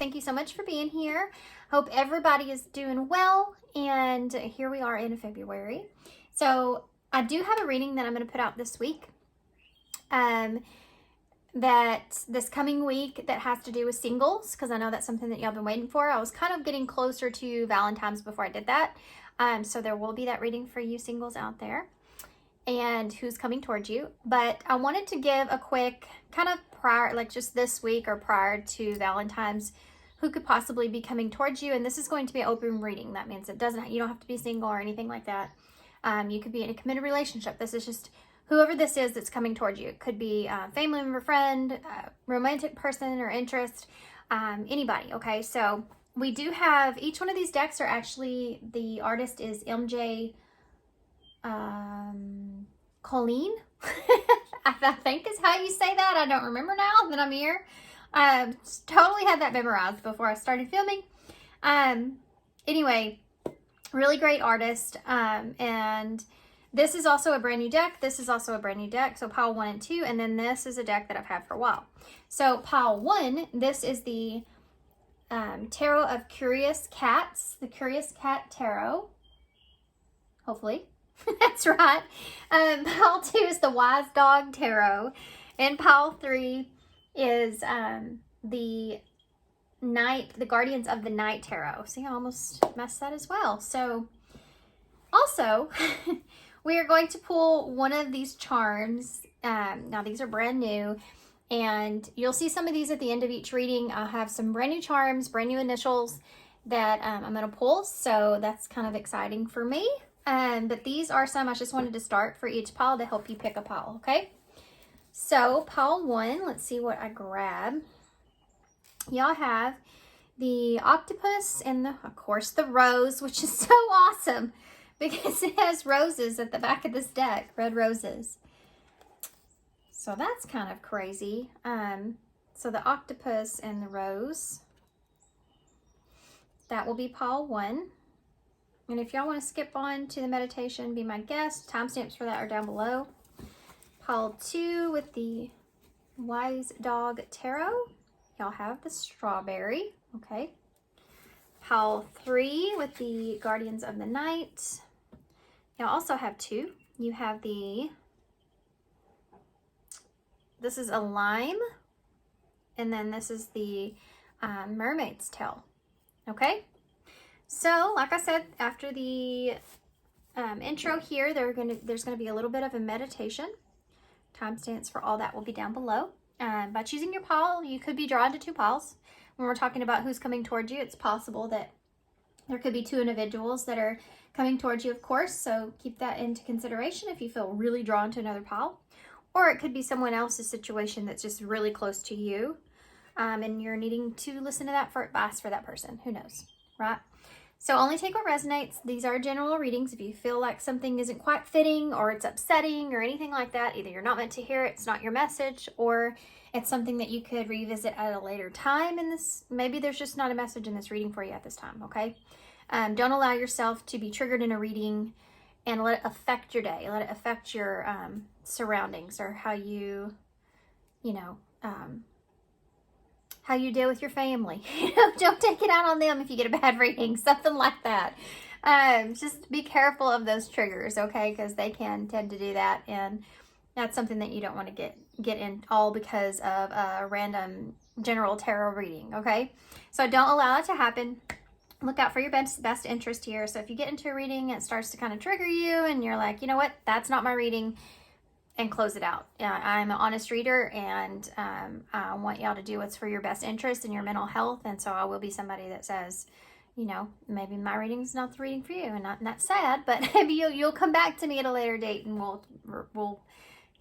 Thank you so much for being here. Hope everybody is doing well. And here we are in February. So I do have a reading that I'm going to put out this week. That this coming week that has to do with singles, because I know that's something that y'all been waiting for. I was kind of getting closer to Valentine's before I did that. So there will be that reading for you singles out there and who's coming towards you. But I wanted to give a quick kind of prior, like just this week or prior to Valentine's, who could possibly be coming towards you. And this is going to be an open reading. That means you don't have to be single or anything like that. You could be in a committed relationship. This is just whoever this is that's coming towards you. It could be a family member, friend, romantic person or interest, anybody, okay? So we do have, each one of these decks are actually, the artist is MJ Colleen. I think is how you say that. I don't remember now that I'm here. Totally had that memorized before I started filming. Anyway, really great artist, and this is also a brand new deck. This is also a brand new deck. So pile 1 and 2. And then this is a deck that I've had for a while. So pile 1, this is the Tarot of Curious Cats. The Curious Cat Tarot. Hopefully. That's right. Pile 2 is the Wise Dog Tarot. And pile 3 is the Guardians of the Night Tarot. See, I almost messed that as well. So also... we are going to pull one of these charms. Now these are brand new, and you'll see some of these at the end of each reading. I'll have some brand new charms, brand new initials that I'm going to pull, so that's kind of exciting for me. But these are some I just wanted to start for each pile to help you pick a pile, okay? So pile 1, let's see what I grab. Y'all have the octopus and of course the rose, which is so awesome. Because it has roses at the back of this deck, red roses. So that's kind of crazy. So the octopus and the rose, that will be pile 1. And if y'all want to skip on to the meditation, be my guest. Timestamps for that are down below. Pile 2 with the Wise Dog Tarot. Y'all have the strawberry, okay. Pile 3 with the Guardians of the Night. Y'all also have 2. You have this is a lime, and then this is the mermaid's tail, okay? So, like I said, after the intro here, there's gonna be a little bit of a meditation. Timestamps for all that will be down below. By choosing your pile, you could be drawn to 2 piles. When we're talking about who's coming towards you, it's possible that there could be 2 individuals that are coming towards you, of course, so keep that into consideration if you feel really drawn to another pile. Or it could be someone else's situation that's just really close to you, and you're needing to listen to that for advice for that person. Who knows, right? So only take what resonates. These are general readings. If you feel like something isn't quite fitting or it's upsetting or anything like that, either you're not meant to hear it, it's not your message, or it's something that you could revisit at a later time in this. Maybe there's just not a message in this reading for you at this time, okay? Don't allow yourself to be triggered in a reading and let it affect your day. Let it affect your surroundings or how you deal with your family. Don't take it out on them if you get a bad reading, something like that. Just be careful of those triggers, okay? Because they can tend to do that, and that's something that you don't want to get in all because of a random general tarot reading, okay? So don't allow it to happen. Look out for your best interest here. So if you get into a reading, it starts to kind of trigger you and you're like, you know what, that's not my reading, and close it out. I'm an honest reader, and I want y'all to do what's for your best interest and your mental health. And so I will be somebody that says, you know, maybe my reading's not the reading for you, and that's sad, but maybe you'll come back to me at a later date and we'll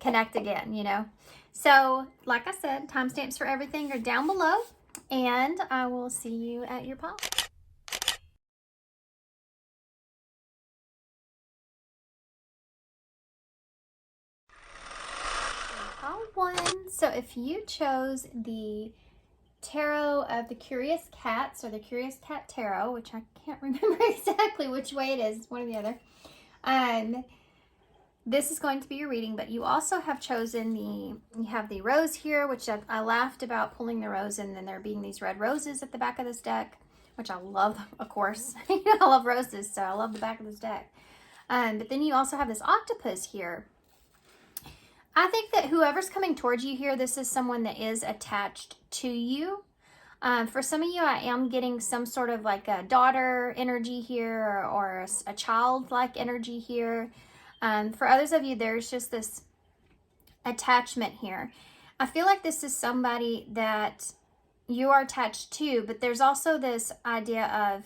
connect again, you know. So like I said, timestamps for everything are down below, and I will see you at your pile. Pile 1. So if you chose the Tarot of the Curious Cats, or the Curious Cat Tarot, which I can't remember exactly which way it is, one or the other. this is going to be your reading, but you also have chosen you have the rose here, which I laughed about pulling the rose and then there being these red roses at the back of this deck, which I love, of course. I love roses, so I love the back of this deck. But then you also have this octopus here. I think that whoever's coming towards you here, this is someone that is attached to you. For some of you, I am getting some sort of like a daughter energy here or a childlike energy here. For others of you, there's just this attachment here. I feel like this is somebody that you are attached to, but there's also this idea of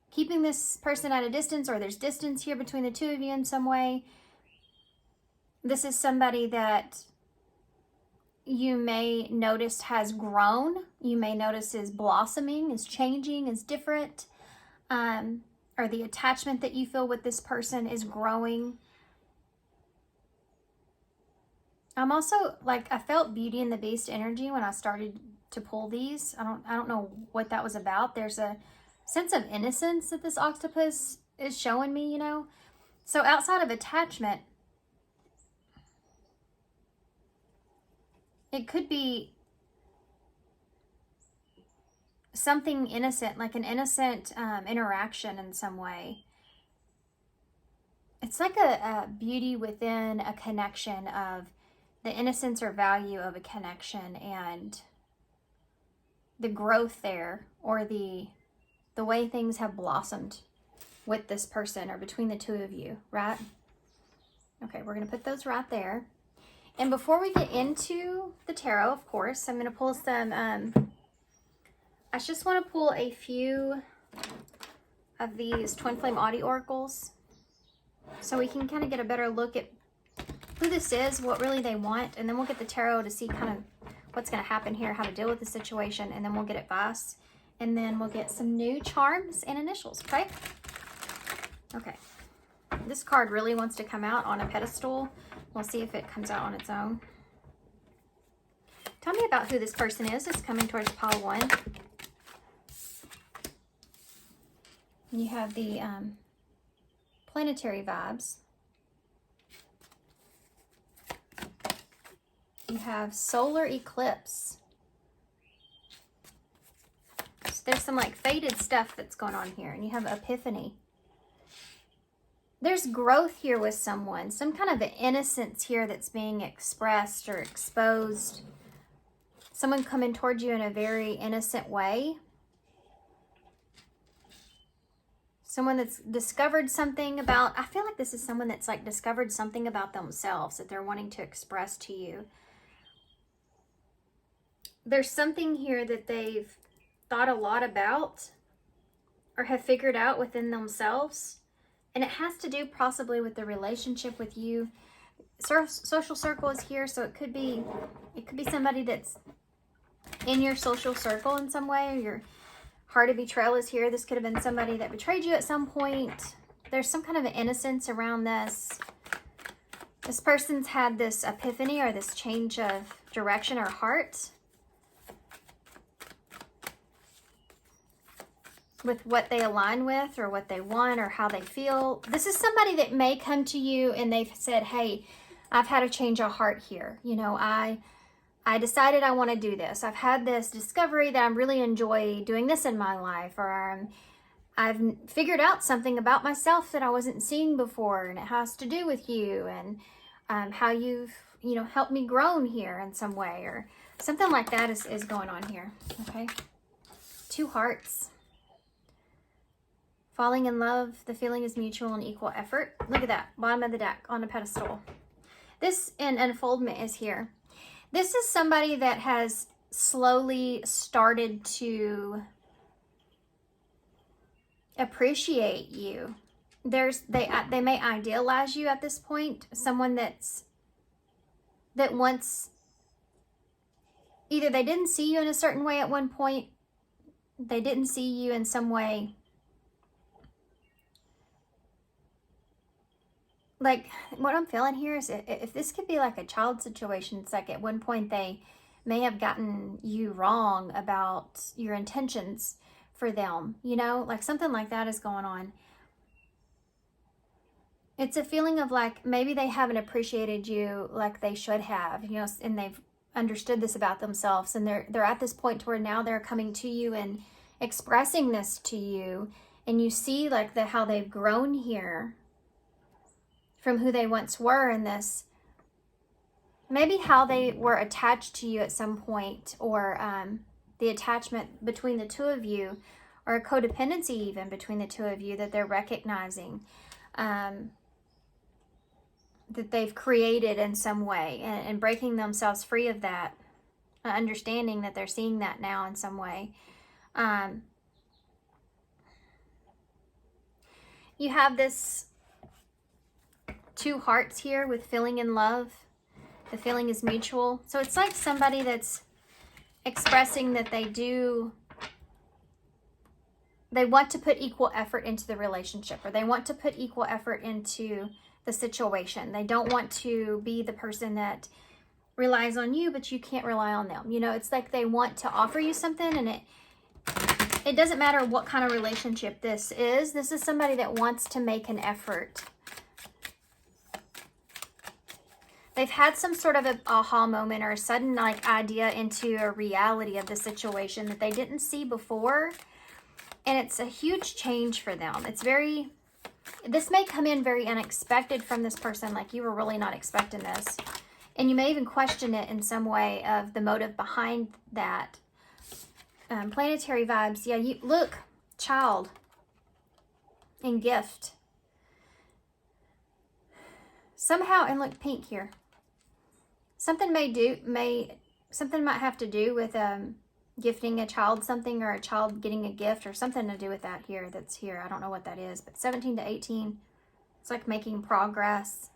keeping this person at a distance, or there's distance here between the two of you in some way. This is somebody that you may notice has grown. You may notice is blossoming, is changing, is different. Or the attachment that you feel with this person is growing. I'm also, like, I felt Beauty and the Beast energy when I started to pull these. I don't know what that was about. There's a sense of innocence that this octopus is showing me, you know. So outside of attachment, it could be something innocent, like an innocent interaction in some way. It's like a beauty within a connection of the innocence or value of a connection and the growth there, or the way things have blossomed with this person or between the two of you, right? Okay, we're going to put those right there. And before we get into the tarot, of course, I'm going to pull some, I just want to pull a few of these Twin Flame Audio Oracles so we can kind of get a better look at who this is, what really they want, and then we'll get the tarot to see kind of what's going to happen here, how to deal with the situation, and then we'll get advice, and then we'll get some new charms and initials, okay? Okay. This card really wants to come out on a pedestal. We'll see if it comes out on its own. Tell me about who this person is that's coming towards pile 1. You have the planetary vibes. You have solar eclipse. So there's some like faded stuff that's going on here. And you have epiphany. There's growth here with someone. Some kind of innocence here that's being expressed or exposed. Someone coming towards you in a very innocent way. Someone that's discovered something about, I feel like this is someone that's like discovered something about themselves that they're wanting to express to you. There's something here that they've thought a lot about or have figured out within themselves. And it has to do possibly with the relationship with you. Social circle is here, so it could be somebody that's in your social circle in some way, or your heart of betrayal is here. This could have been somebody that betrayed you at some point. There's some kind of an innocence around this. This person's had this epiphany or this change of direction or heart with what they align with or what they want or how they feel. This is somebody that may come to you and they've said, hey, I've had a change of heart here. You know, I decided I want to do this. I've had this discovery that I really enjoy doing this in my life, or I've figured out something about myself that I wasn't seeing before, and it has to do with you and how you've, you know, helped me grow here in some way, or something like that is going on here. Okay. 2 hearts. Falling in love, the feeling is mutual and equal effort. Look at that, bottom of the deck on a pedestal. This in unfoldment is here. This is somebody that has slowly started to appreciate you. They may idealize you at this point. Someone that wants, either they didn't see you in a certain way at one point, they didn't see you in some way. Like, what I'm feeling here is if this could be like a child situation, it's like at one point they may have gotten you wrong about your intentions for them, you know, like something like that is going on. it's a feeling of like maybe they haven't appreciated you like they should have, you know, and they've understood this about themselves, and they're at this point to where now they're coming to you and expressing this to you, and you see like how they've grown here from who they once were in this, maybe how they were attached to you at some point, or the attachment between the two of you, or a codependency even between the two of you that they're recognizing, that they've created in some way, and breaking themselves free of that, understanding that they're seeing that now in some way. You have this 2 hearts here with feeling in love. The feeling is mutual. So it's like somebody that's expressing that they want to put equal effort into the relationship, or they want to put equal effort into the situation. They don't want to be the person that relies on you, but you can't rely on them. You know, it's like they want to offer you something, and it doesn't matter what kind of relationship this is. This is somebody that wants to make an effort. They've had some sort of an aha moment or a sudden like idea into a reality of the situation that they didn't see before. And it's a huge change for them. This may come in very unexpected from this person, like you were really not expecting this. And you may even question it in some way of the motive behind that. Planetary vibes. Yeah, you look, child and gift. Somehow, and look, pink here. Something something might have to do with gifting a child something, or a child getting a gift, or something to do with that here. That's here. I don't know what that is, but 17 to 18. It's like making progress.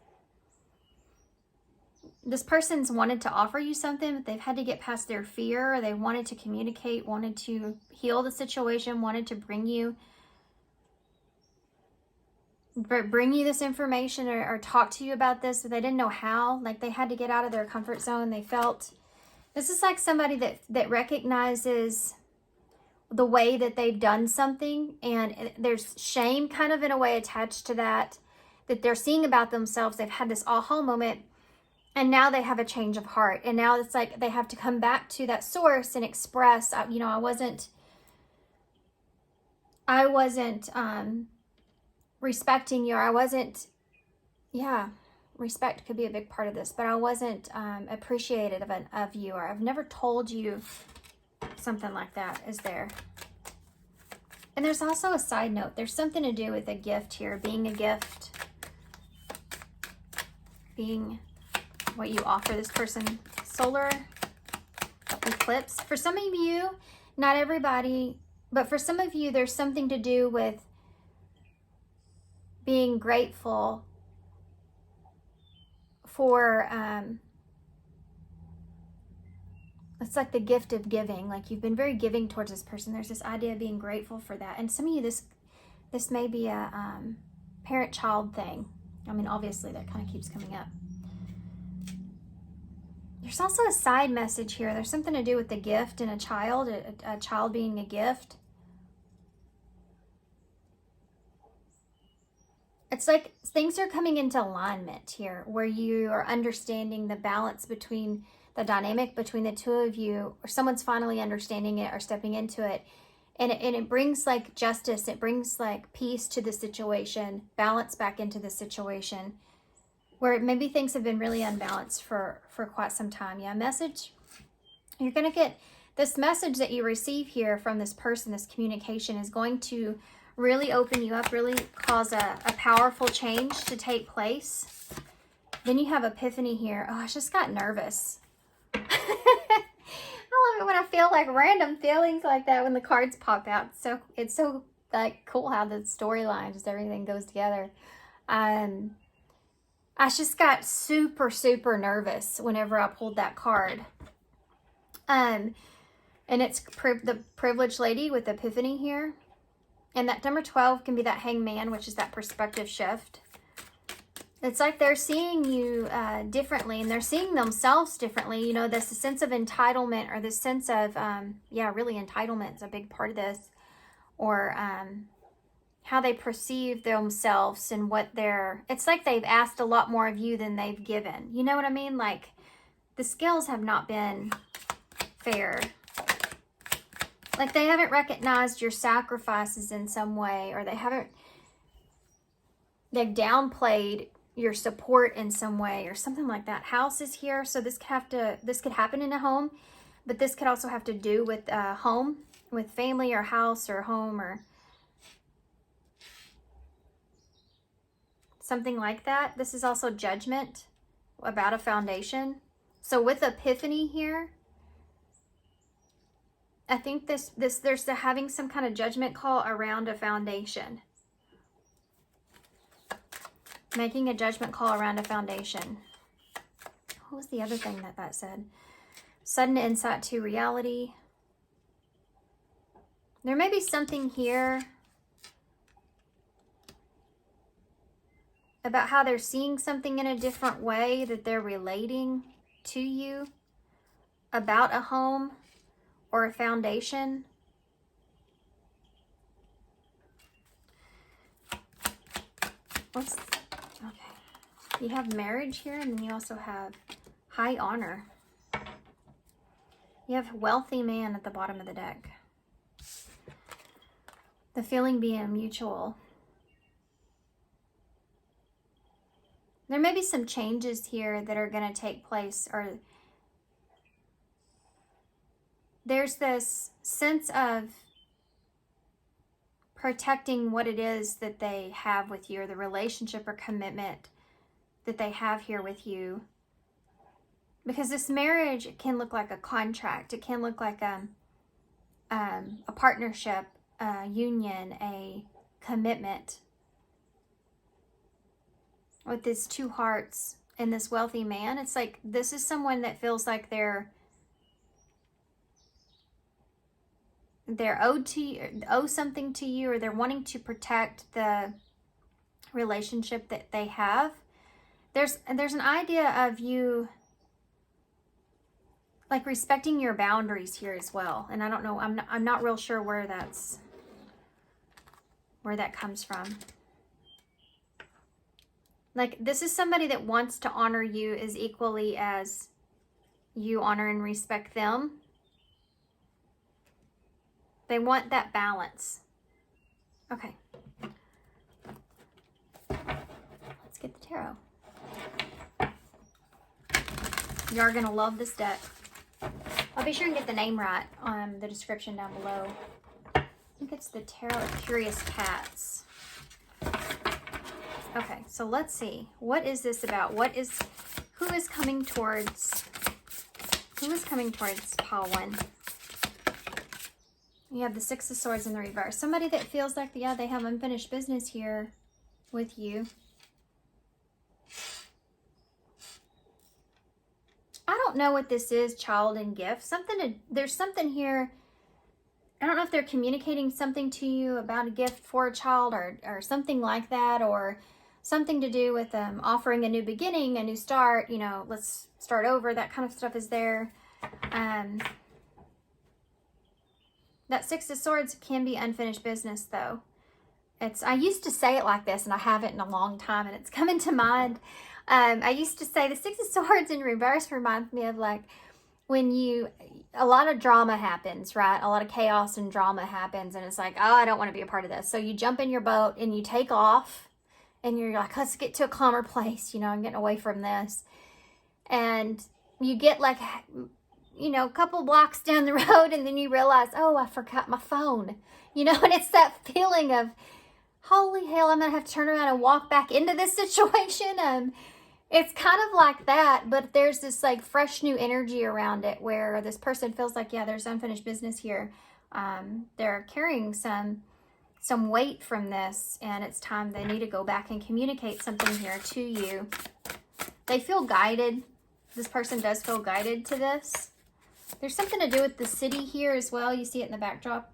This person's wanted to offer you something, but they've had to get past their fear. They wanted to communicate, wanted to heal the situation, wanted to bring you this information, or talk to you about this, but they didn't know how. Like they had to get out of their comfort zone. They felt, this is like somebody that recognizes the way that they've done something, and there's shame kind of in a way attached to that they're seeing about themselves. They've had this aha moment, and now they have a change of heart, and now it's like they have to come back to that source and express, you know, I wasn't respecting you, or I wasn't, respect could be a big part of this, but I wasn't appreciative of you, or I've never told you, something like that is there. And there's also a side note. There's something to do with a gift here, being a gift, being what you offer this person. Solar eclipse. For some of you, not everybody, but for some of you, there's something to do with being grateful for, it's like the gift of giving. Like you've been very giving towards this person. There's this idea of being grateful for that. And some of you, this may be a parent-child thing. I mean, obviously that kind of keeps coming up. There's also a side message here. There's something to do with the gift and a child being a gift. It's like things are coming into alignment here, where you are understanding the balance between the dynamic between the two of you, or someone's finally understanding it or stepping into it. And it brings like justice. It brings like peace to the situation, balance back into the situation, where maybe things have been really unbalanced for quite some time. Yeah, message. You're going to get this message that you receive here from this person. This communication is going to really open you up, really cause a powerful change to take place. Then you have epiphany here. Oh, I just got nervous. I love it when I feel like random feelings like that when the cards pop out. So it's so like cool how the storyline, just everything goes together. I just got super, super nervous whenever I pulled that card. And it's the privileged lady with epiphany here. And that number 12 can be that hangman, which is that perspective shift. It's like they're seeing you differently, and they're seeing themselves differently. You know, this sense of entitlement, or this sense of, really entitlement is a big part of this. Or how they perceive themselves and what they're, it's like they've asked a lot more of you than they've given. You know what I mean? Like the scales have not been fair. Like they haven't recognized your sacrifices in some way, or they've downplayed your support in some way or something like that. House is here, so this could happen in a home, but this could also have to do with home, with family or house or home or something like that. This is also judgment about a foundation. So with epiphany here, I think there's having some kind of judgment call around a foundation. Making a judgment call around a foundation. What was the other thing that said? Sudden insight to reality. There may be something here about how they're seeing something in a different way, that they're relating to you about a home or a foundation. Okay. You have marriage here, and then you also have high honor. You have wealthy man at the bottom of the deck. The feeling being mutual. There may be some changes here that are going to take place, or there's this sense of protecting what it is that they have with you, or the relationship or commitment that they have here with you. Because this marriage can look like a contract. It can look like a partnership, a union, a commitment. With these two hearts and this wealthy man, it's like this is someone that feels like they're owe something to you, or they're wanting to protect the relationship that they have. There's an idea of you like respecting your boundaries here as well. And I don't know, I'm not real sure where that comes from. Like this is somebody that wants to honor you as equally as you honor and respect them. They want that balance. Okay. Let's get the tarot. You are going to love this deck. I'll be sure and get the name right on the description down below. I think it's the Tarot of Curious Cats. Okay, so let's see. What is this about? Who is coming towards pile 1? You have the Six of Swords in the reverse. Somebody that feels like, yeah, they have unfinished business here with you. I don't know what this is, child and gift. There's something here. I don't know if they're communicating something to you about a gift for a child or something like that, or something to do with offering a new beginning, a new start, you know, let's start over. That kind of stuff is there. That Six of Swords can be unfinished business, though. I used to say it like this, and I haven't in a long time, and it's coming to mind. I used to say the Six of Swords in reverse reminds me of like when a lot of drama happens, right? A lot of chaos and drama happens, and it's like, oh, I don't want to be a part of this. So you jump in your boat and you take off, and you're like, let's get to a calmer place. You know, I'm getting away from this. And you get like, you know, a couple blocks down the road, and then you realize, oh, I forgot my phone. You know, and it's that feeling of, holy hell, I'm going to have to turn around and walk back into this situation. It's kind of like that, but there's this like fresh new energy around it where this person feels like, yeah, there's unfinished business here. They're carrying some weight from this, and it's time they need to go back and communicate something here to you. They feel guided. This person does feel guided to this. There's something to do with the city here as well. You see it in the backdrop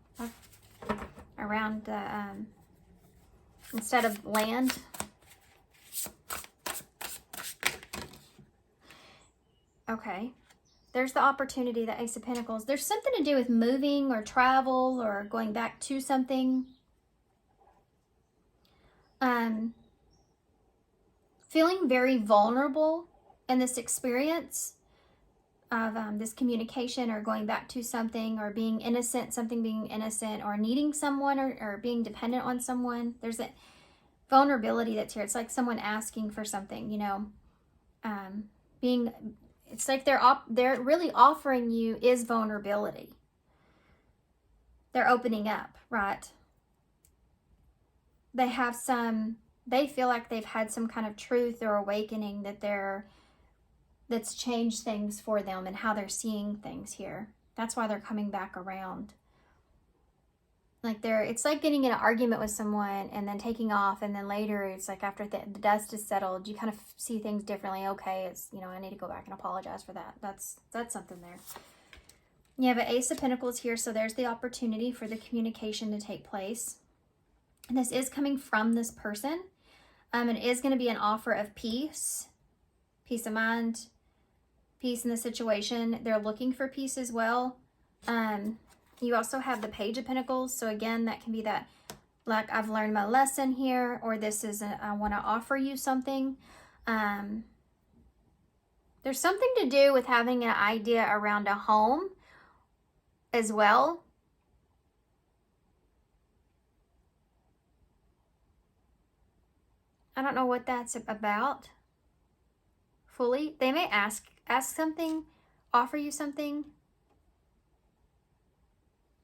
around the, instead of land. Okay. There's the opportunity, the Ace of Pentacles. There's something to do with moving or travel or going back to something. feeling very vulnerable in this experience of this communication, or going back to something, or being innocent, something being innocent, or needing someone, or being dependent on someone. There's a vulnerability that's here. It's like someone asking for something, you know, it's like they're really offering you is vulnerability. They're opening up, right? They feel like they've had some kind of truth or awakening that's changed things for them and how they're seeing things here. That's why they're coming back around. Like it's like getting in an argument with someone and then taking off, and then later it's like after the dust is settled, you kind of see things differently. Okay, it's, you know, I need to go back and apologize for that. That's something there. You have an Ace of Pentacles here, so there's the opportunity for the communication to take place. And this is coming from this person. It is going to be an offer of peace of mind, peace in the situation. They're looking for peace as well. You also have the Page of Pentacles. So again, that can be that, like, I've learned my lesson here, or this is, I want to offer you something. There's something to do with having an idea around a home as well. I don't know what that's about fully. They may ask something, offer you something,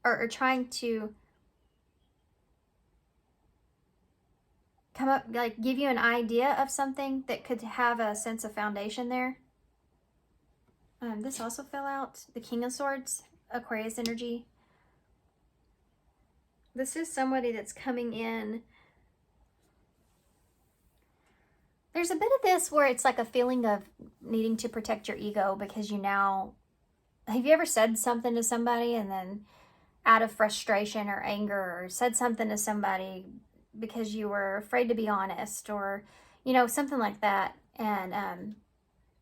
or trying to come up, like give you an idea of something that could have a sense of foundation there. This also fell out. The King of Swords, Aquarius energy. This is somebody that's coming in. There's a bit of this where it's like a feeling of needing to protect your ego, because have you ever said something to somebody and then out of frustration or anger, or said something to somebody because you were afraid to be honest, or, you know, something like that, and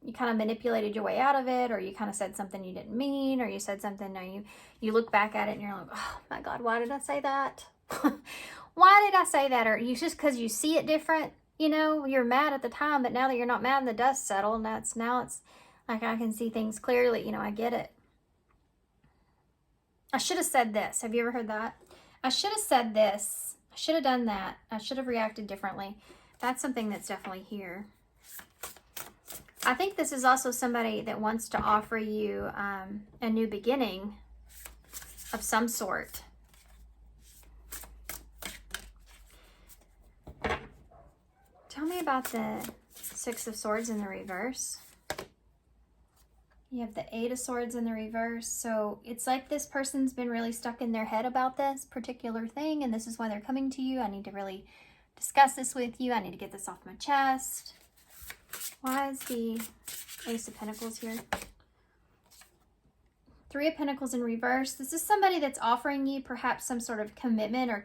you kind of manipulated your way out of it, or you kind of said something you didn't mean, or you said something, and you look back at it and you're like, oh my God, why did I say that? Why did I say that? Or you just, because you see it different, you know, you're mad at the time, but now that you're not mad and the dust settled, now it's like I can see things clearly, you know, I get it. I should have said this. Have you ever heard that? I should have said this. I should have done that. I should have reacted differently. That's something that's definitely here. I think this is also somebody that wants to offer you a new beginning of some sort. Tell me about the Six of Swords in the reverse. You have the Eight of Swords in the reverse. So it's like this person's been really stuck in their head about this particular thing, and this is why they're coming to you. I need to really discuss this with you. I need to get this off my chest. Why is the Ace of Pentacles here? Three of Pentacles in reverse. This is somebody that's offering you perhaps some sort of commitment or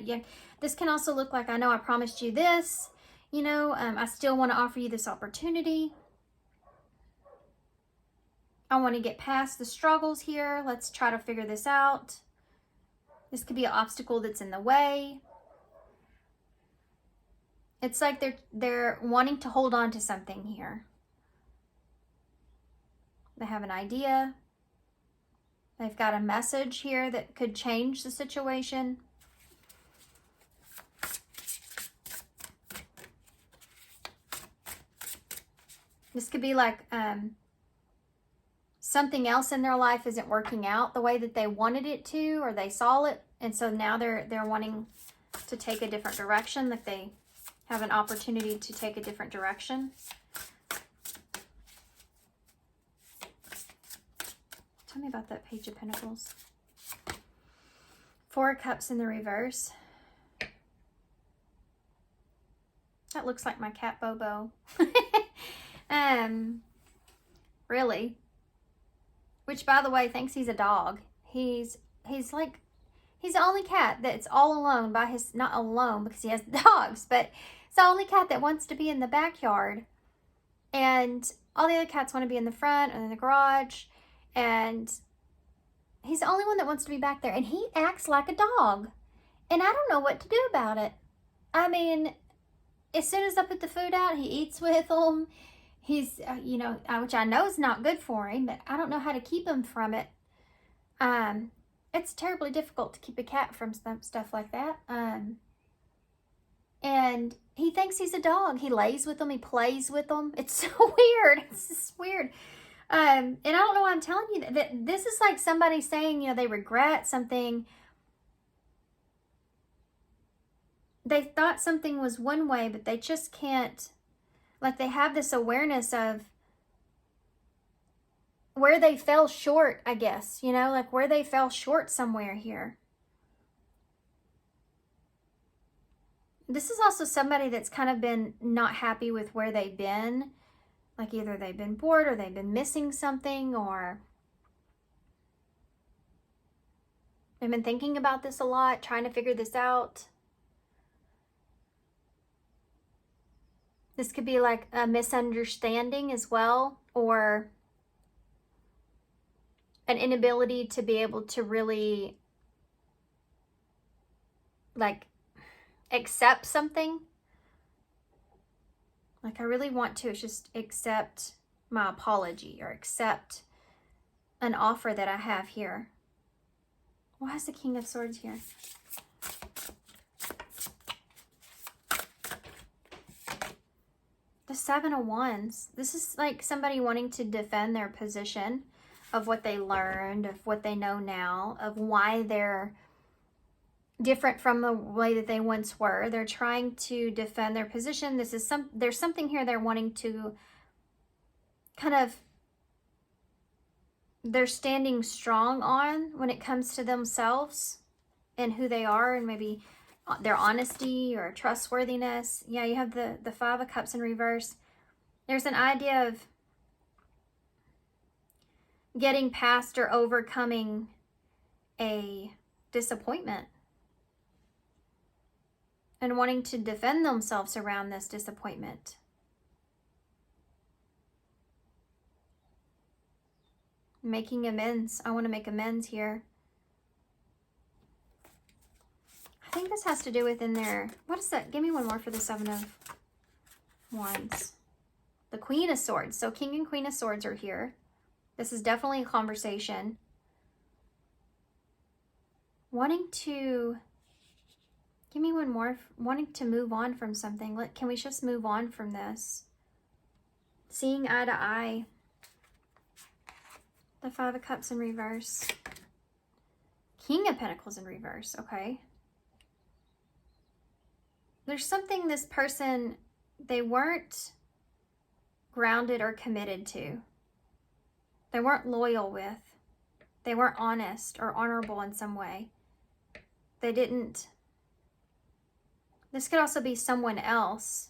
yeah. This can also look like, I know I promised you this, you know, I still want to offer you this opportunity. I want to get past the struggles here. Let's try to figure this out. This could be an obstacle that's in the way. It's like they're wanting to hold on to something here. They have an idea. They've got a message here that could change the situation. This could be like something else in their life isn't working out the way that they wanted it to, or they saw it, and so now they're wanting to take a different direction, that they have an opportunity to take a different direction. Tell me about that Page of Pentacles. Four of Cups in the reverse. That looks like my cat Bobo. Really. Which, by the way, thinks he's a dog. He's the only cat that's all alone by his, not alone because he has dogs, but it's the only cat that wants to be in the backyard. And all the other cats want to be in the front or in the garage. And he's the only one that wants to be back there. And he acts like a dog. And I don't know what to do about it. I mean, as soon as I put the food out, he eats with them. He's, you know, which I know is not good for him, but I don't know how to keep him from it. It's terribly difficult to keep a cat from stuff like that. And he thinks he's a dog. He lays with them. He plays with them. It's so weird. It's just weird. And I don't know why I'm telling you that this is like somebody saying, you know, they regret something. They thought something was one way, but they just can't, like they have this awareness of where they fell short, I guess, you know, like where they fell short somewhere here. This is also somebody that's kind of been not happy with where they've been. Like either they've been bored or they've been missing something, or they've been thinking about this a lot, trying to figure this out. This could be like a misunderstanding as well, or an inability to be able to really like accept something. Like I really want to just accept my apology or accept an offer that I have here. Why is the King of Swords here? The Seven of Wands. This is like somebody wanting to defend their position of what they learned, of what they know now, of why they're different from the way that they once were. They're trying to defend their position. There's something here they're wanting to kind of, they're standing strong on when it comes to themselves and who they are, and maybe their honesty or trustworthiness. Yeah, you have the Five of Cups in reverse. There's an idea of getting past or overcoming a disappointment and wanting to defend themselves around this disappointment. Making amends. I want to make amends here. I think this has to do with in there. What is that? Give me one more for the Seven of Wands. The Queen of Swords. So King and Queen of Swords are here. This is definitely a conversation. Wanting to... Give me one more. Wanting to move on from something. Can we just move on from this? Seeing eye to eye. The Five of Cups in reverse. King of Pentacles in reverse. Okay. There's something this person, they weren't grounded or committed to. They weren't loyal with. They weren't honest or honorable in some way. They didn't. This could also be someone else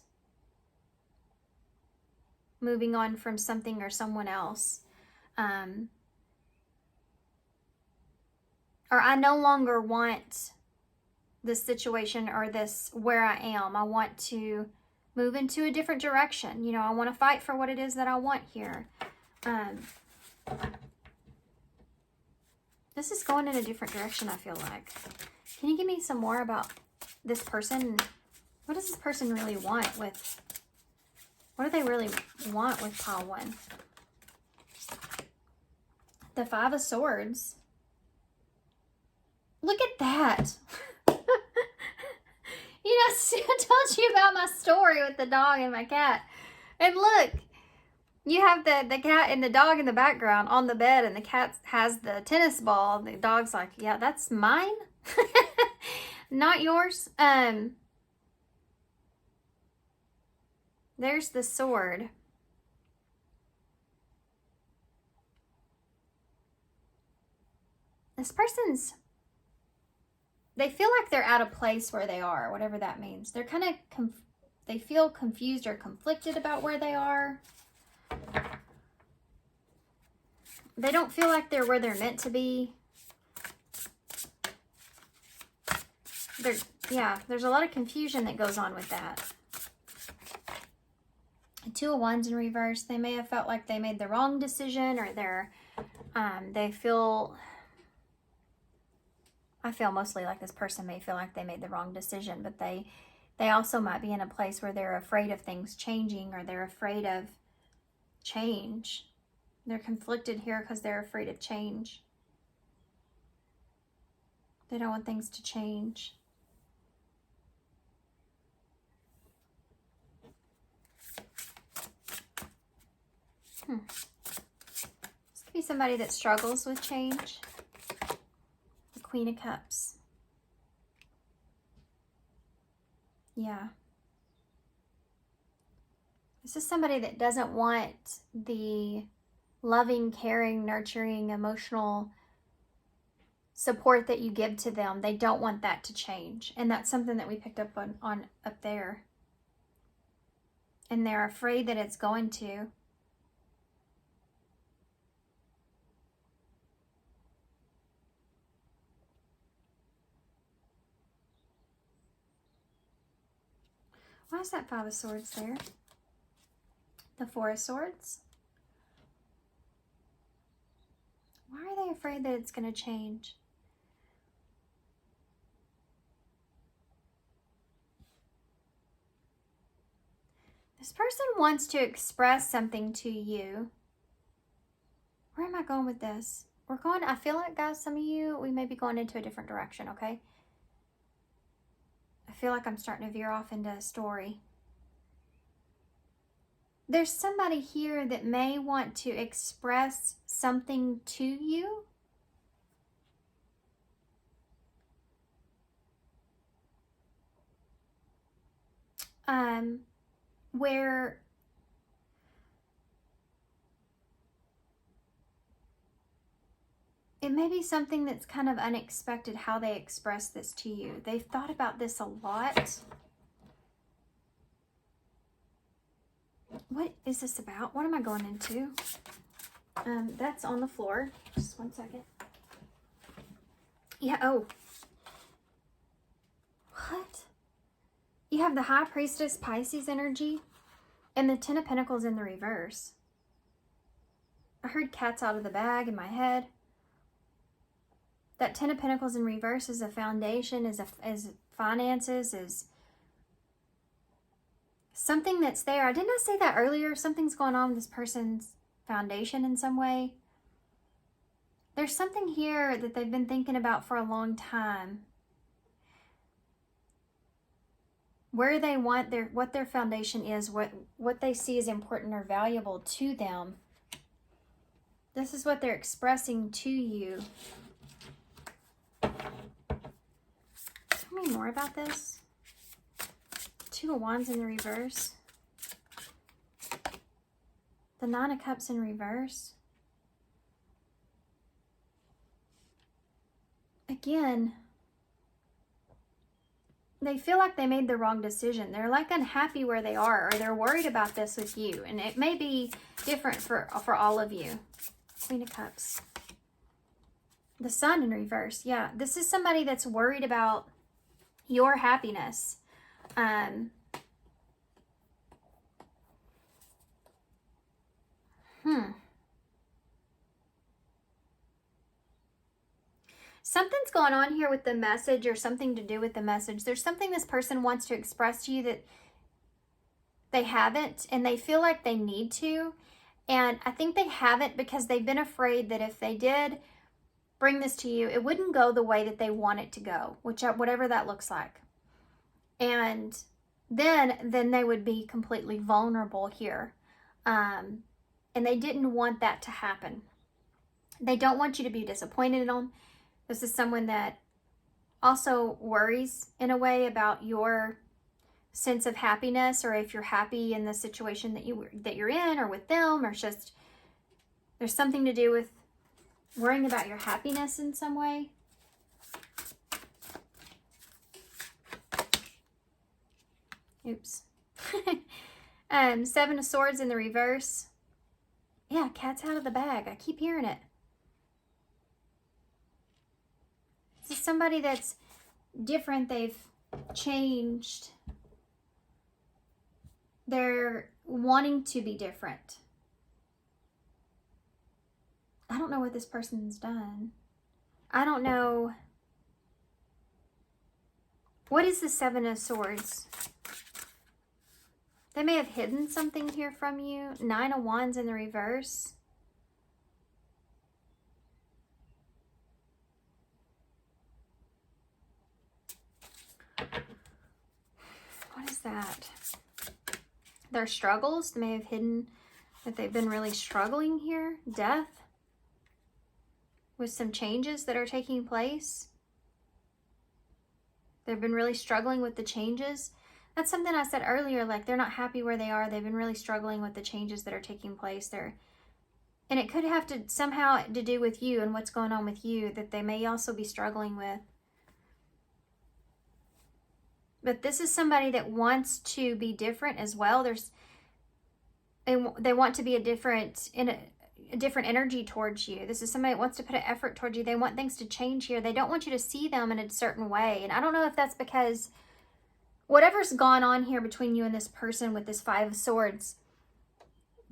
moving on from something or someone else. Or I no longer want this situation or this where I am. I want to move into a different direction. You know, I want to fight for what it is that I want here. This is going in a different direction, I feel like. Can you give me some more about this person? What does this person really want with... What do they really want with pile one? The Five of Swords. Look at that. You know, I told you about my story with the dog and my cat. And look, you have the cat and the dog in the background on the bed, and the cat has the tennis ball. The dog's like, yeah, that's mine. Not yours. There's the sword. This person's, they feel like they're out of place where they are, whatever that means. They're kind of, they feel confused or conflicted about where they are. They don't feel like they're where they're meant to be. There's a lot of confusion that goes on with that. Two of Wands in reverse. They may have felt like they made the wrong decision, or they feel... I feel mostly like this person may feel like they made the wrong decision, but they They also might be in a place where they're afraid of things changing, or they're afraid of change. They're conflicted here because they're afraid of change. They don't want things to change. This could be somebody that struggles with change. The Queen of Cups. Yeah. This is somebody that doesn't want the loving, caring, nurturing, emotional support that you give to them. They don't want that to change. And that's something that we picked up on up there. And they're afraid that it's going to. Why is that Five of Swords there? The Four of Swords. Why are they afraid that it's going to change? This person wants to express something to you. Where am I going with this? I feel like, guys, some of you, we may be going into a different direction, okay? I feel like I'm starting to veer off into a story. There's somebody here that may want to express something to you. Where it may be something that's kind of unexpected how they express this to you. They've thought about this a lot. What is this about? What am I going into? That's on the floor. Just one second. Yeah, oh. What? You have the High Priestess Pisces energy and the Ten of Pentacles in the reverse. I heard cats out of the bag in my head. That Ten of Pentacles in reverse is a foundation, is finances, is something that's there. Didn't I say that earlier? Something's going on with this person's foundation in some way. There's something here that they've been thinking about for a long time. Where they want what their foundation is, what they see as important or valuable to them. This is what they're expressing to you. Tell me more about this. Two of Wands in the reverse. The Nine of Cups in reverse. Again, they feel like they made the wrong decision. They're like unhappy where they are, or they're worried about this with you. And it may be different for all of you. Queen of Cups. The Sun in reverse. Yeah, this is somebody that's worried about your happiness. Something's going on here with the message, or something to do with the message. There's something this person wants to express to you that they haven't, and they feel like they need to. And I think they haven't because they've been afraid that if they did bring this to you, it wouldn't go the way that they want it to go, whatever that looks like. And then they would be completely vulnerable here. And they didn't want that to happen. They don't want you to be disappointed in them. This is someone that also worries in a way about your sense of happiness, or if you're happy in the situation that you're in, or with them, or just there's something to do with worrying about your happiness in some way. Oops. Seven of Swords in the reverse. Yeah, cat's out of the bag. I keep hearing it. This is somebody that's different. They've changed. They're wanting to be different. I don't know what this person's done. I don't know. What is the Seven of Swords? They may have hidden something here from you. Nine of Wands in the reverse. What is that? Their struggles. They may have hidden that they've been really struggling here. Death. With some changes that are taking place. They've been really struggling with the changes. That's something I said earlier, like they're not happy where they are. They've been really struggling with the changes that are taking place there. And it could have to somehow to do with you and what's going on with you that they may also be struggling with. But this is somebody that wants to be different as well. They want to be a different energy towards you. This is somebody that wants to put an effort towards you. They want things to change here. They don't want you to see them in a certain way. And I don't know if that's because whatever's gone on here between you and this person with this Five of Swords,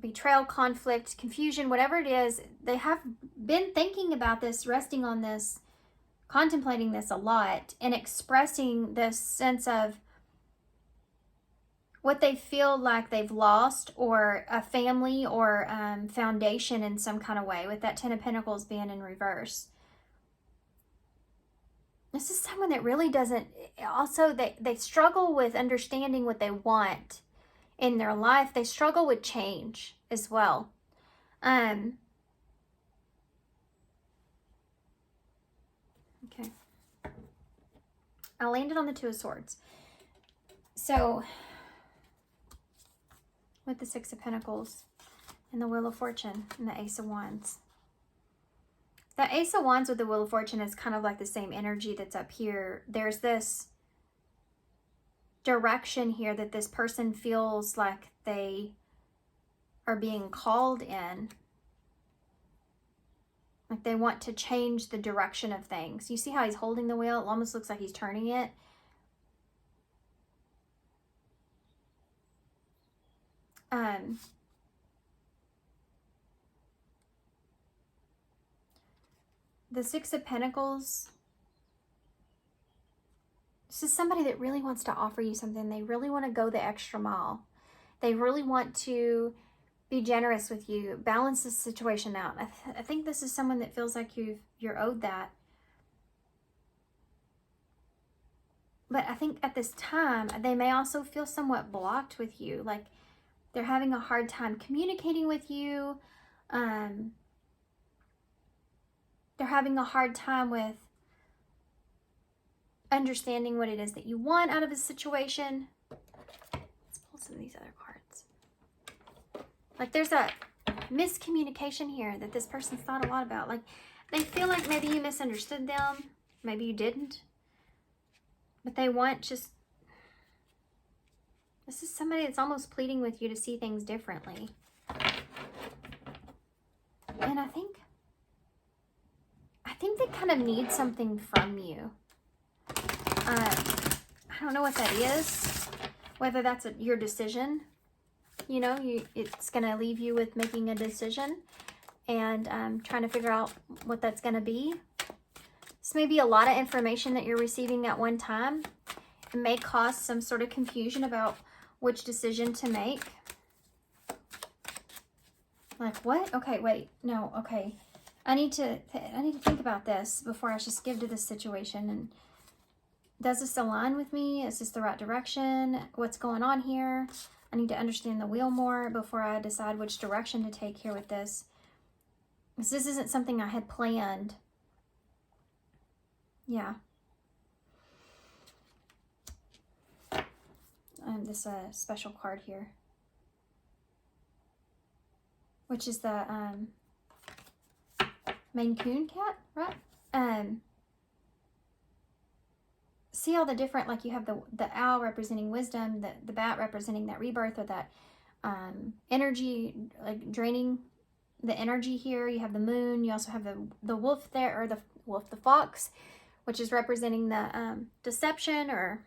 betrayal, conflict, confusion, whatever it is, they have been thinking about this, resting on this, contemplating this a lot, and expressing this sense of what they feel like they've lost, or a family or foundation in some kind of way, with that Ten of Pentacles being in reverse. This is someone that really doesn't, also they struggle with understanding what they want in their life. They struggle with change as well. Okay. I landed on the Two of Swords. So, with the Six of Pentacles and the Wheel of Fortune and the Ace of Wands. The Ace of Wands with the Wheel of Fortune is kind of like the same energy that's up here. There's this direction here that this person feels like they are being called in. Like they want to change the direction of things. You see how he's holding the wheel? It almost looks like he's turning it. The Six of Pentacles. This is somebody that really wants to offer you something. They really want to go the extra mile. They really want to be generous with you, balance this situation out. I think this is someone that feels like you're owed that. But I think at this time, they may also feel somewhat blocked with you. Like they're having a hard time communicating with you. They're having a hard time with understanding what it is that you want out of a situation. Let's pull some of these other cards. Like there's a miscommunication here that this person's thought a lot about. Like they feel like maybe you misunderstood them. Maybe you didn't. But they want just... This is somebody that's almost pleading with you to see things differently. And I think they kind of need something from you. I don't know what that is. Whether that's your decision. You know, it's going to leave you with making a decision. And trying to figure out what that's going to be. This may be a lot of information that you're receiving at one time. It may cause some sort of confusion about which decision to make. Like, what? Okay, wait. No, okay. I need to think about this before I just give to this situation. And does this align with me? Is this the right direction? What's going on here? I need to understand the wheel more before I decide which direction to take here with this. Because this isn't something I had planned. Yeah. This special card here. Which is the Maine Coon cat, right? See all the different, like you have the owl representing wisdom, the bat representing that rebirth or that energy, like draining the energy here. You have the moon. You also have the wolf there, or the fox, which is representing the deception, or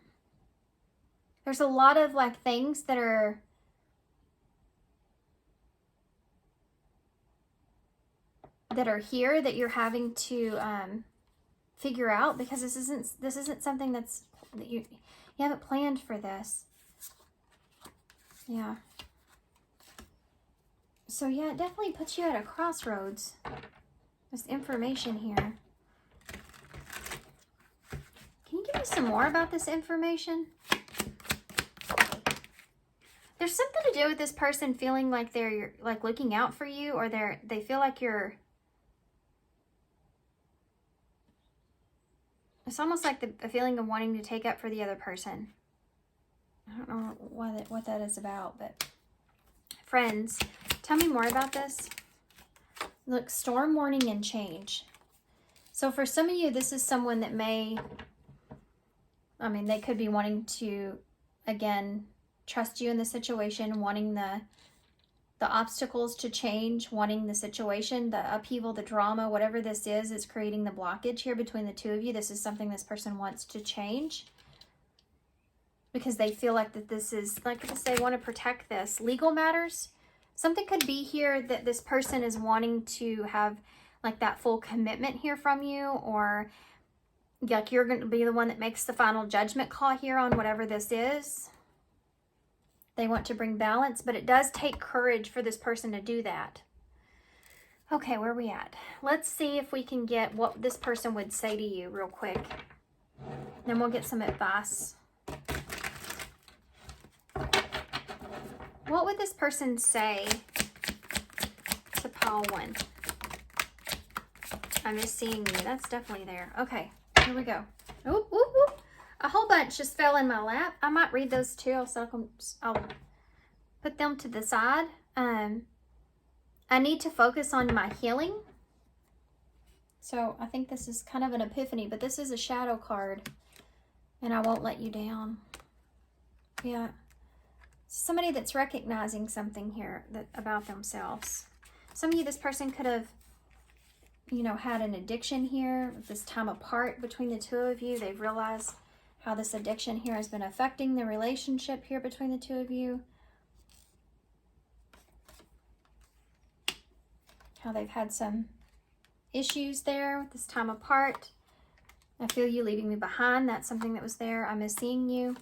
there's a lot of like things that are here that you're having to figure out, because this isn't something that's you haven't planned for this. Yeah. So yeah, it definitely puts you at a crossroads. This information here. Can you give me some more about this information? There's something to do with this person feeling like they're like looking out for you, or they feel like you're. It's almost like a feeling of wanting to take up for the other person. I don't know what that is about, but friends, tell me more about this. Look, storm warning and change. So for some of you, this is someone that may, I mean, they could be wanting to, again, trust you in the situation, wanting the obstacles to change, wanting the situation, the upheaval, the drama, whatever this is creating the blockage here between the two of you. This is something this person wants to change because they feel like that this is, like they want to protect this. Legal matters. Something could be here that this person is wanting to have like that full commitment here from you, or like you're going to be the one that makes the final judgment call here on whatever this is. They want to bring balance, but it does take courage for this person to do that. Okay, where are we at? Let's see if we can get what this person would say to you real quick. Then we'll get some advice. What would this person say to pile 1? I'm just seeing you. That's definitely there. Okay, here we go. Oop, oop, oop. A whole bunch just fell in my lap. I might read those too. I'll put them to the side. I need to focus on my healing. So I think this is kind of an epiphany, but this is a shadow card. And I won't let you down. Yeah. Somebody that's recognizing something here about themselves. Some of you, this person could have, you know, had an addiction here. This time apart between the two of you, they've realized how this addiction here has been affecting the relationship here between the two of you. How they've had some issues there with this time apart. I feel you leaving me behind. That's something that was there. I miss seeing you.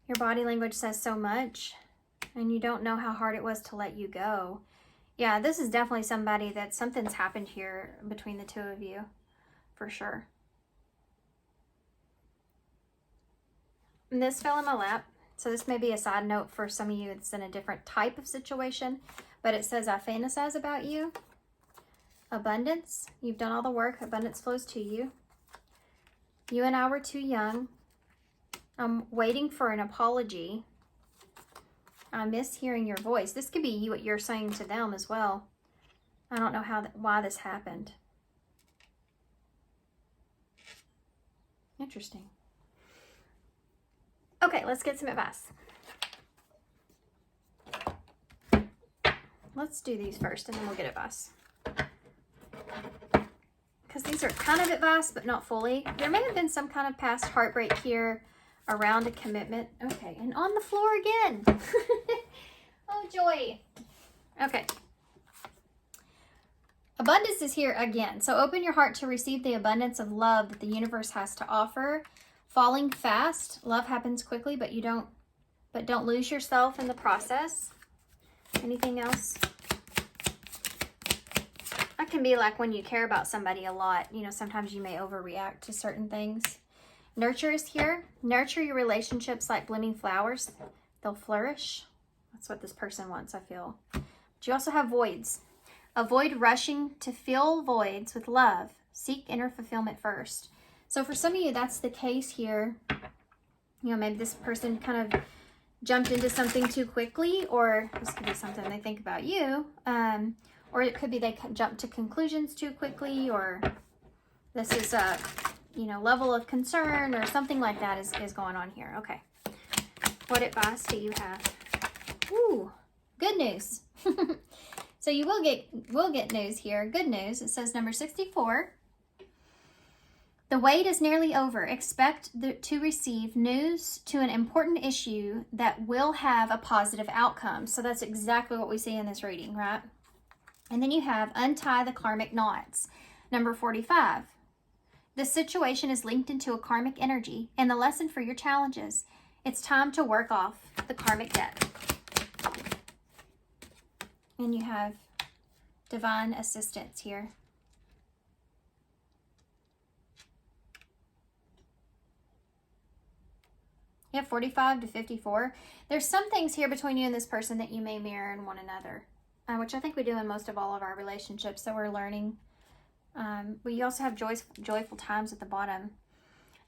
Your body language says so much, and you don't know how hard it was to let you go. Yeah, this is definitely somebody that something's happened here between the two of you, for sure. And this fell in my lap, so this may be a side note for some of you. It's in a different type of situation, but it says, I fantasize about you. Abundance. You've done all the work. Abundance flows to you. You and I were too young. I'm waiting for an apology. I miss hearing your voice. This could be you, what you're saying to them as well. I don't know why this happened. Interesting. Okay, let's get some advice. Let's do these first and then we'll get advice. Because these are kind of advice, but not fully. There may have been some kind of past heartbreak here around a commitment. Okay, and on the floor again. Oh, joy. Okay. Abundance is here again. So open your heart to receive the abundance of love that the universe has to offer. Falling fast. Love happens quickly, but don't lose yourself in the process. Anything else? That can be like when you care about somebody a lot. You know, sometimes you may overreact to certain things. Nurture is here. Nurture your relationships like blooming flowers. They'll flourish. That's what this person wants, I feel. But you also have voids. Avoid rushing to fill voids with love. Seek inner fulfillment first. So for some of you, that's the case here. You know, maybe this person kind of jumped into something too quickly, or this could be something they think about you. Or it could be they jump to conclusions too quickly, or this is a, you know, level of concern or something like that is going on here. Okay. What advice do you have? Ooh, good news. So you will get news here. Good news. It says number 64. The wait is nearly over. Expect to receive news to an important issue that will have a positive outcome. So that's exactly what we see in this reading, right? And then you have untie the karmic knots. Number 45. The situation is linked into a karmic energy and the lesson for your challenges. It's time to work off the karmic debt. And you have divine assistance here. You have 45 to 54. There's some things here between you and this person that you may mirror in one another, which I think we do in most of all of our relationships that we're learning. But you also have joyful times at the bottom.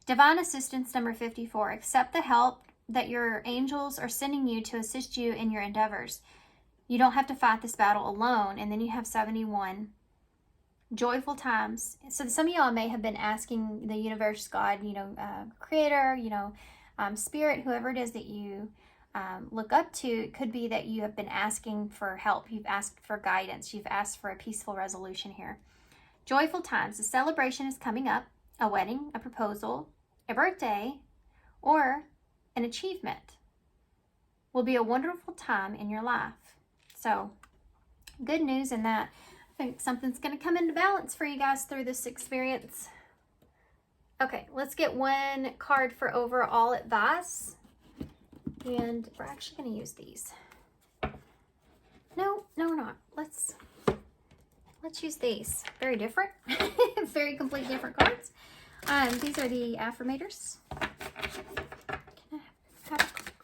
Divine assistance number 54. Accept the help that your angels are sending you to assist you in your endeavors. You don't have to fight this battle alone. And then you have 71. Joyful times. So some of y'all may have been asking the universe, God, creator, spirit, whoever it is that you look up to. It could be that you have been asking for help. You've asked for guidance. You've asked for a peaceful resolution here. Joyful times. The celebration is coming up. A wedding, a proposal, a birthday, or an achievement will be a wonderful time in your life. So, good news in that. I think something's going to come into balance for you guys through this experience. Okay, let's get one card for overall advice. And we're actually going to use these. No, we're not. Let's use these. Very different. Very complete different cards. These are the affirmators.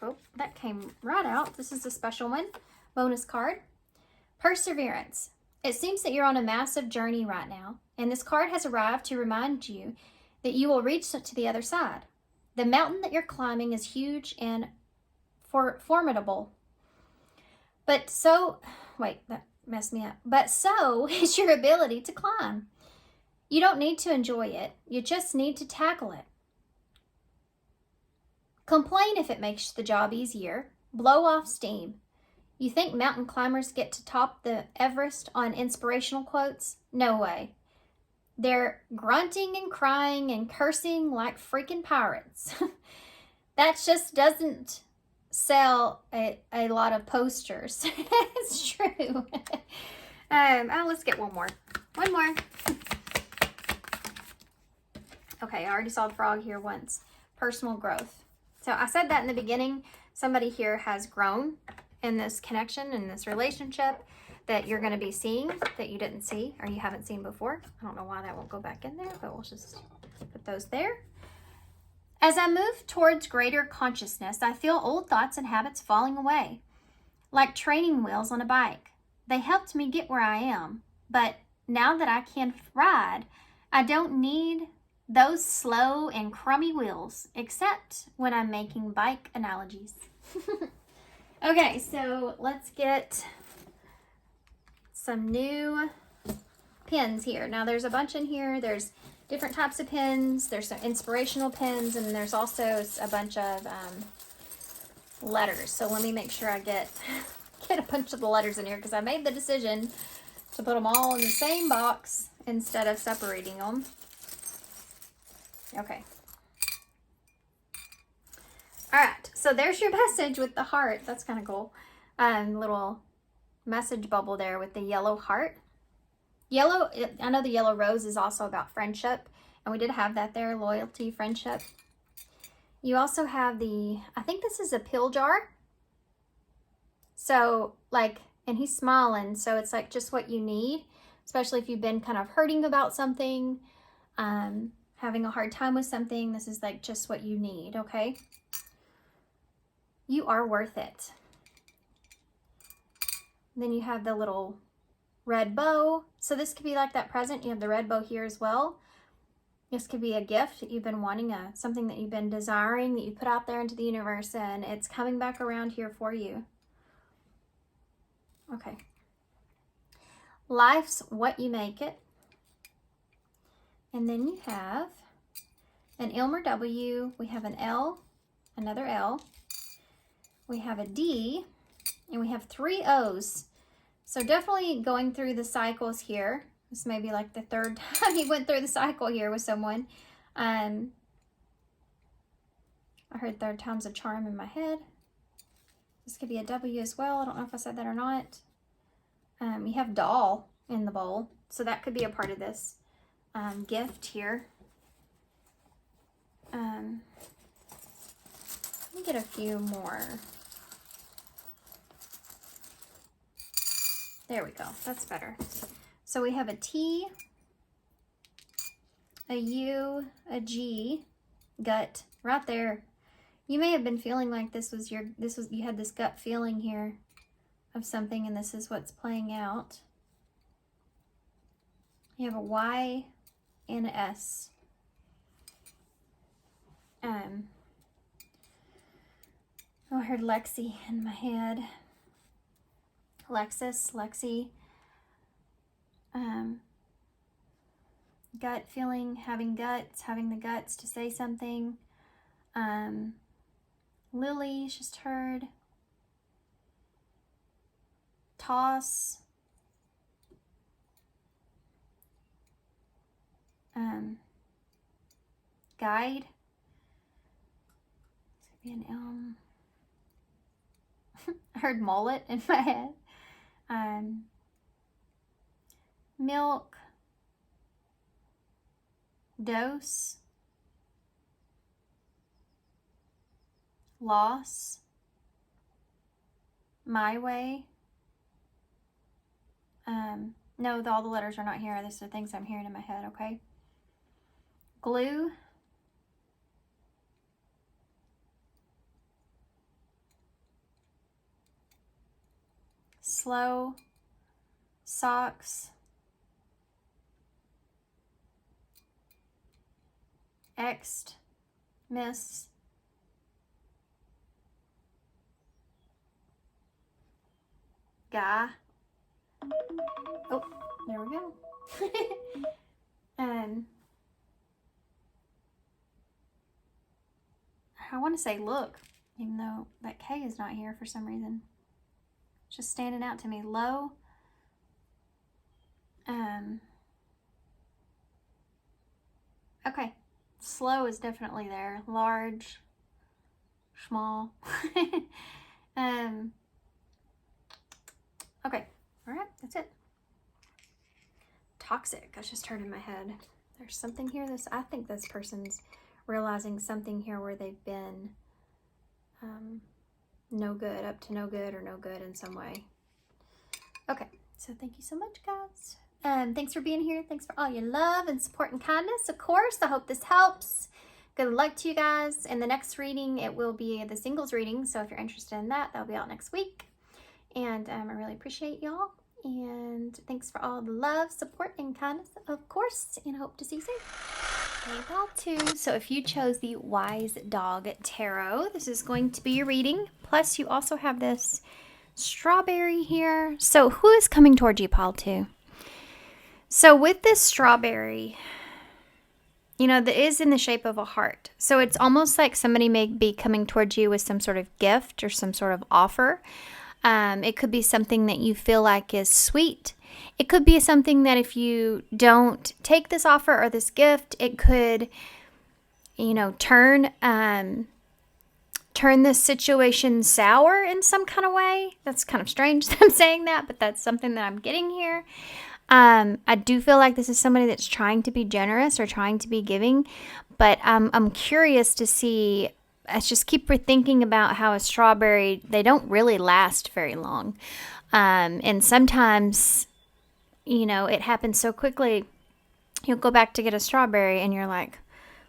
Oh, that came right out. This is a special one. Bonus card. Perseverance. It seems that you're on a massive journey right now, and this card has arrived to remind you that you will reach to the other side. The mountain that you're climbing is huge and formidable. But so is your ability to climb. You don't need to enjoy it. You just need to tackle it. Complain if it makes the job easier. Blow off steam. You think mountain climbers get to top the Everest on inspirational quotes? No way. They're grunting and crying and cursing like freaking pirates. That just doesn't sell a lot of posters. It's true. Let's get one more. One more. Okay, I already saw the frog here once. Personal growth. So I said that in the beginning. Somebody here has grown in this connection, in this relationship that you're going to be seeing that you didn't see or you haven't seen before. I don't know why that won't go back in there, but we'll just put those there. As I move towards greater consciousness, I feel old thoughts and habits falling away, like training wheels on a bike. They helped me get where I am, but now that I can ride, I don't need those slow and crummy wheels, except when I'm making bike analogies. Okay, so let's get some new pins here. Now there's a bunch in here. There's different types of pins. There's some inspirational pins, and there's also a bunch of letters. So let me make sure I get a bunch of the letters in here, because I made the decision to put them all in the same box instead of separating them. Okay. All right, so there's your message with the heart. That's kind of cool. Little message bubble there with the yellow heart. Yellow, I know the yellow rose is also about friendship, and we did have that there, loyalty, friendship. You also have I think this is a pill jar. So and he's smiling, so it's like just what you need, especially if you've been kind of hurting about something, having a hard time with something. This is like just what you need, okay? You are worth it. Then you have the little red bow. So this could be like that present. You have the red bow here as well. This could be a gift that you've been wanting, something that you've been desiring, that you put out there into the universe, and it's coming back around here for you. Okay. Life's what you make it. And then you have an Elmer W. We have an L, another L. We have a D, and we have 3 O's. So definitely going through the cycles here. This may be like the third time you went through the cycle here with someone. I heard third time's a charm in my head. This could be a W as well. I don't know if I said that or not. You have doll in the bowl. So that could be a part of this gift here. Let me get a few more. There we go. That's better. So we have a T, a U, a G, gut, right there. You may have been feeling like you had this gut feeling here of something, and this is what's playing out. You have a Y and an S. Oh, I heard Lexi in my head. Lexi. Gut feeling, having the guts to say something. Lily, just heard. Toss. Guide. Maybe an elm. I heard mullet in my head. Milk. Dose. Loss. My way. No, all the letters are not here. These are things I'm hearing in my head, okay? Glue. Slow. Socks. Xed. Miss. Guy. Oh, there we go. I want to say look, even though that K is not here for some reason. It's just standing out to me. Low. Okay. Slow is definitely there. Large. Small. Okay. All right. That's it. Toxic. I just heard in my head. There's something here. I think this person's realizing something here where they've been no good, up to no good, or no good in some way. Okay. So thank you so much, guys. Thanks for being here. Thanks for all your love and support and kindness, of course. I hope this helps. Good luck to you guys. In the next reading, it will be the singles reading. So if you're interested in that, that'll be out next week. And I really appreciate y'all. And thanks for all the love, support, and kindness, of course. And I hope to see you soon. PayPal 2. So if you chose the Wise Dog Tarot, this is going to be your reading. Plus, you also have this strawberry here. So who is coming towards you, pile 2? So with this strawberry, you know, that is in the shape of a heart. So it's almost like somebody may be coming towards you with some sort of gift or some sort of offer. It could be something that you feel like is sweet. It could be something that if you don't take this offer or this gift, it could, you know, turn this situation sour in some kind of way. That's kind of strange that I'm saying that, but that's something that I'm getting here. I do feel like this is somebody that's trying to be generous or trying to be giving, but I'm curious to see. I just keep thinking about how a strawberry, they don't really last very long. And sometimes, you know, it happens so quickly. You'll go back to get a strawberry and you're like,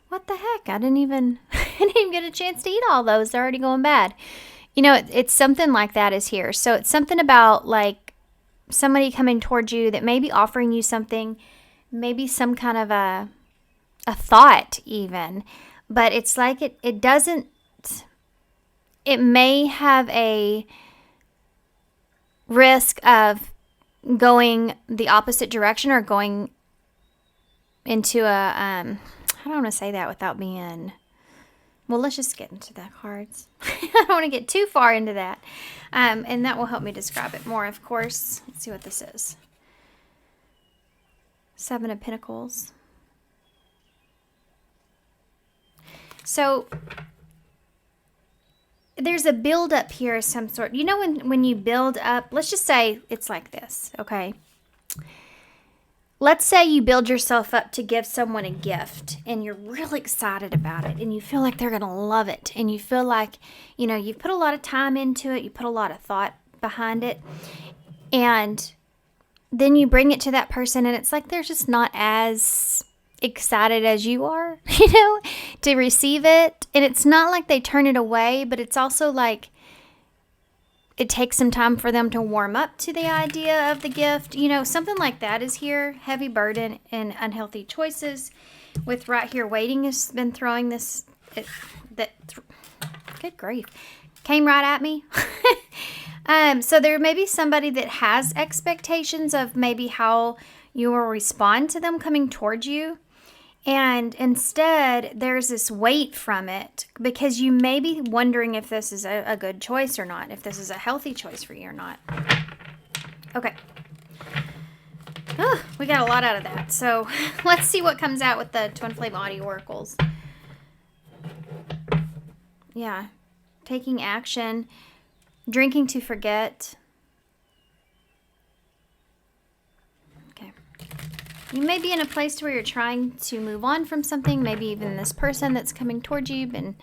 what the heck? I didn't even get a chance to eat all those. They're already going bad. You know, it's something like that is here. So it's something about like somebody coming towards you that may be offering you something, maybe some kind of a thought even, but it's like it doesn't, it may have a risk of going the opposite direction or going into a, I don't want to say that without being, well, let's just get into the cards. I don't want to get too far into that. And that will help me describe it more, of course. Let's see what this is. 7 of Pentacles. So there's a build up here of some sort. You know when you build up, let's just say it's like this, okay? let's say you build yourself up to give someone a gift and you're really excited about it and you feel like they're going to love it and you feel like, you know, you've put a lot of time into it, you put a lot of thought behind it, and then you bring it to that person and it's like they're just not as excited as you are, you know, to receive it. And it's not like they turn it away, but it's also like it takes some time for them to warm up to the idea of the gift. You know, something like that is here. Heavy burden and unhealthy choices. With right here, waiting has been throwing this. Good grief. Came right at me. So there may be somebody that has expectations of maybe how you will respond to them coming towards you. And instead, there's this weight from it because you may be wondering if this is a good choice or not, if this is a healthy choice for you or not. Okay. Oh, we got a lot out of that. So let's see what comes out with the Twin Flame Audio Oracles. Yeah. Taking action. Drinking to forget. You may be in a place where you're trying to move on from something. Maybe even this person that's coming towards you, been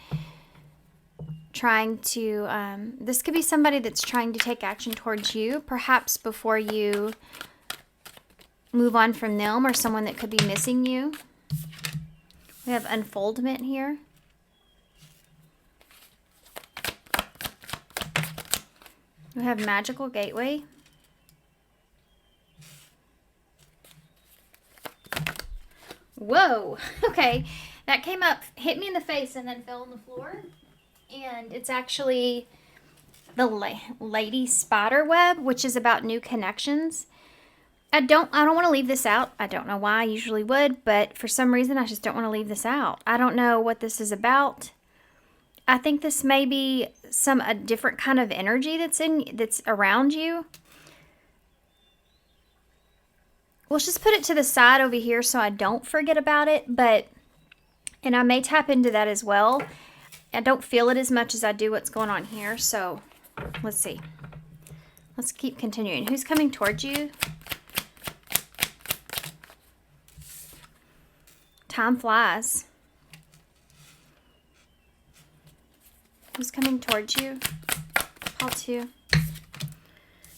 trying to, this could be somebody that's trying to take action towards you, perhaps before you move on from them, or someone that could be missing you. We have unfoldment here. We have magical gateway. Whoa, okay, that came up, hit me in the face, and then fell on the floor. And it's actually the Lady Spider Web, which is about new connections. I don't want to leave this out. I don't know why. I usually would, but for some reason I just don't want to leave this out. I don't know what this is about. I think this may be a different kind of energy that's around you. Let's just put it to the side over here so I don't forget about it, and I may tap into that as well. I don't feel it as much as I do what's going on here, so let's see. Let's keep continuing. Who's coming towards you? Time flies. Who's coming towards you? Pile 2.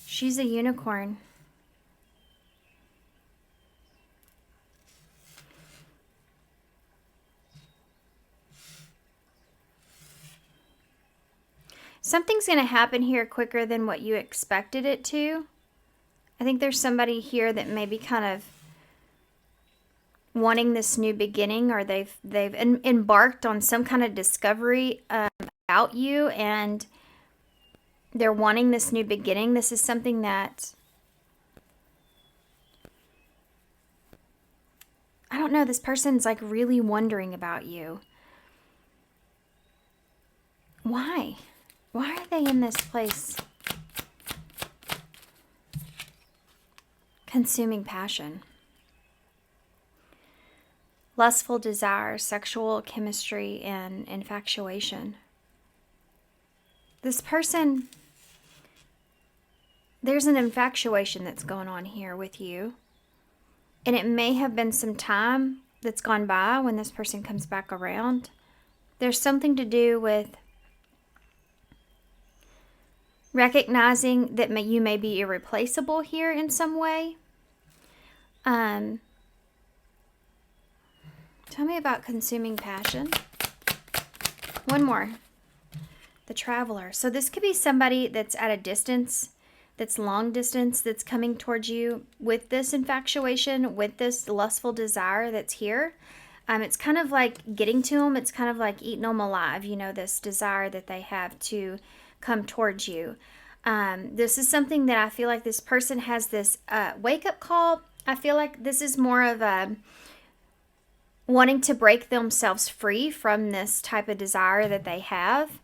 She's a unicorn. Something's going to happen here quicker than what you expected it to. I think there's somebody here that may be kind of wanting this new beginning, or they've embarked on some kind of discovery about you, and they're wanting this new beginning. This is something that, I don't know, this person's like really wondering about you. Why? Why are they in this place? Consuming passion. Lustful desire, sexual chemistry, and infatuation. This person, there's an infatuation that's going on here with you. And it may have been some time that's gone by when this person comes back around. There's something to do with recognizing that you may be irreplaceable here in some way. Tell me about consuming passion. One more. The Traveler. So this could be somebody that's at a distance, that's long distance, that's coming towards you with this infatuation, with this lustful desire that's here. It's kind of like getting to them. It's kind of like eating them alive, you know, this desire that they have to come towards you. This is something that I feel like this person has this wake-up call. I feel like this is more of a wanting to break themselves free from this type of desire that they have.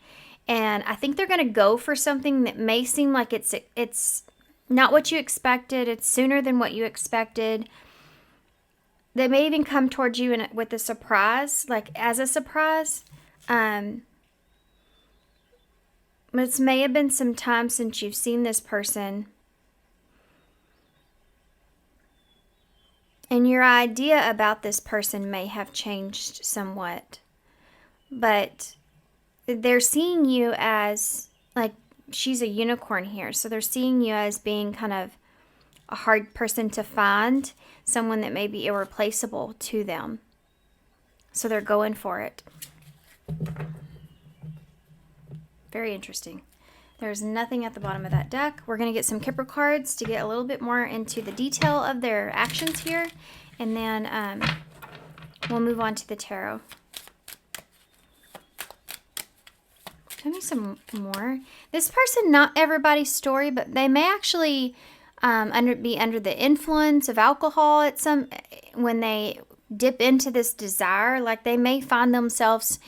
And I think they're going to go for something that may seem like it's not what you expected. It's sooner than what you expected. They may even come towards you with a surprise, like as a surprise. It may have been some time since you've seen this person. And your idea about this person may have changed somewhat. But they're seeing you as, like, she's a unicorn here. So they're seeing you as being kind of a hard person to find, someone that may be irreplaceable to them. So they're going for it. Very interesting. There's nothing at the bottom of that deck. We're going to get some Kipper cards to get a little bit more into the detail of their actions here. And then we'll move on to the tarot. Tell me some more. This person, not everybody's story, but they may actually be under the influence of alcohol at when they dip into this desire. Like they may find themselves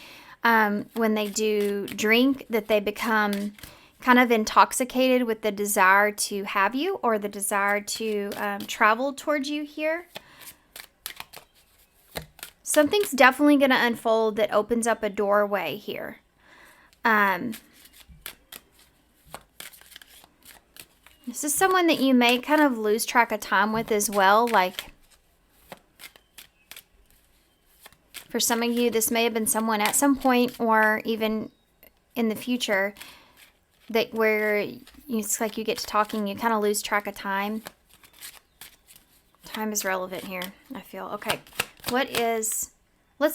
when they do drink, that they become kind of intoxicated with the desire to have you, or the desire to travel towards you here. Something's definitely going to unfold that opens up a doorway here. This is someone that you may kind of lose track of time with as well. Like, for some of you, this may have been someone at some point, or even in the future, that where it's like you get to talking, you kind of lose track of time. Time is relevant here, I feel. Okay, let's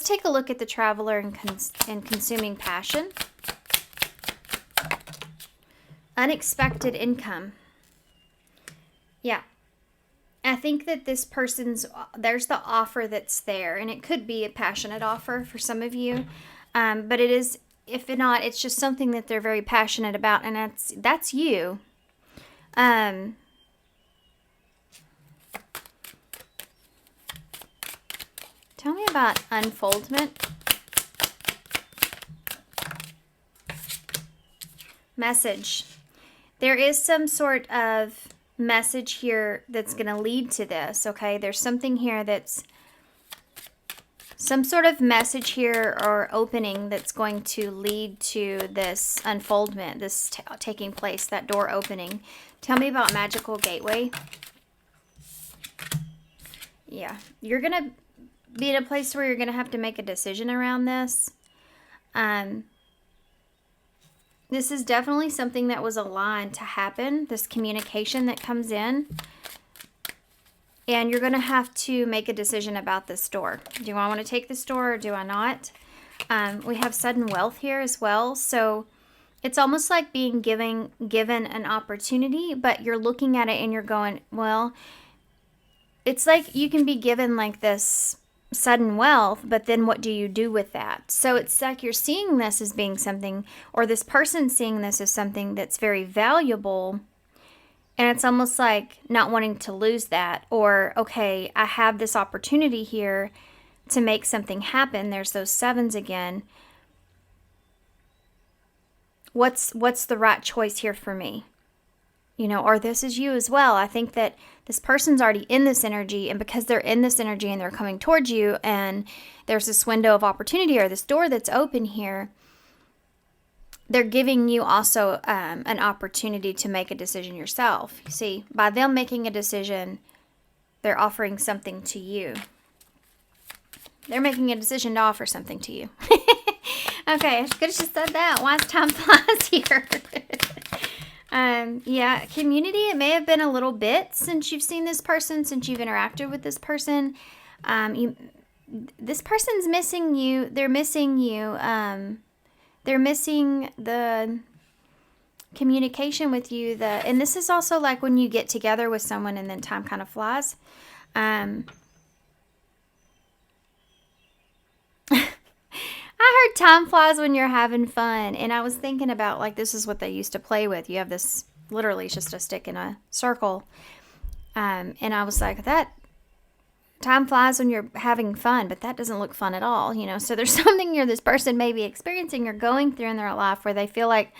take a look at the Traveler and Consuming Passion. Unexpected income. Yeah. I think that this person's, there's the offer that's there, and it could be a passionate offer for some of you. But it is, if not, it's just something that they're very passionate about, and that's you. Tell me about unfoldment. Message. There is some sort of message here that's going to lead to this, okay? There's something here that's some sort of message here or opening that's going to lead to this unfoldment, this taking place, that door opening. Tell me about Magical Gateway. Yeah, you're going to be in a place where you're going to have to make a decision around this. This is definitely something that was aligned to happen, this communication that comes in. And you're going to have to make a decision about this door. Do I want to take this door or do I not? We have sudden wealth here as well. So it's almost like being given an opportunity, but you're looking at it and you're going, well, it's like you can be given like this sudden wealth, but then what do you do with that? So it's like you're seeing this as being something, or this person seeing this as something that's very valuable, and it's almost like not wanting to lose that, or okay, I have this opportunity here to make something happen. There's those sevens again. What's the right choice here for me? You know, or this is you as well. I think that this person's already in this energy, and because they're in this energy and they're coming towards you, and there's this window of opportunity or this door that's open here, they're giving you also an opportunity to make a decision yourself. You see, by them making a decision, they're offering something to you. They're making a decision to offer something to you. Okay, I could have just said that. Why is time flies here? Yeah, community, it may have been a little bit since you've seen this person, since you've interacted with this person. This person's missing you. They're missing you. They're missing the communication with you. And this is also like when you get together with someone and then time kind of flies. I heard time flies when you're having fun. And I was thinking about, like, this is what they used to play with. You have this, literally, it's just a stick in a circle. And I was like, that time flies when you're having fun, but that doesn't look fun at all, you know. So there's something here this person may be experiencing or going through in their life where they feel like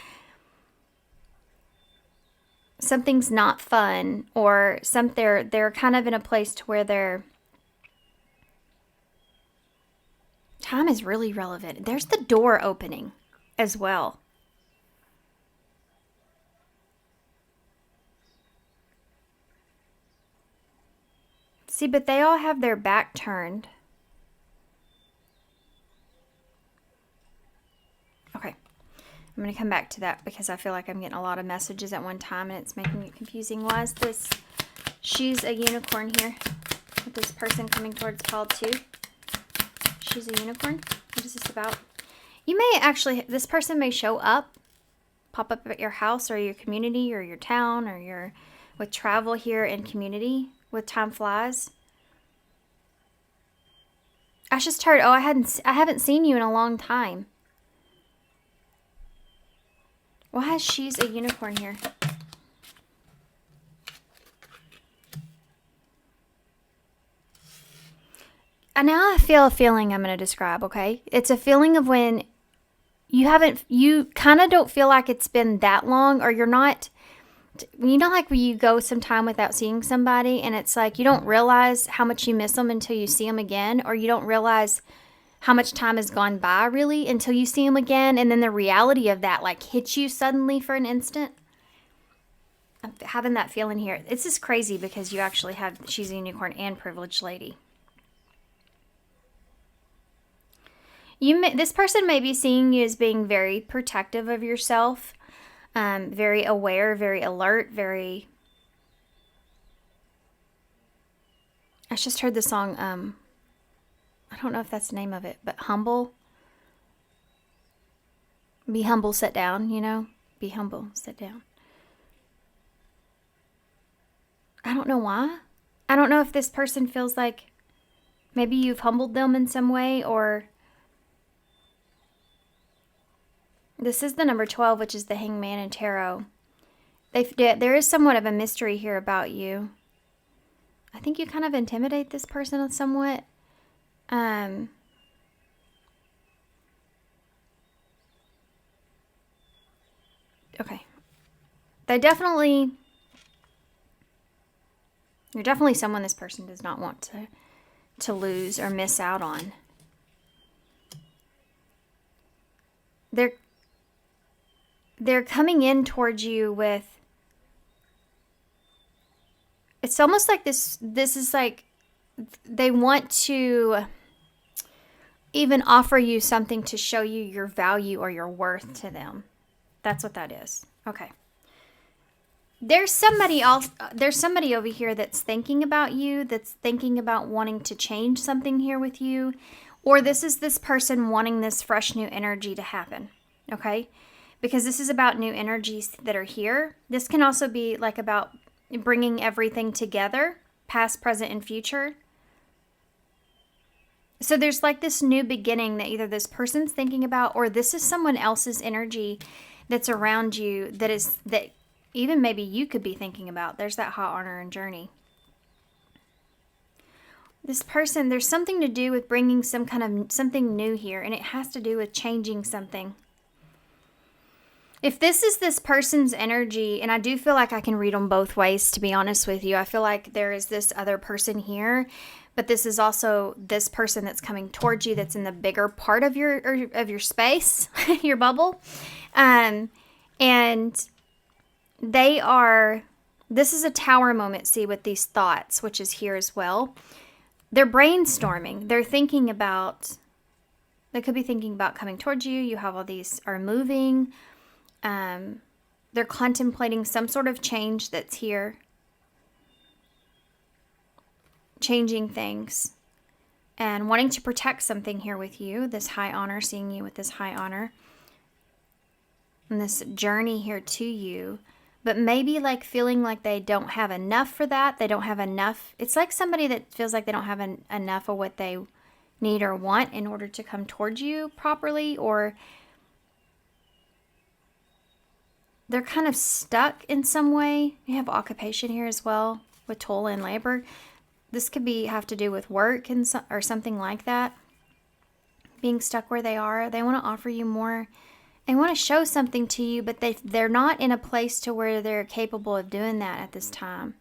something's not fun, or they're kind of in a place to where time is really relevant. There's the door opening as well. See, but they all have their back turned. Okay. I'm going to come back to that because I feel like I'm getting a lot of messages at one time and it's making it confusing. Why is this? She's a unicorn here. With this person coming towards Paul too. She's a unicorn. What is this about? You may actually, this person may show up, pop up at your house or your community or your town or your, with travel here in community with time flies. I just heard, oh, I haven't seen you in a long time. Why is she's a unicorn here? And now I feel a feeling I'm going to describe, okay? It's a feeling of when you kind of don't feel like it's been that long, or you're not, you know, like when you go some time without seeing somebody and it's like you don't realize how much you miss them until you see them again, or you don't realize how much time has gone by really until you see them again, and then the reality of that like hits you suddenly for an instant. I'm having that feeling here. It's just crazy because you actually have, she's a unicorn and privileged lady. This person may be seeing you as being very protective of yourself, very aware, very alert, very... I just heard the song, I don't know if that's the name of it, but Humble. Be humble, sit down, you know? Be humble, sit down. I don't know why. I don't know if this person feels like maybe you've humbled them in some way, or... This is the number 12, which is the Hangman in Tarot. There is somewhat of a mystery here about you. I think you kind of intimidate this person somewhat. Okay. You're definitely someone this person does not want to lose or miss out on. They're coming in towards you with, it's almost like this is like they want to even offer you something to show you your value or your worth to them. That's what that is. Okay. There's somebody else, there's somebody over here that's thinking about you, that's thinking about wanting to change something here with you, or this is this person wanting this fresh new energy to happen. Okay? Because this is about new energies that are here. This can also be like about bringing everything together, past, present, and future. So there's like this new beginning that either this person's thinking about, or this is someone else's energy that's around you that even maybe you could be thinking about. There's that hot honor and journey. This person, there's something to do with bringing some kind of something new here, and it has to do with changing something. If this is this person's energy, and I do feel like I can read them both ways, to be honest with you. I feel like there is this other person here, but this is also this person that's coming towards you that's in the bigger part of your space, your bubble. And they are, this is a tower moment, see, with these thoughts, which is here as well. They're brainstorming. They're thinking about, they could be thinking about coming towards you. You have all these are moving. They're contemplating some sort of change that's here. Changing things. And wanting to protect something here with you. This high honor, seeing you with this high honor. And this journey here to you. But maybe like feeling like they don't have enough for that. They don't have enough. It's like somebody that feels like they don't have enough of what they need or want in order to come towards you properly, or they're kind of stuck in some way. You have occupation here as well with toil and labor. This could have to do with work and or something like that. Being stuck where they are. They want to offer you more. They want to show something to you, but they're not in a place to where they're capable of doing that at this time.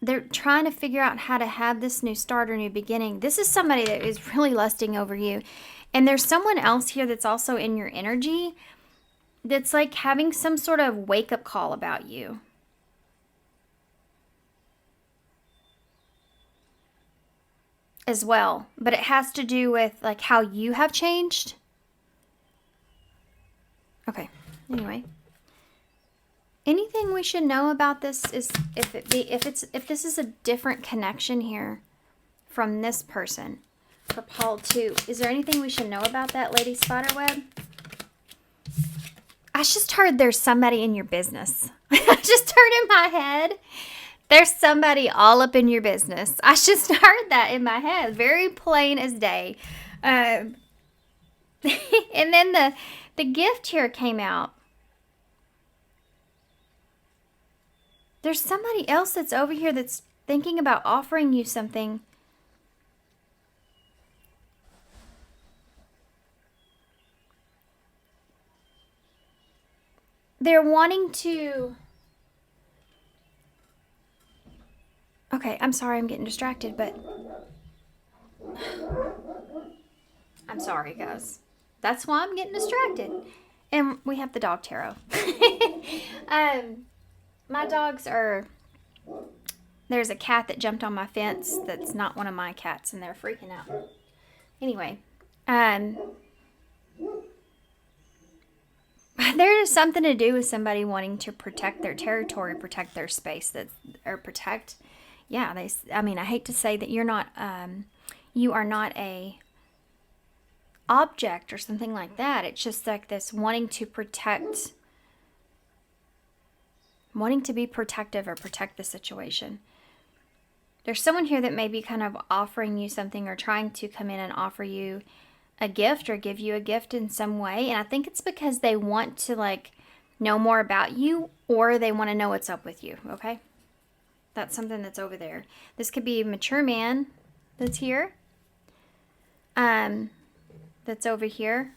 They're trying to figure out how to have this new start or new beginning. This is somebody that is really lusting over you. And there's someone else here that's also in your energy that's like having some sort of wake-up call about you. as well, but it has to do with like how you have changed. Okay, anyway. Anything we should know about this is if this is a different connection here from this person for Paul 2. Is there anything we should know about that, Lady Spiderweb? I just heard there's somebody in your business. I just heard in my head, there's somebody all up in your business. I just heard that in my head, very plain as day. And then the gift here came out. There's somebody else that's over here that's thinking about offering you something. They're wanting to... Okay, I'm sorry I'm getting distracted, but... I'm sorry, guys. That's why I'm getting distracted. And we have the dog tarot. My dogs are... There's a cat that jumped on my fence that's not one of my cats, and they're freaking out. Anyway, there's something to do with somebody wanting to protect their territory, protect their space, I hate to say that you are not a object or something like that. It's just like this wanting to be protective or protect the situation. There's someone here that may be kind of offering you something or trying to come in and offer you a gift or give you a gift in some way. And I think it's because they want to like know more about you, or they want to know what's up with you. Okay. That's something that's over there. This could be a mature man that's here. That's over here.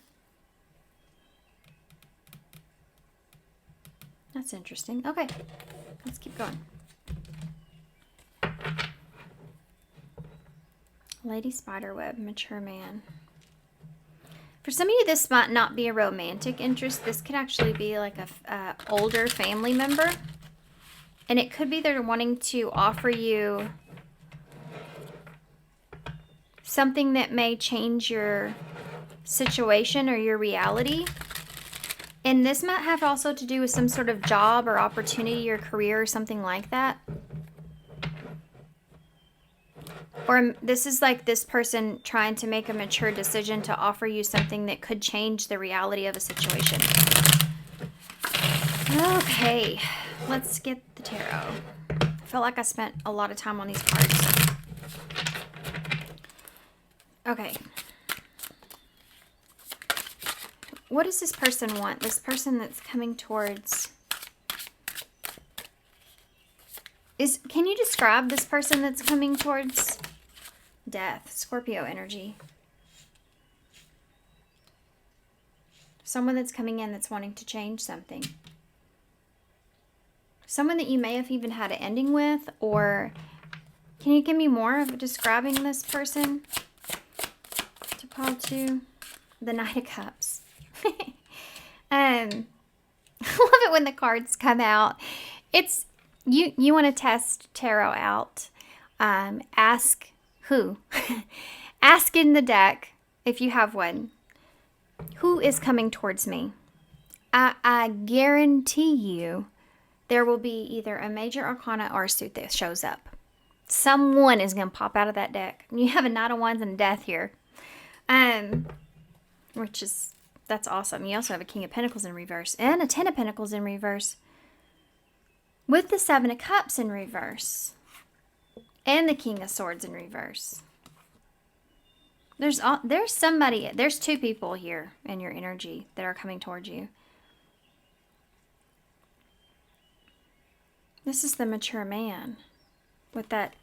That's interesting. Okay, let's keep going. Lady Spiderweb, mature man. For some of you, this might not be a romantic interest. This could actually be like a older family member. And it could be they're wanting to offer you something that may change your situation or your reality. And this might have also to do with some sort of job or opportunity or career or something like that. Or this is like this person trying to make a mature decision to offer you something that could change the reality of a situation. Okay, let's get the tarot. I feel like I spent a lot of time on these cards. Okay. What does this person want? This person that's coming towards... Can you describe this person that's coming towards death? Scorpio energy. Someone that's coming in that's wanting to change something. Someone that you may have even had an ending with, or can you give me more of describing this person? To Paul 2, the Knight of Cups. I love it when the cards come out. It's you want to test tarot out. Ask who? Ask in the deck, if you have one, who is coming towards me? I guarantee you there will be either a major arcana or a suit that shows up. Someone is going to pop out of that deck. You have a Knight of Wands and a Death here. That's awesome. You also have a King of Pentacles in reverse and a Ten of Pentacles in reverse. With the Seven of Cups in reverse. And the King of Swords in reverse. There's two people here in your energy that are coming towards you. This is the mature man. With that,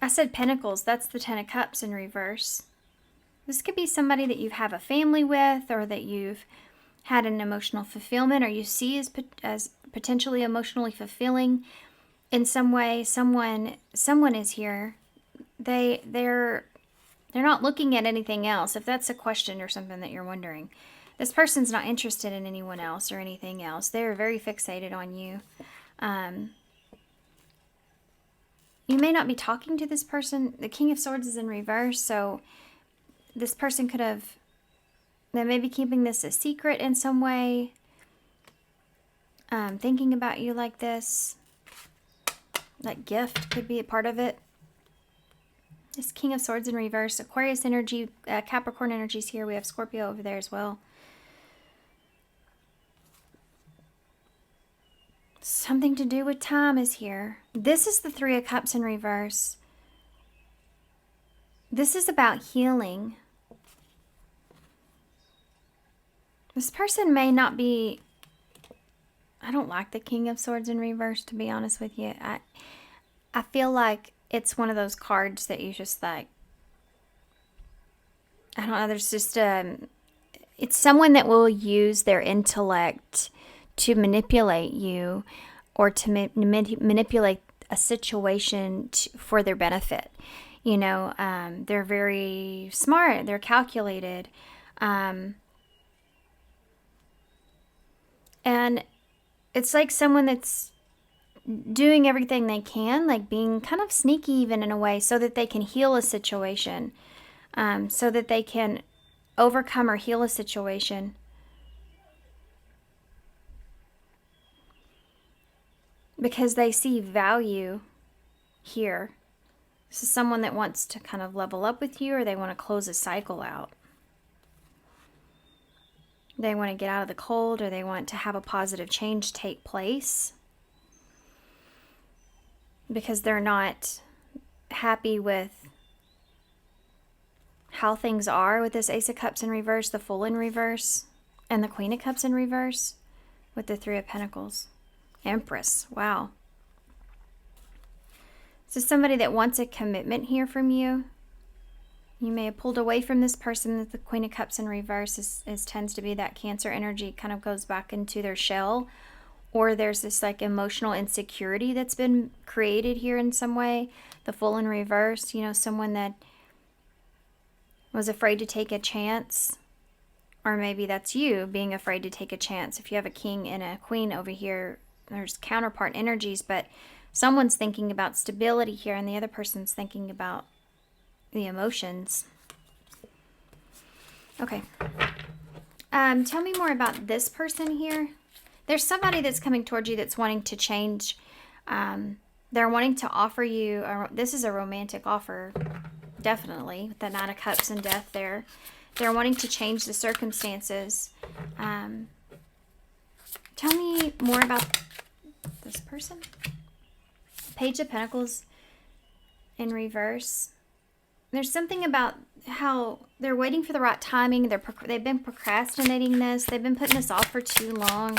I said Pentacles, that's the Ten of Cups in reverse. This could be somebody that you have a family with, or that you've had an emotional fulfillment, or you see as potentially emotionally fulfilling in some way. Someone is here. They're not looking at anything else. If that's a question or something that you're wondering, this person's not interested in anyone else or anything else. They're very fixated on you. you may not be talking to this person. The King of Swords is in reverse, so this person could have, they may be keeping this a secret in some way. Thinking about you like this. That gift could be a part of it. This King of Swords in reverse. Aquarius energy, Capricorn energies here. We have Scorpio over there as well. Something to do with time is here. This is the Three of Cups in reverse. This is about healing. This person may not be... I don't like the King of Swords in reverse, to be honest with you. I feel like it's one of those cards that you just like... I don't know, there's just... it's someone that will use their intellect to manipulate you or to manipulate a situation for their benefit. You know, they're very smart. They're calculated. And it's like someone that's doing everything they can, like being kind of sneaky even in a way, so that they can heal a situation, so that they can overcome or heal a situation. Because they see value here. This is someone that wants to kind of level up with you, or they want to close a cycle out. They want to get out of the cold, or they want to have a positive change take place. Because they're not happy with how things are with this Ace of Cups in reverse, the Fool in reverse, and the Queen of Cups in reverse with the Three of Pentacles. Empress, wow. So somebody that wants a commitment here from you. You may have pulled away from this person. That the Queen of Cups in reverse tends to be that Cancer energy, kind of goes back into their shell. Or there's this like emotional insecurity that's been created here in some way. The Fool in reverse, you know, someone that was afraid to take a chance. Or maybe that's you being afraid to take a chance. If you have a King and a Queen over here, there's counterpart energies, but someone's thinking about stability here and the other person's thinking about the emotions. Okay. Tell me more about this person here. There's somebody that's coming towards you that's wanting to change. They're wanting to offer you, this is a romantic offer, definitely, with the Nine of Cups and Death there. They're wanting to change the circumstances. Tell me more about this person. Page of Pentacles in reverse. There's something about how they're waiting for the right timing. They've been procrastinating this. They've been putting this off for too long.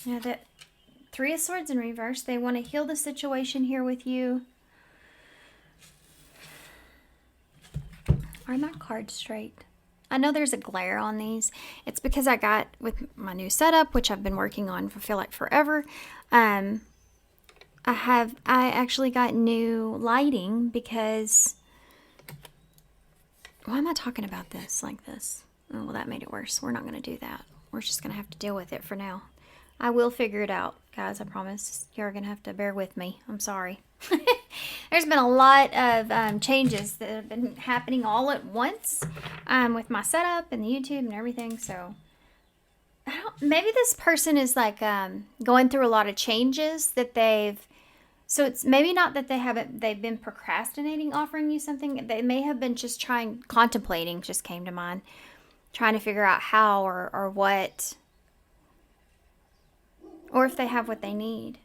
You know, that Three of Swords in reverse. They want to heal the situation here with you. Are my cards straight? I know there's a glare on these. It's because I got, with my new setup, which I've been working on for feel like forever, I actually got new lighting because, why am I talking about this like this? Oh, well, that made it worse. We're not going to do that. We're just going to have to deal with it for now. I will figure it out, guys, I promise. You're going to have to bear with me. I'm sorry. There's been a lot of changes that have been happening all at once with my setup and the YouTube and everything. So maybe this person is like going through a lot of changes that so it's maybe not that they've been procrastinating offering you something. They may have been just contemplating, just came to mind, trying to figure out how or what, or if they have what they need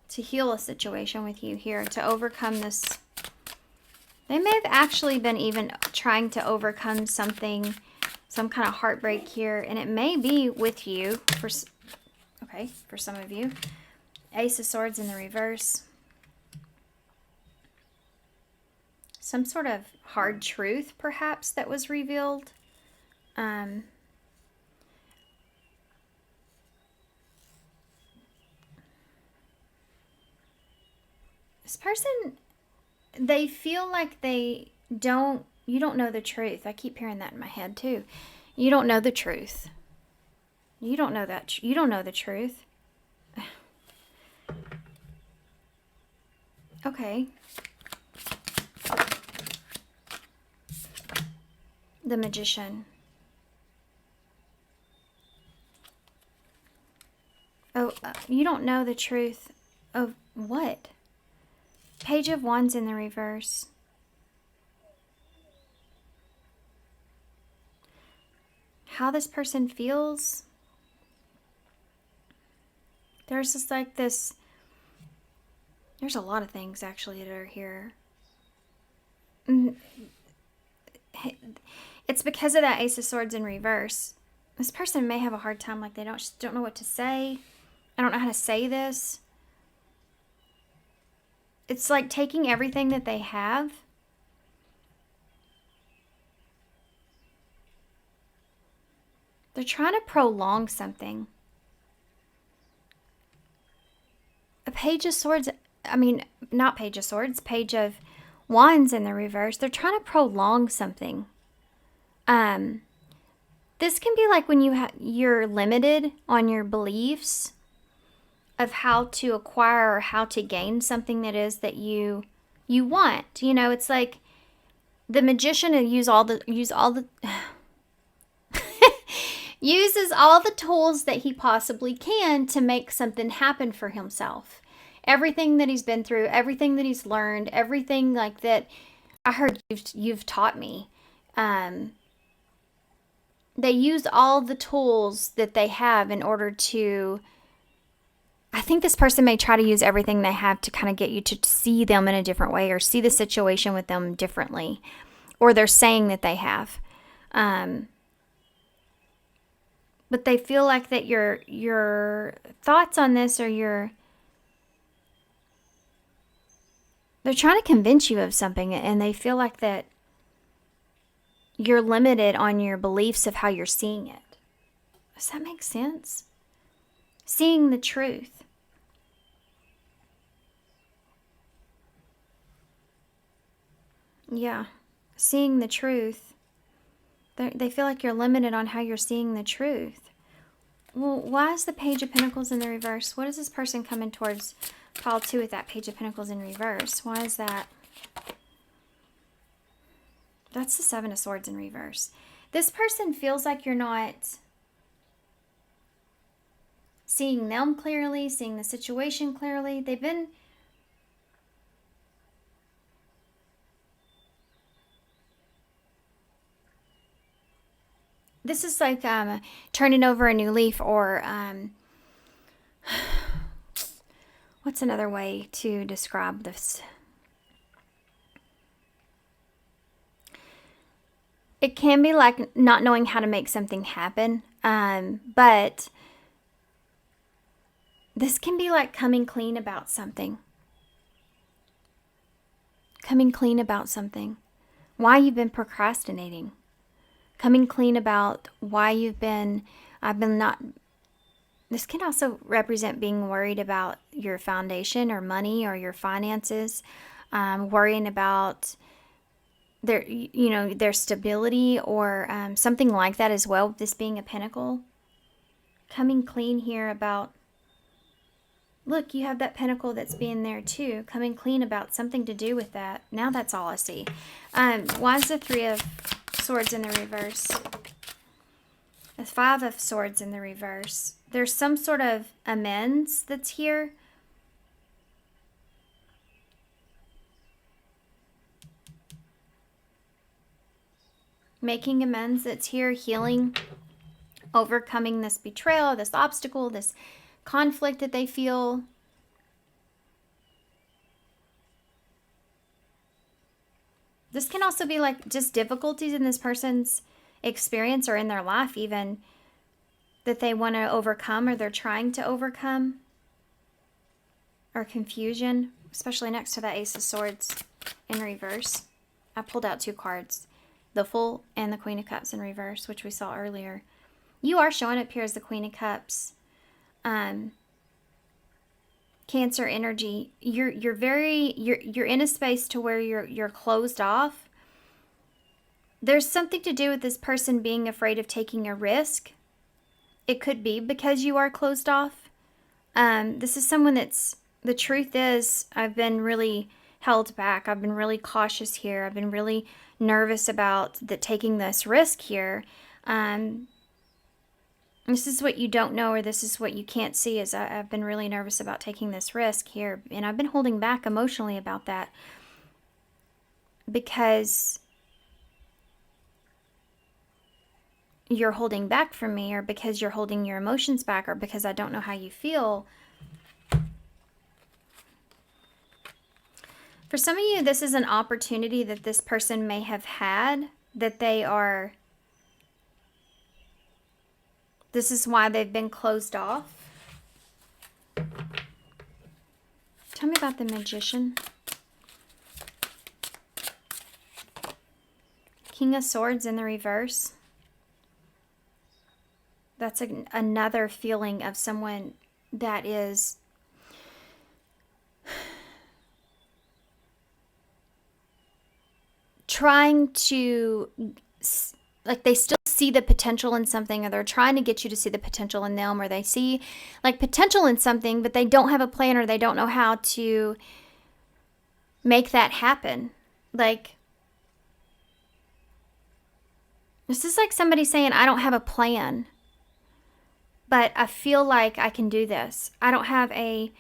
to heal a situation with you here, to overcome this. They may have actually been even trying to overcome something, some kind of heartbreak here, and it may be with you, for some of you. Ace of Swords in the reverse. Some sort of hard truth, perhaps, that was revealed. This person, they feel like you don't know the truth. I keep hearing that in my head too. You don't know the truth. You don't know that. You don't know the truth. Okay. The Magician. Oh, you don't know the truth of what? Page of Wands in the reverse. How this person feels. There's just like this. There's a lot of things actually that are here. It's because of that Ace of Swords in reverse. This person may have a hard time, like they don't know what to say. I don't know how to say this. It's like taking everything that they have they're trying to prolong something. A Page of Swords, I mean, not Page of Swords, Page of Wands in the reverse. They're trying to prolong something. This can be like when you're limited on your beliefs of how to acquire or how to gain something that is that you want. You know, it's like the Magician uses all the uses all the tools that he possibly can to make something happen for himself. Everything that he's been through, everything that he's learned, everything like that. I heard you've taught me. They use all the tools that they have in order to. I think this person may try to use everything they have to kind of get you to see them in a different way or see the situation with them differently. Or they're saying that they have. But they feel like that your thoughts on this or they're trying to convince you of something and they feel like that you're limited on your beliefs of how you're seeing it. Does that make sense? Seeing the truth. Yeah, seeing the truth. They feel like you're limited on how you're seeing the truth. Well, why is the Page of Pentacles in the reverse? What is this person coming towards pile 2 with that Page of Pentacles in reverse? Why is that? That's the Seven of Swords in reverse. This person feels like you're not seeing them clearly, seeing the situation clearly. They've been... This is like turning over a new leaf or... what's another way to describe this? It can be like not knowing how to make something happen, but this can be like coming clean about something. Coming clean about something. Why you've been procrastinating. Coming clean about why this can also represent being worried about your foundation or money or your finances, worrying about their stability or something like that as well, this being a pentacle. Coming clean here about, look, you have that pentacle that's being there too. Coming clean about something to do with that. Now that's all I see. Why is the Three of Swords in the reverse? The Five of Swords in the reverse. There's some sort of amends that's here. Making amends that's here, healing, overcoming this betrayal, this obstacle, this conflict that they feel. This can also be like just difficulties in this person's experience or in their life even that they want to overcome or they're trying to overcome. Or confusion, especially next to that Ace of Swords in reverse. I pulled out 2 cards. The Fool and the Queen of Cups in reverse, which we saw earlier. You are showing up here as the Queen of Cups. Cancer energy. You're in a space to where you're closed off. There's something to do with this person being afraid of taking a risk. It could be because you are closed off. This is someone that's The truth is, I've been really held back. I've been really cautious here. I've been really nervous about taking this risk here. This is what you don't know, or this is what you can't see, is I've been really nervous about taking this risk here. And I've been holding back emotionally about that because you're holding back from me, or because you're holding your emotions back, or because I don't know how you feel. For some of you, this is an opportunity that this person may have had, that this is why they've been closed off. Tell me about the Magician. King of Swords in the reverse. That's another feeling of someone that is trying to, like, they still see the potential in something, or they're trying to get you to see the potential in them, or they see like potential in something, but they don't have a plan, or they don't know how to make that happen. Like, this is like somebody saying, I don't have a plan, but I feel like I can do this. I don't have a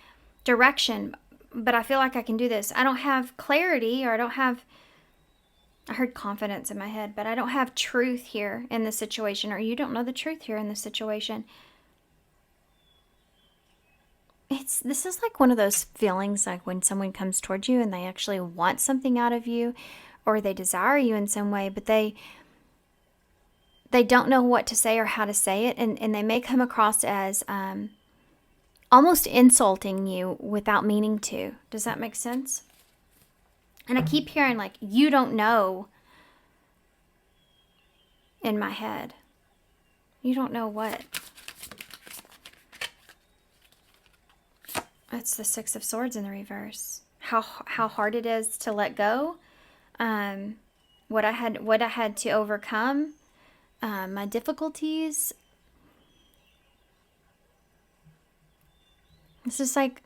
direction, but I feel like I can do this. I don't have clarity, or I heard confidence in my head, but I don't have truth here in this situation, or you don't know the truth here in this situation. This is like one of those feelings, like when someone comes towards you and they actually want something out of you, or they desire you in some way, but they don't know what to say or how to say it, and they may come across as almost insulting you without meaning to. Does that make sense? And I keep hearing, like, you don't know, in my head. You don't know what? That's the Six of Swords in the reverse. How hard it is to let go. What I had to overcome. My difficulties. This is like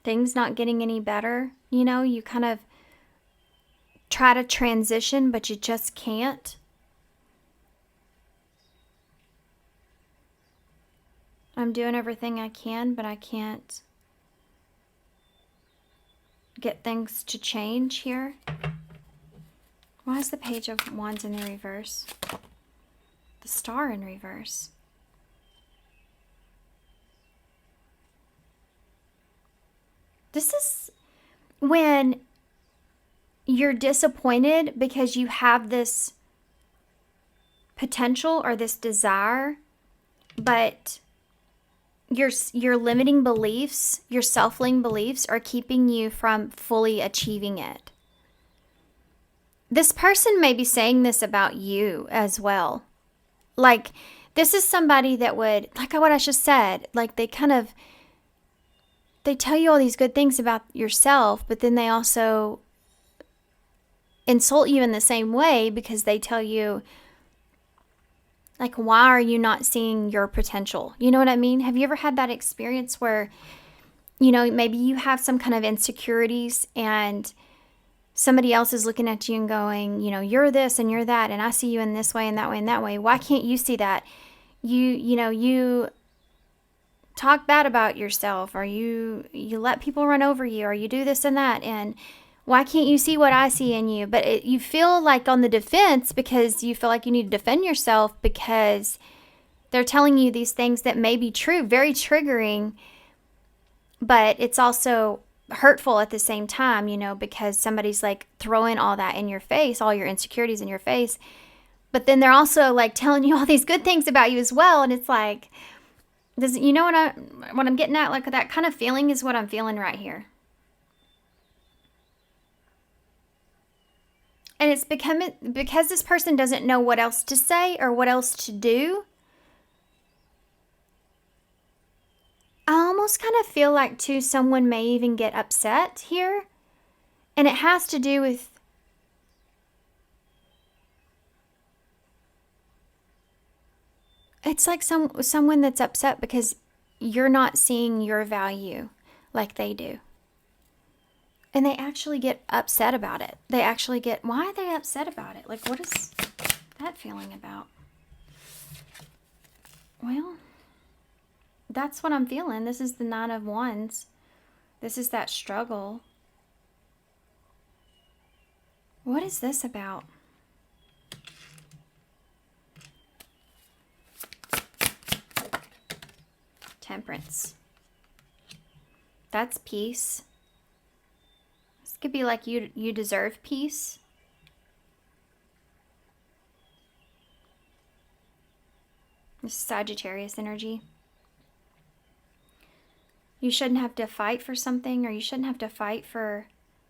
things not getting any better. You know, you kind of try to transition, but you just can't. I'm doing everything I can, but I can't get things to change here. Why is the Page of Wands in the reverse? The Star in reverse. This is when you're disappointed because you have this potential or this desire, but your limiting beliefs, your self-limiting beliefs are keeping you from fully achieving it. This person may be saying this about you as well. Like, this is somebody that would, like what I just said, like they tell you all these good things about yourself, but then they also insult you in the same way because they tell you, like, why are you not seeing your potential? You know what I mean? Have you ever had that experience where, you know, maybe you have some kind of insecurities and somebody else is looking at you and going, you know, you're this and you're that, and I see you in this way and that way and that way. Why can't you see that? You talk bad about yourself, or you let people run over you, or you do this and that, and why can't you see what I see in you? But you feel like on the defense because you feel like you need to defend yourself because they're telling you these things that may be true, very triggering, but it's also hurtful at the same time, you know, because somebody's like throwing all that in your face, all your insecurities in your face. But then they're also like telling you all these good things about you as well. And it's like, you know what I'm getting at? Like, that kind of feeling is what I'm feeling right here. And it's because this person doesn't know what else to say or what else to do. I almost kind of feel like, too, someone may even get upset here. And it has to do with it's like someone that's upset because you're not seeing your value like they do. And they actually get upset about it. They actually get, why are they upset about it? Like, what is that feeling about? Well, that's what I'm feeling. This is the Nine of Wands. This is that struggle. What is this about? Temperance. That's peace. This could be like you deserve peace. This is Sagittarius energy. You shouldn't have to fight for something, or you shouldn't have to fight for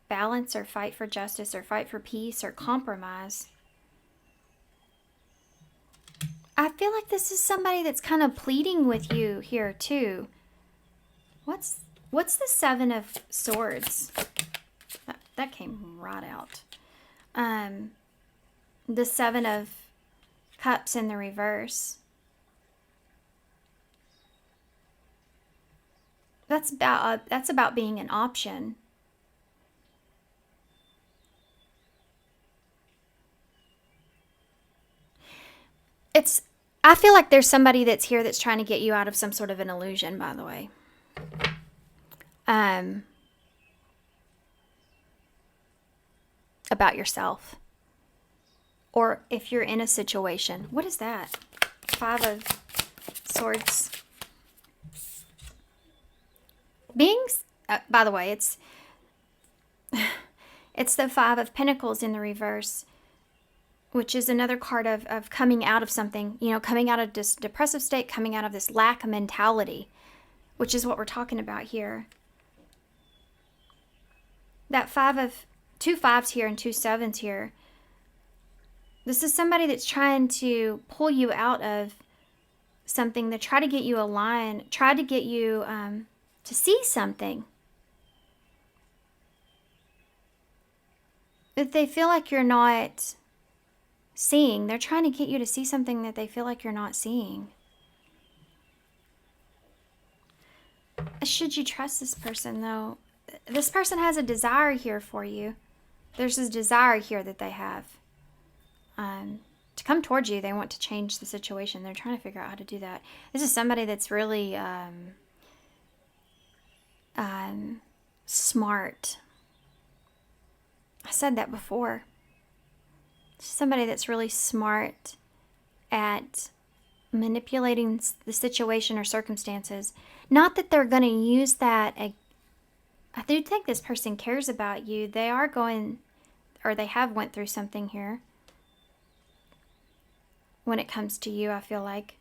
balance, or fight for justice, or fight for peace, or compromise. I feel like this is somebody that's kind of pleading with you here too. What's the Seven of Swords? That came right out. The Seven of Cups in the reverse. That's about being an option. I feel like there's somebody that's here that's trying to get you out of some sort of an illusion, by the way. About yourself. Or if you're in a situation. What is that? Five of Swords. By the way, it's the Five of Pentacles in the reverse, which is another card of coming out of something, coming out of this depressive state, coming out of this lack of mentality, which is what we're talking about here. That two fives here and two sevens here. This is somebody that's trying to pull you out of something, to try to get you aligned, try to get you to see something. If they feel like you're not seeing, they're trying to get you to see something that they feel like you're not seeing. Should you trust this person, though? This person has a desire here for you. There's this desire here that they have. To come towards you, they want to change the situation. They're trying to figure out how to do that. This is somebody that's really smart. I said that before. Somebody that's really smart at manipulating the situation or circumstances. Not that they're going to use that. I do think this person cares about you. They are going, or they have went through something here. When it comes to you, I feel like.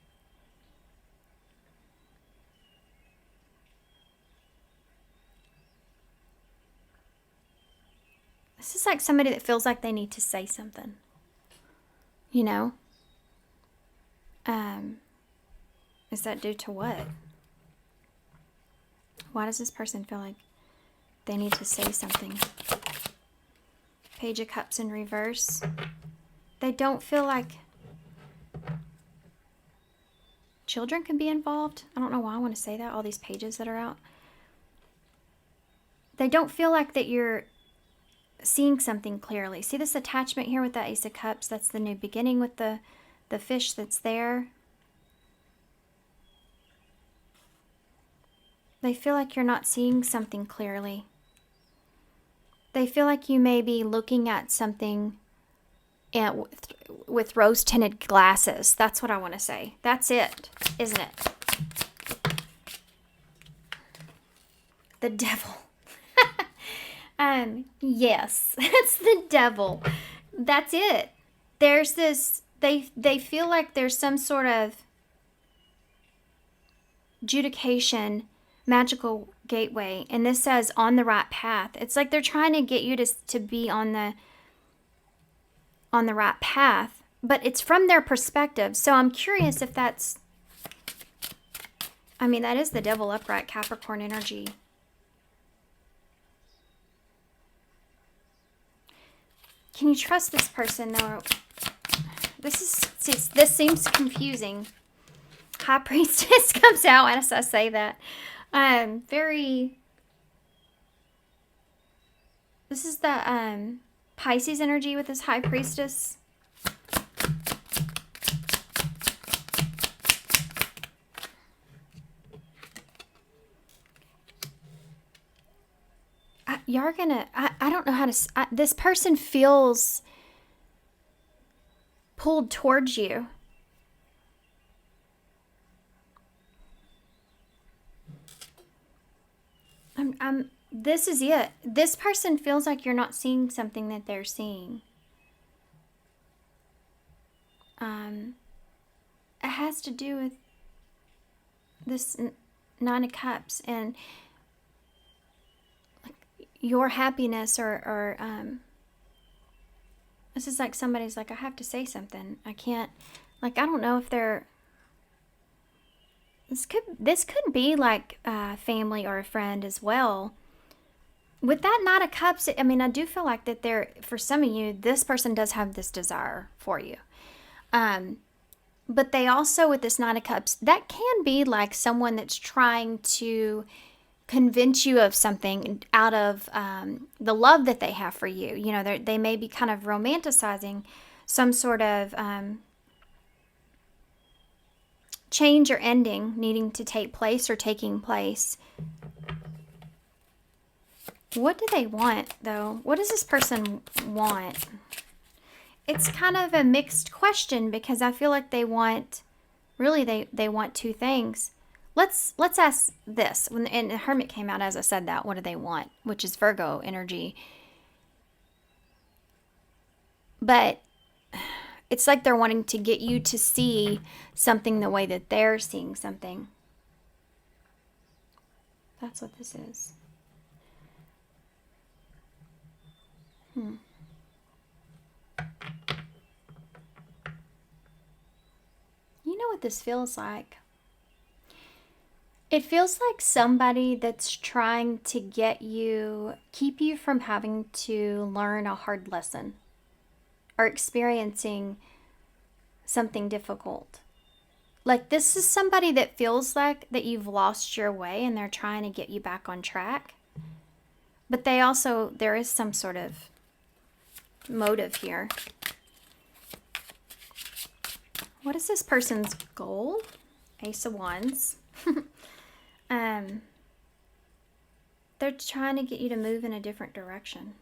This is like somebody that feels like they need to say something. Is that due to what? Why does this person feel like they need to say something? Page of Cups in reverse. They don't feel like children can be involved. I don't know why I want to say that, all these pages that are out. They don't feel like that you're seeing something clearly. See this attachment here with that Ace of Cups? That's the new beginning with the fish that's there. They feel like you're not seeing something clearly. They feel like you may be looking at something with rose-tinted glasses. That's what I want to say. That's it, isn't it? The devil. Yes, it's the devil. That's it. There's this, they feel like there's some sort of adjudication, magical gateway, and this says on the right path. It's like they're trying to get you to be on the right path, but it's from their perspective. So I'm curious if that's, that is the devil upright, Capricorn energy. Can you trust this person, though? This seems confusing. High Priestess comes out as I say that. Very... This is the Pisces energy with this High Priestess. You're gonna... I don't know how to... this person feels pulled towards you. This is it. This person feels like you're not seeing something that they're seeing. It has to do with this Nine of Cups and like your happiness, or this is like somebody's like, I have to say something. I can't, like, I don't know if they're... This could be like family or a friend as well. With that Knight of Cups, I mean, I do feel like that for some of you, this person does have this desire for you. But they also, with this Knight of Cups, that can be like someone that's trying to convince you of something out of the love that they have for you. You know, they may be kind of romanticizing some sort of change or ending needing to take place or taking place. What do they want, though? What does this person want? It's kind of a mixed question because I feel like they want, really, they want two things. Let's ask this. And the Hermit came out as I said that. What do they want? Which is Virgo energy. But it's like they're wanting to get you to see something the way that they're seeing something. That's what this is. You know what this feels like? It feels like somebody that's trying to keep you from having to learn a hard lesson or experiencing something difficult. Like, this is somebody that feels like that you've lost your way and they're trying to get you back on track. But there is some sort of motive here. What is this person's goal? Ace of Wands. They're trying to get you to move in a different direction.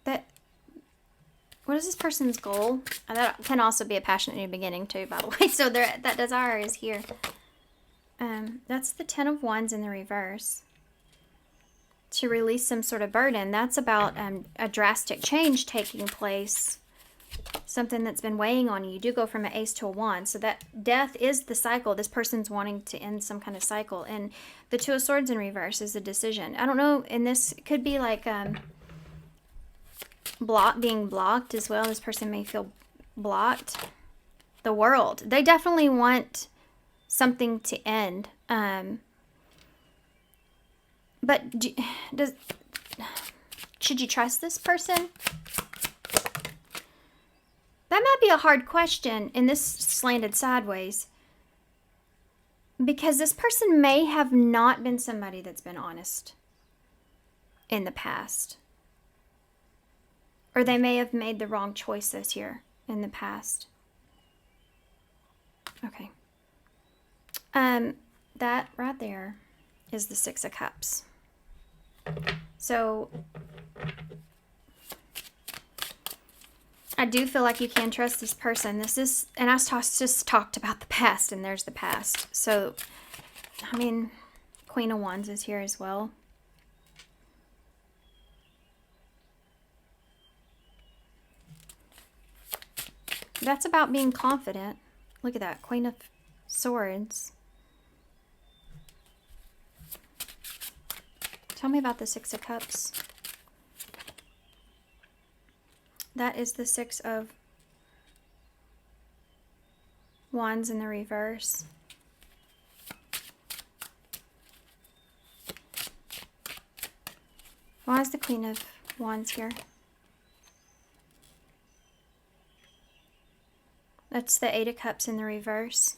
What is this person's goal? That can also be a passionate new beginning too, by the way. So that desire is here. That's the Ten of Wands in the reverse. To release some sort of burden. That's about a drastic change taking place. Something that's been weighing on you. You do go from an Ace to a Wand. So that death is the cycle. This person's wanting to end some kind of cycle. And the Two of Swords in reverse is a decision. I don't know. And this could be like being blocked as well. This person may feel blocked. The World. They definitely want something to end. But should you trust this person? That might be a hard question, and this slanted sideways. Because this person may have not been somebody that's been honest in the past. Or they may have made the wrong choices here in the past. Okay. That right there is the Six of Cups. So I do feel like you can trust this person. This is, and I just talked about the past, and there's the past. So, I mean, Queen of Wands is here as well. That's about being confident. Look at that, Queen of Swords. Tell me about the Six of Cups. That is the Six of Wands in the reverse. Why is the Queen of Wands here? That's the Eight of Cups in the reverse.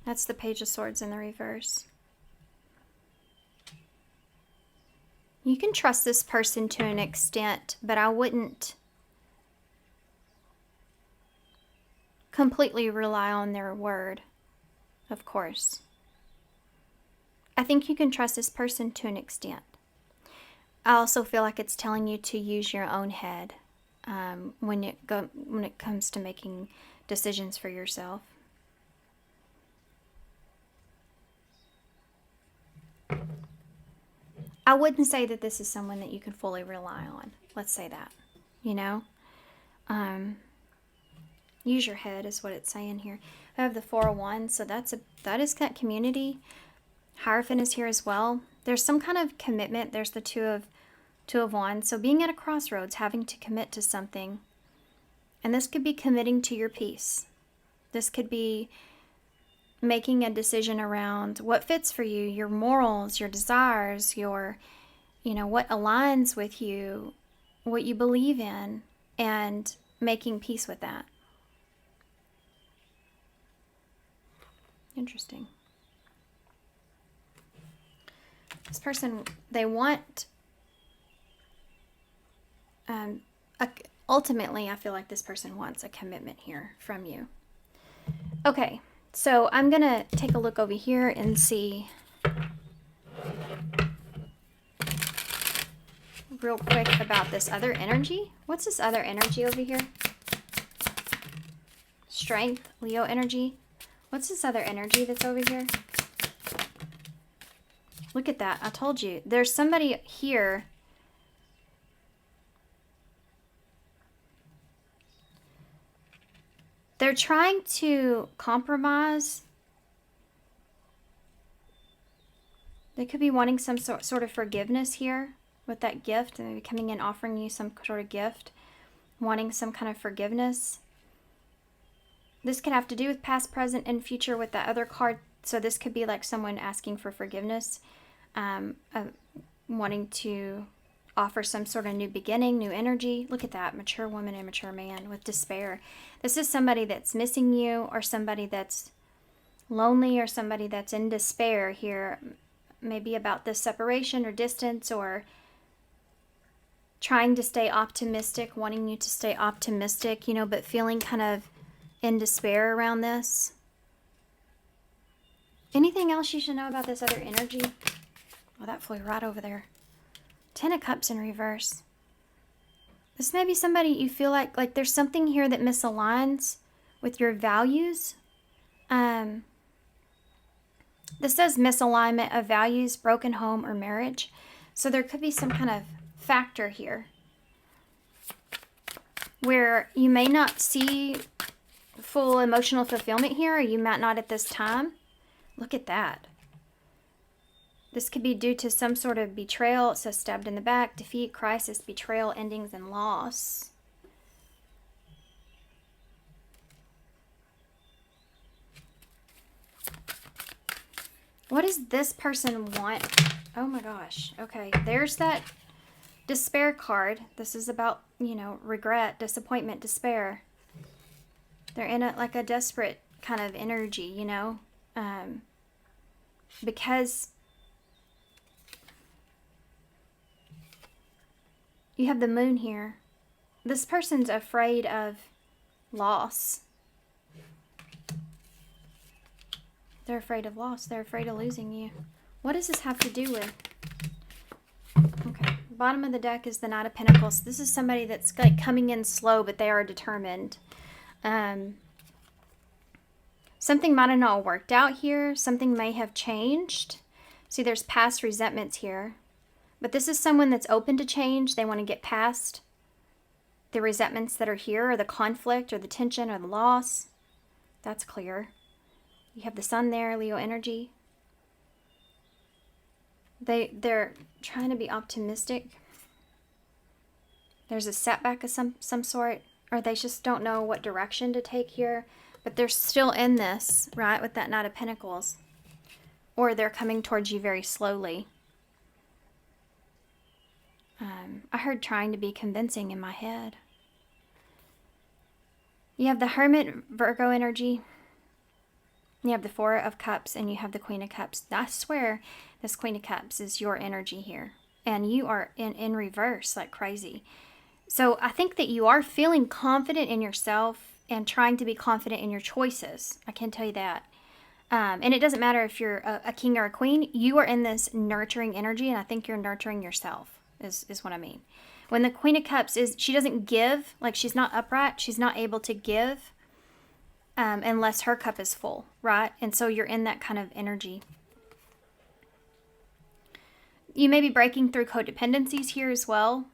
That's the Page of Swords in the reverse. You can trust this person to an extent, but I wouldn't completely rely on their word, of course. I think you can trust this person to an extent. I also feel like it's telling you to use your own head when it comes to making decisions for yourself. I wouldn't say that this is someone that you can fully rely on. Let's say that, you know? Use your head is what it's saying here. I have the Four of Wands, so that is that community. Hierophant is here as well. There's some kind of commitment. There's the Two of Wands. So being at a crossroads, having to commit to something. And this could be committing to your peace. This could be making a decision around what fits for you, your morals, your desires, your, what aligns with you, what you believe in, and making peace with that. Interesting. This person, they want, ultimately, I feel like this person wants a commitment here from you. Okay, so I'm going to take a look over here and see real quick about this other energy. What's this other energy over here? Strength, Leo energy. What's this other energy that's over here? Look at that. I told you. There's somebody here. They're trying to compromise. They could be wanting some sort of forgiveness here with that gift. And maybe coming in offering you some sort of gift. Wanting some kind of forgiveness. This could have to do with past, present, and future with that other card. So this could be like someone asking for forgiveness. Wanting to offer some sort of new beginning, new energy. Look at that, mature woman and mature man with despair. This is somebody that's missing you, or somebody that's lonely, or somebody that's in despair here, maybe about this separation or distance, or trying to stay optimistic, wanting you to stay optimistic, but feeling kind of in despair around this. Anything else you should know about this other energy? Oh, that flew right over there. Ten of Cups in reverse. This may be somebody you feel like there's something here that misaligns with your values. This says misalignment of values, broken home, or marriage. So there could be some kind of factor here where you may not see full emotional fulfillment here, or you might not at this time. Look at that. This could be due to some sort of betrayal. It says stabbed in the back, defeat, crisis, betrayal, endings, and loss. What does this person want? Oh my gosh. Okay, there's that despair card. This is about, regret, disappointment, despair. They're in like a desperate kind of energy, because you have the moon here. This person's afraid of loss. They're afraid of loss. They're afraid of losing you. What does this have to do with? Okay, bottom of the deck is the Knight of Pentacles. This is somebody that's like coming in slow, but they are determined. Something might have not worked out here. Something may have changed. See, there's past resentments here. But this is someone that's open to change. They want to get past the resentments that are here, or the conflict, or the tension, or the loss. That's clear. You have the Sun there, Leo energy. They're trying to be optimistic. There's a setback of some sort, or they just don't know what direction to take here. But they're still in this, right, with that Knight of Pentacles. Or they're coming towards you very slowly. I heard trying to be convincing in my head. You have the Hermit, Virgo energy. You have the Four of Cups and you have the Queen of Cups. I swear this Queen of Cups is your energy here. And you are in reverse like crazy. So I think that you are feeling confident in yourself and trying to be confident in your choices. I can tell you that. And it doesn't matter if you're a king or a queen. You are in this nurturing energy, and I think you're nurturing yourself is what I mean. When the Queen of Cups she doesn't give, like she's not upright. She's not able to give unless her cup is full, right? And so you're in that kind of energy. You may be breaking through codependencies here as well,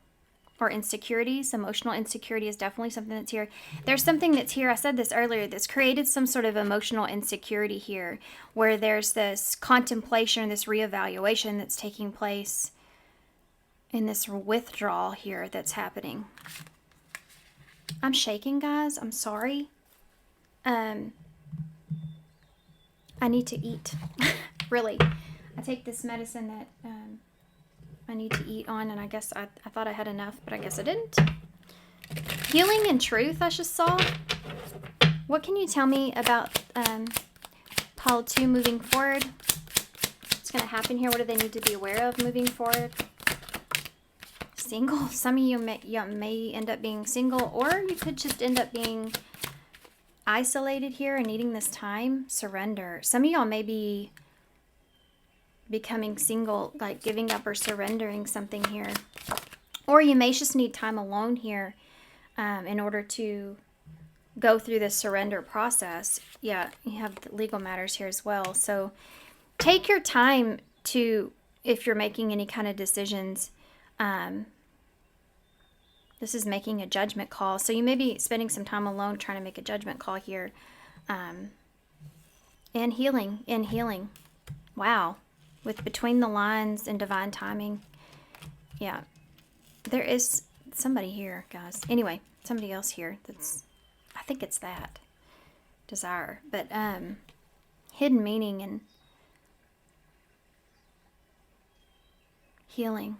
or insecurities. Emotional insecurity is definitely something that's here. There's something that's here, I said this earlier, that's created some sort of emotional insecurity here, where there's this contemplation, this reevaluation that's taking place, and this withdrawal here that's happening. I'm shaking, guys. I'm sorry. I need to eat. Really. I take this medicine that I need to eat on, and I guess I thought I had enough, but I guess I didn't. Healing and truth, I just saw. What can you tell me about pile 2 moving forward? What's going to happen here? What do they need to be aware of moving forward? Single. Some of you may end up being single, or you could just end up being isolated here and needing this time. Surrender. Some of y'all may be becoming single, like giving up or surrendering something here. Or you may just need time alone here in order to go through this surrender process. Yeah, you have the legal matters here as well. So take your time to, if you're making any kind of decisions, this is making a judgment call. So you may be spending some time alone trying to make a judgment call here. And healing. Wow. With between the lines and divine timing. Yeah. There is somebody here, guys. Anyway, somebody else here that's, I think it's that. Desire. But hidden meaning and healing.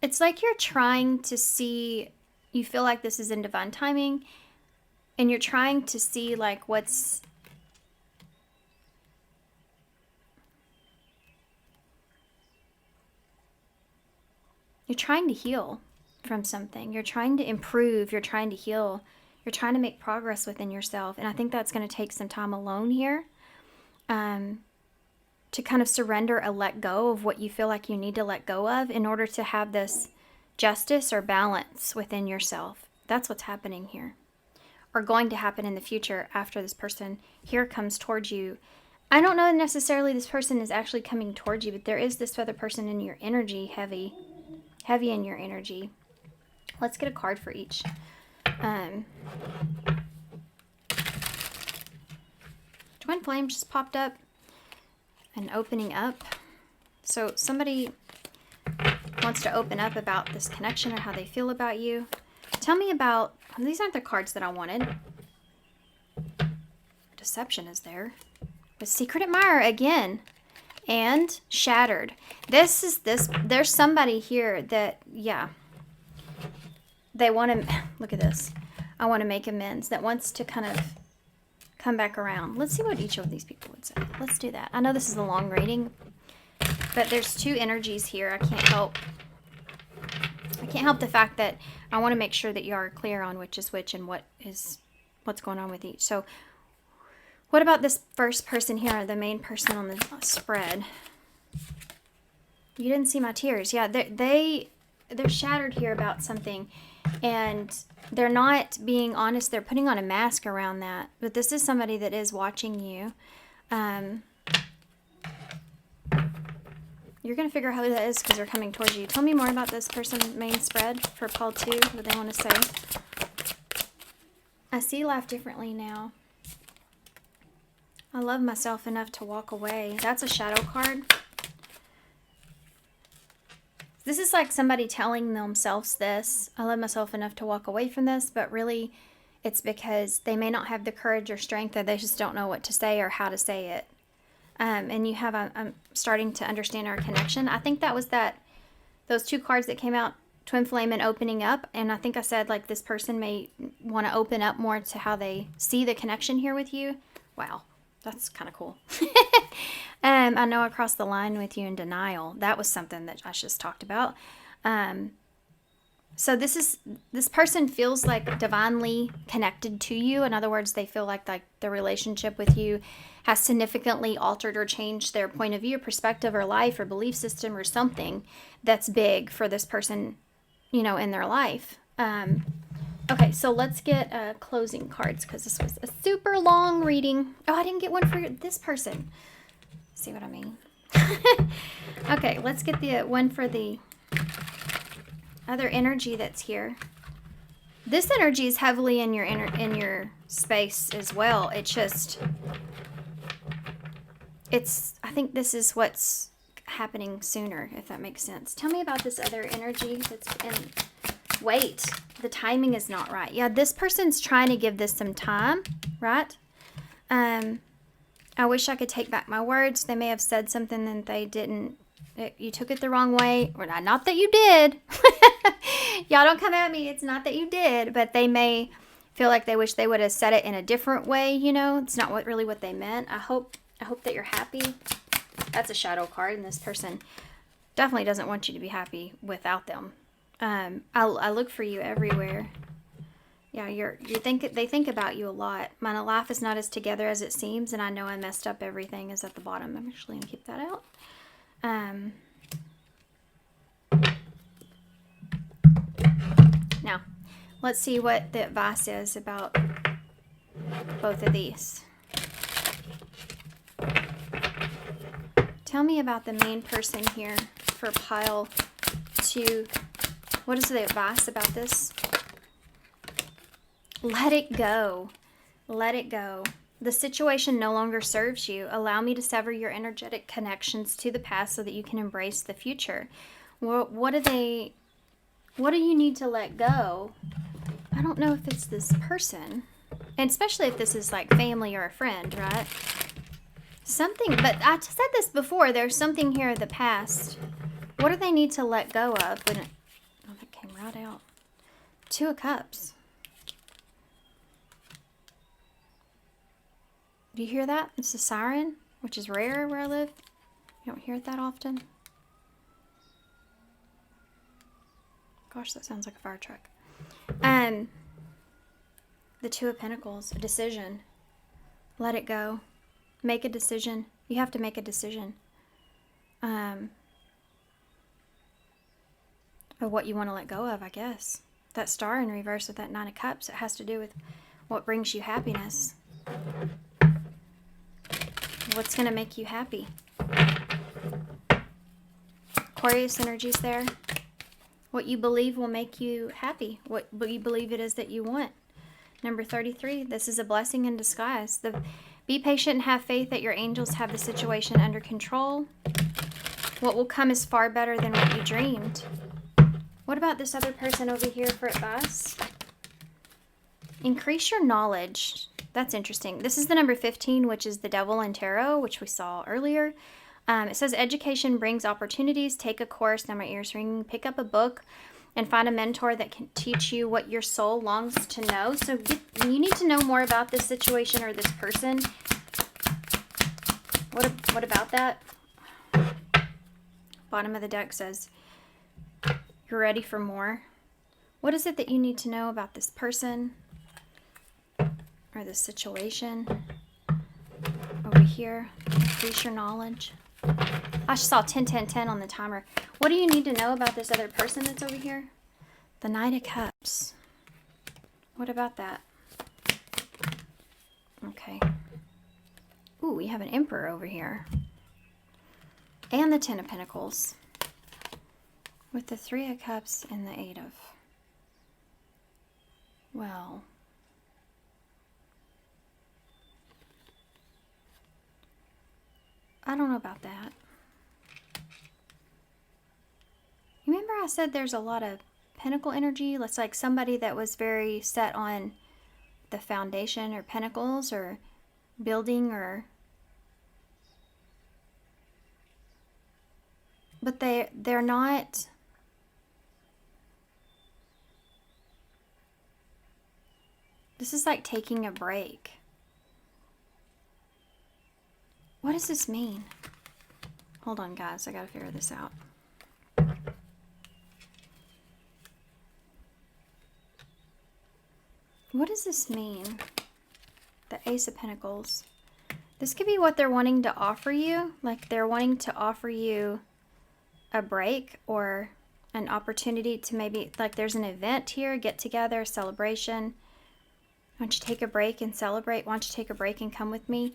It's like you're trying to see, you feel like this is in divine timing, and you're trying to see like what's, you're trying to heal from something. You're trying to improve. You're trying to heal. You're trying to make progress within yourself. And I think that's going to take some time alone here to kind of surrender or let go of what you feel like you need to let go of in order to have this justice or balance within yourself. That's what's happening here, or going to happen in the future after this person here comes towards you. I don't know necessarily this person is actually coming towards you, but there is this other person in your energy, heavy in your energy. Let's get a card for each. Twin Flame just popped up and opening up. So somebody wants to open up about this connection or how they feel about you. Tell me about, these aren't the cards that I wanted. Deception is there. The Secret Admirer again. And Shattered. There's somebody here that, yeah, they want to, look at this. I want to make amends, that wants to kind of come back around. Let's see what each of these people would say. Let's do that. I know this is a long reading, but there's two energies here. I can't help the fact that I want to make sure that you are clear on which is which and what's going on with each. So what about this first person here, the main person on the spread? You didn't see my tears. Yeah, they're shattered here about something, and they're not being honest. They're putting on a mask around that. But this is somebody that is watching you. You're going to figure out who that is because they're coming towards you. Tell me more about this person, main spread, for Paul 2, what they want to say. I see life differently now. I love myself enough to walk away. That's a shadow card. This is like somebody telling themselves this. I love myself enough to walk away from this, but really it's because they may not have the courage or strength, or they just don't know what to say or how to say it. And you have, I'm starting to understand our connection. I think that was those two cards that came out, Twin Flame and Opening Up. And I think I said like this person may want to open up more to how they see the connection here with you. Wow, that's kind of cool. I know I crossed the line with you in denial. That was something that I just talked about. So this person feels like divinely connected to you. In other words, they feel like the relationship with you has significantly altered or changed their point of view, perspective, or life, or belief system, or something that's big for this person, in their life. Okay, so let's get closing cards, because this was a super long reading. Oh, I didn't get one for this person. See what I mean? Okay, let's get the one for the other energy that's here. This energy is heavily in your space as well. I think this is what's happening sooner, if that makes sense. Tell me about this other energy that's in. Wait, the timing is not right. Yeah, this person's trying to give this some time, right? I wish I could take back my words. They may have said something that they didn't. You took it the wrong way. Or not that you did. Y'all don't come at me. It's not that you did. But they may feel like they wish they would have said it in a different way, It's not really what they meant. I hope that you're happy. That's a shadow card, and this person definitely doesn't want you to be happy without them. I look for you everywhere. Yeah, they think about you a lot. My life is not as together as it seems, and I know I messed up everything is at the bottom. I'm actually gonna keep that out. Now, let's see what the advice is about both of these. Tell me about the main person here for pile 2. What is the advice about this? Let it go. Let it go. The situation no longer serves you. Allow me to sever your energetic connections to the past so that you can embrace the future. What do you need to let go? I don't know if it's this person. And especially if this is like family or a friend, right? Something, but I said this before. There's something here in the past. What do they need to let go of? Oh, that came right out. 2 of Cups. Do you hear that? It's a siren, which is rare where I live. You don't hear it that often. Gosh, that sounds like a fire truck. The 2 of Pentacles, a decision. Let it go. Make a decision. You have to make a decision. Of what you want to let go of, I guess. That star in reverse with that 9 of Cups, it has to do with what brings you happiness. What's going to make you happy? Aquarius energy's there. What you believe will make you happy. What you believe it is that you want. Number 33, this is a blessing in disguise. Be patient and have faith that your angels have the situation under control. What will come is far better than what you dreamed. What about this other person over here for advice? Increase your knowledge. That's interesting. This is the number 15, which is the Devil in Tarot, which we saw earlier. It says education brings opportunities. Take a course. Now my ears ringing. Pick up a book and find a mentor that can teach you what your soul longs to know. So you need to know more about this situation or this person. What about that? Bottom of the deck says you're ready for more. What is it that you need to know about this person or this situation? Over here, increase your knowledge. I just saw 10, 10, 10 on the timer. What do you need to know about this other person that's over here? The Knight of Cups. What about that? Okay. Ooh, we have an Emperor over here. And the 10 of Pentacles. With the 3 of Cups and the 8 of... Well... I don't know about that. You remember I said there's a lot of pentacle energy? It's like somebody that was very set on the foundation or pentacles or building or... But they're not... This is like taking a break. What does this mean? Hold on, guys. I gotta figure this out. What does this mean? The Ace of Pentacles. This could be what they're wanting to offer you. Like they're wanting to offer you a break or an opportunity to maybe, like there's an event here, get together, celebration. Why don't you take a break and celebrate? Why don't you take a break and come with me?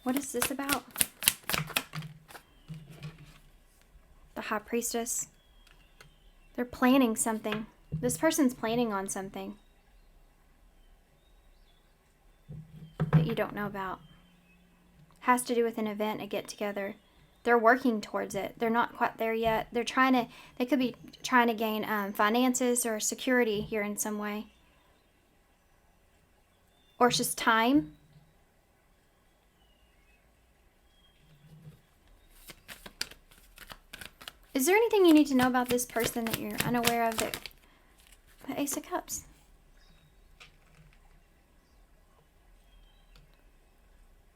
What is this about? The High Priestess. They're planning something. This person's planning on something that you don't know about. Has to do with an event, a get together. They're working towards it. They're not quite there yet. They could be trying to gain finances or security here in some way. Or it's just time. Is there anything you need to know about this person that you're unaware of? The Ace of Cups.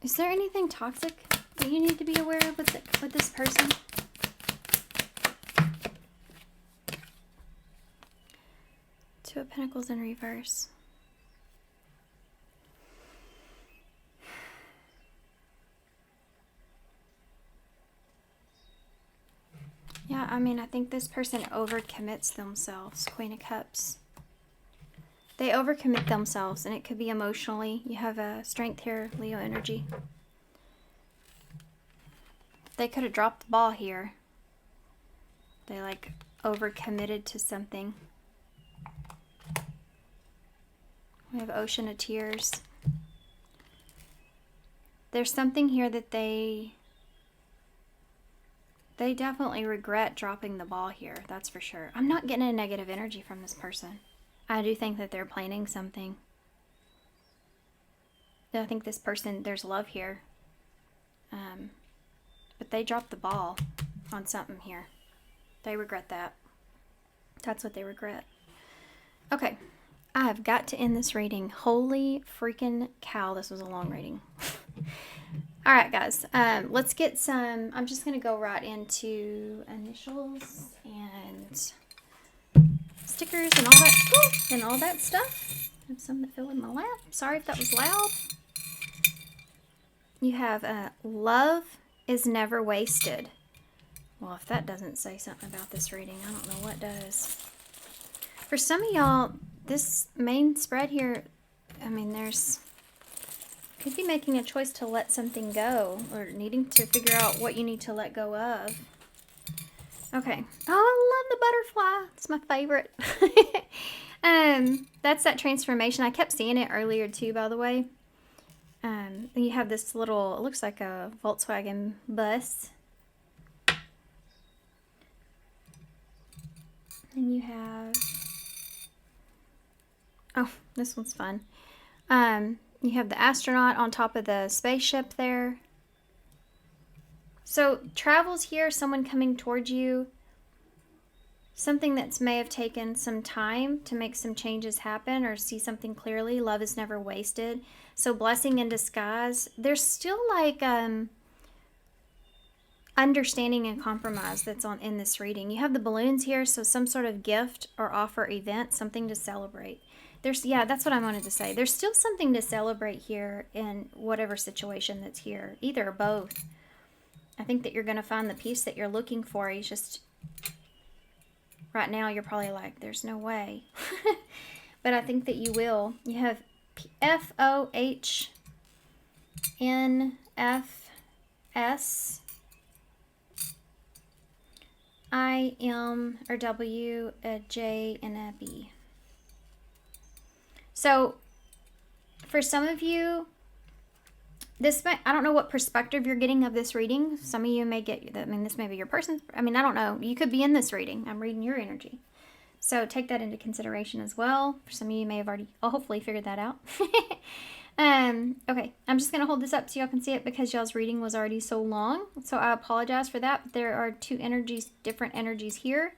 Is there anything toxic that you need to be aware of with this person? Two of Pentacles in reverse. Yeah, I mean, I think this person overcommits themselves. Queen of Cups. They overcommit themselves, and it could be emotionally. You have a strength here, Leo energy. They could have dropped the ball here. They like overcommitted to something. We have Ocean of Tears. There's something here that they definitely regret dropping the ball here. That's for sure. I'm not getting a negative energy from this person. I do think that they're planning something. I think this person, there's love here. But they dropped the ball on something here. They regret that. That's what they regret. Okay. I have got to end this reading. Holy freaking cow. This was a long reading. All right, guys. Let's get some. I'm just going to go right into initials and stickers and all that stuff. I have some that fill in my lap. Sorry if that was loud. You have love is never wasted. Well, if that doesn't say something about this reading, I don't know what does. For some of y'all, this main spread here, I mean, could be making a choice to let something go or needing to figure out what you need to let go of. Okay. Oh, I love the butterfly. It's my favorite. That's that transformation. I kept seeing it earlier too, by the way. You have this little, it looks like a Volkswagen bus. And you have, oh, this one's fun. You have the astronaut on top of the spaceship there. So travels here, someone coming towards you, something that may have taken some time to make some changes happen or see something clearly. Love is never wasted. So blessing in disguise. There's still like understanding and compromise that's in this reading. You have the balloons here, so some sort of gift or offer event, something to celebrate. Yeah, that's what I wanted to say. There's still something to celebrate here in whatever situation that's here, either or both. I think that you're going to find the peace that you're looking for. It's just, right now you're probably like, there's no way. But I think that you will. You have FOHNFS IM or W, a J, and a B. So, for some of you, I don't know what perspective you're getting of this reading. Some of you may get, I mean, this may be your person. I mean, I don't know. You could be in this reading. I'm reading your energy. So, take that into consideration as well. For some of you may have already, hopefully figured that out. Okay, I'm just going to hold this up so y'all can see it because y'all's reading was already so long. So, I apologize for that. But there are two energies, different energies here.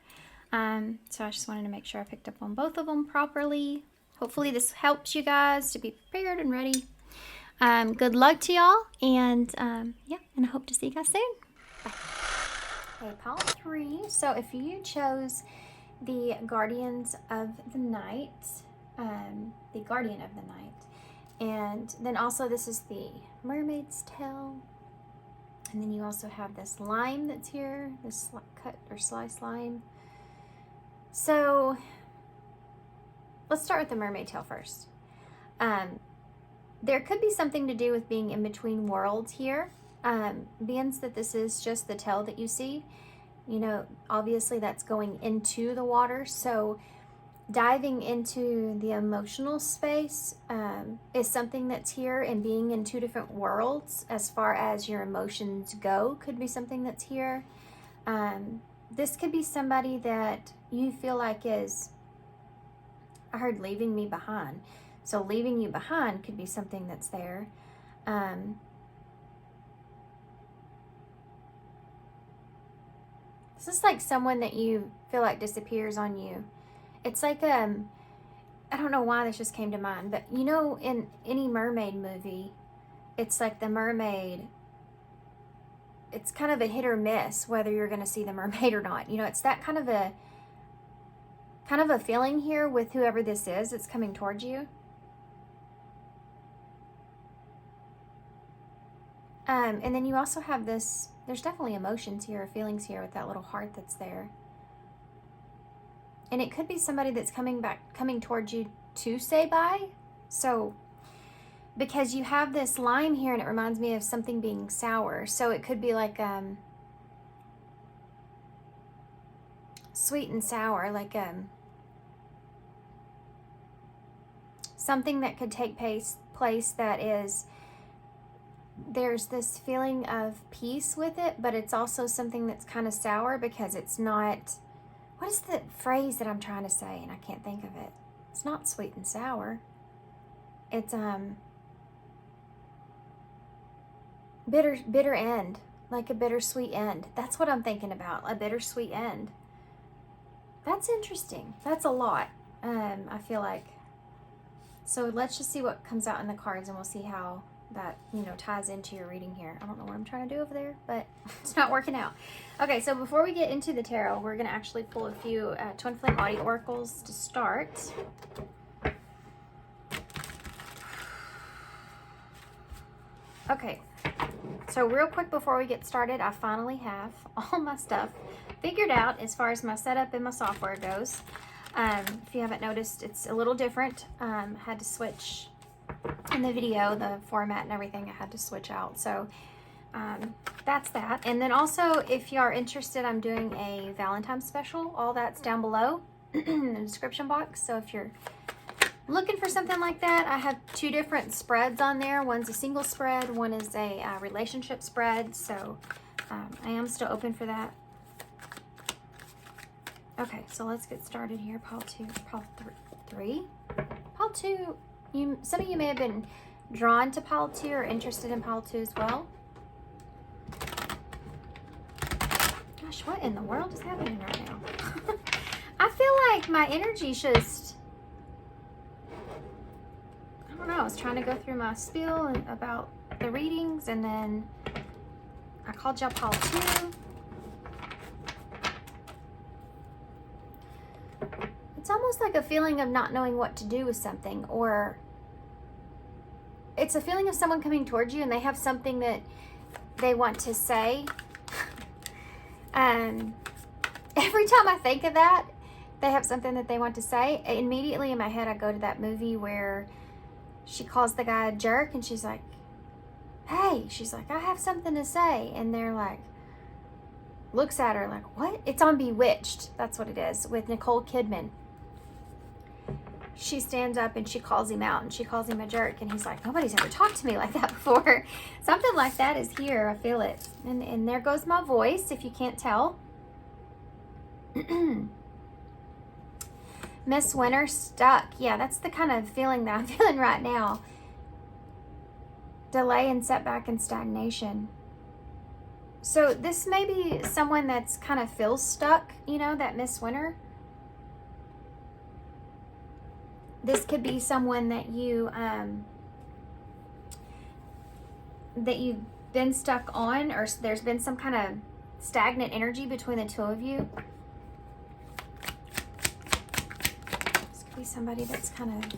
So, I just wanted to make sure I picked up on both of them properly. hopefully this helps you guys to be prepared and ready. Good luck to y'all, and yeah, and I hope to see you guys soon. Bye. Okay, pile 3. So if you chose the Guardians of the Night, the Guardian of the Night, and then also this is the Mermaid's Tail, and then you also have this lime that's here, this cut or sliced lime. So let's start with the mermaid tail first. There could be something to do with being in between worlds here. Being that this is just the tail that you see, you know, obviously that's going into the water. So diving into the emotional space is something that's here, and being in 2 different worlds as far as your emotions go could be something that's here. This could be somebody that you feel like is, I heard leaving me behind. So leaving you behind could be something that's there. This is like someone that you feel like disappears on you. It's like, I don't know why this just came to mind, but you know, in any mermaid movie, it's like the mermaid, it's kind of a hit or miss whether you're going to see the mermaid or not. You know, it's that kind of a feeling here with whoever this is that's coming towards you. And then you also have this, there's definitely emotions here, feelings here with that little heart that's there. And it could be somebody that's coming towards you to say bye. So, because you have this lime here and it reminds me of something being sour. So it could be like sweet and sour, like something that could take place that is, there's this feeling of peace with it, but it's also something that's kind of sour because it's not, what is the phrase that I'm trying to say and I can't think of it? It's not sweet and sour. It's bitter end, like a bittersweet end. That's what I'm thinking about, a bittersweet end. That's interesting. That's a lot, I feel like. So let's just see what comes out in the cards, and we'll see how that, you know, ties into your reading here. I don't know what I'm trying to do over there, but it's not working out. Okay, so before we get into the tarot, we're going to actually pull a few Twin Flame Audio Oracles to start. Okay, so real quick before we get started, I finally have all my stuff figured out as far as my setup and my software goes. If you haven't noticed, it's a little different. Had to switch in the video, the format and everything, I had to switch out. So that's that. And then also, if you are interested, I'm doing a Valentine's special. All that's down below in the description box. So if you're looking for something like that, I have 2 different spreads on there. One's a single spread, one is a relationship spread. So I am still open for that. Okay, so let's get started here. Pile 2, pile 3. Pile 2, some of you may have been drawn to pile 2 or interested in pile 2 as well. Gosh, what in the world is happening right now? I feel like my energy just, I don't know, I was trying to go through my spiel about the readings, and then I called y'all pile 2. It's almost like a feeling of not knowing what to do with something, or it's a feeling of someone coming towards you and they have something that they want to say. Every time I think of that, they have something that they want to say, immediately in my head I go to that movie where she calls the guy a jerk and she's like, hey, she's like, I have something to say. And they're like, looks at her like, what? It's on Bewitched. That's what it is, with Nicole Kidman. She stands up and she calls him out and she calls him a jerk, and he's like, nobody's ever talked to me like that before. Something like that is here. I feel it. And there goes my voice, if you can't tell. Miss Winter, stuck. Yeah, that's the kind of feeling that I'm feeling right now. Delay and setback and stagnation. So this may be someone that's kind of feels stuck, you know, that Miss Winter. This could be someone that you've been stuck on, or there's been some kind of stagnant energy between the two of you. This could be somebody that's kind of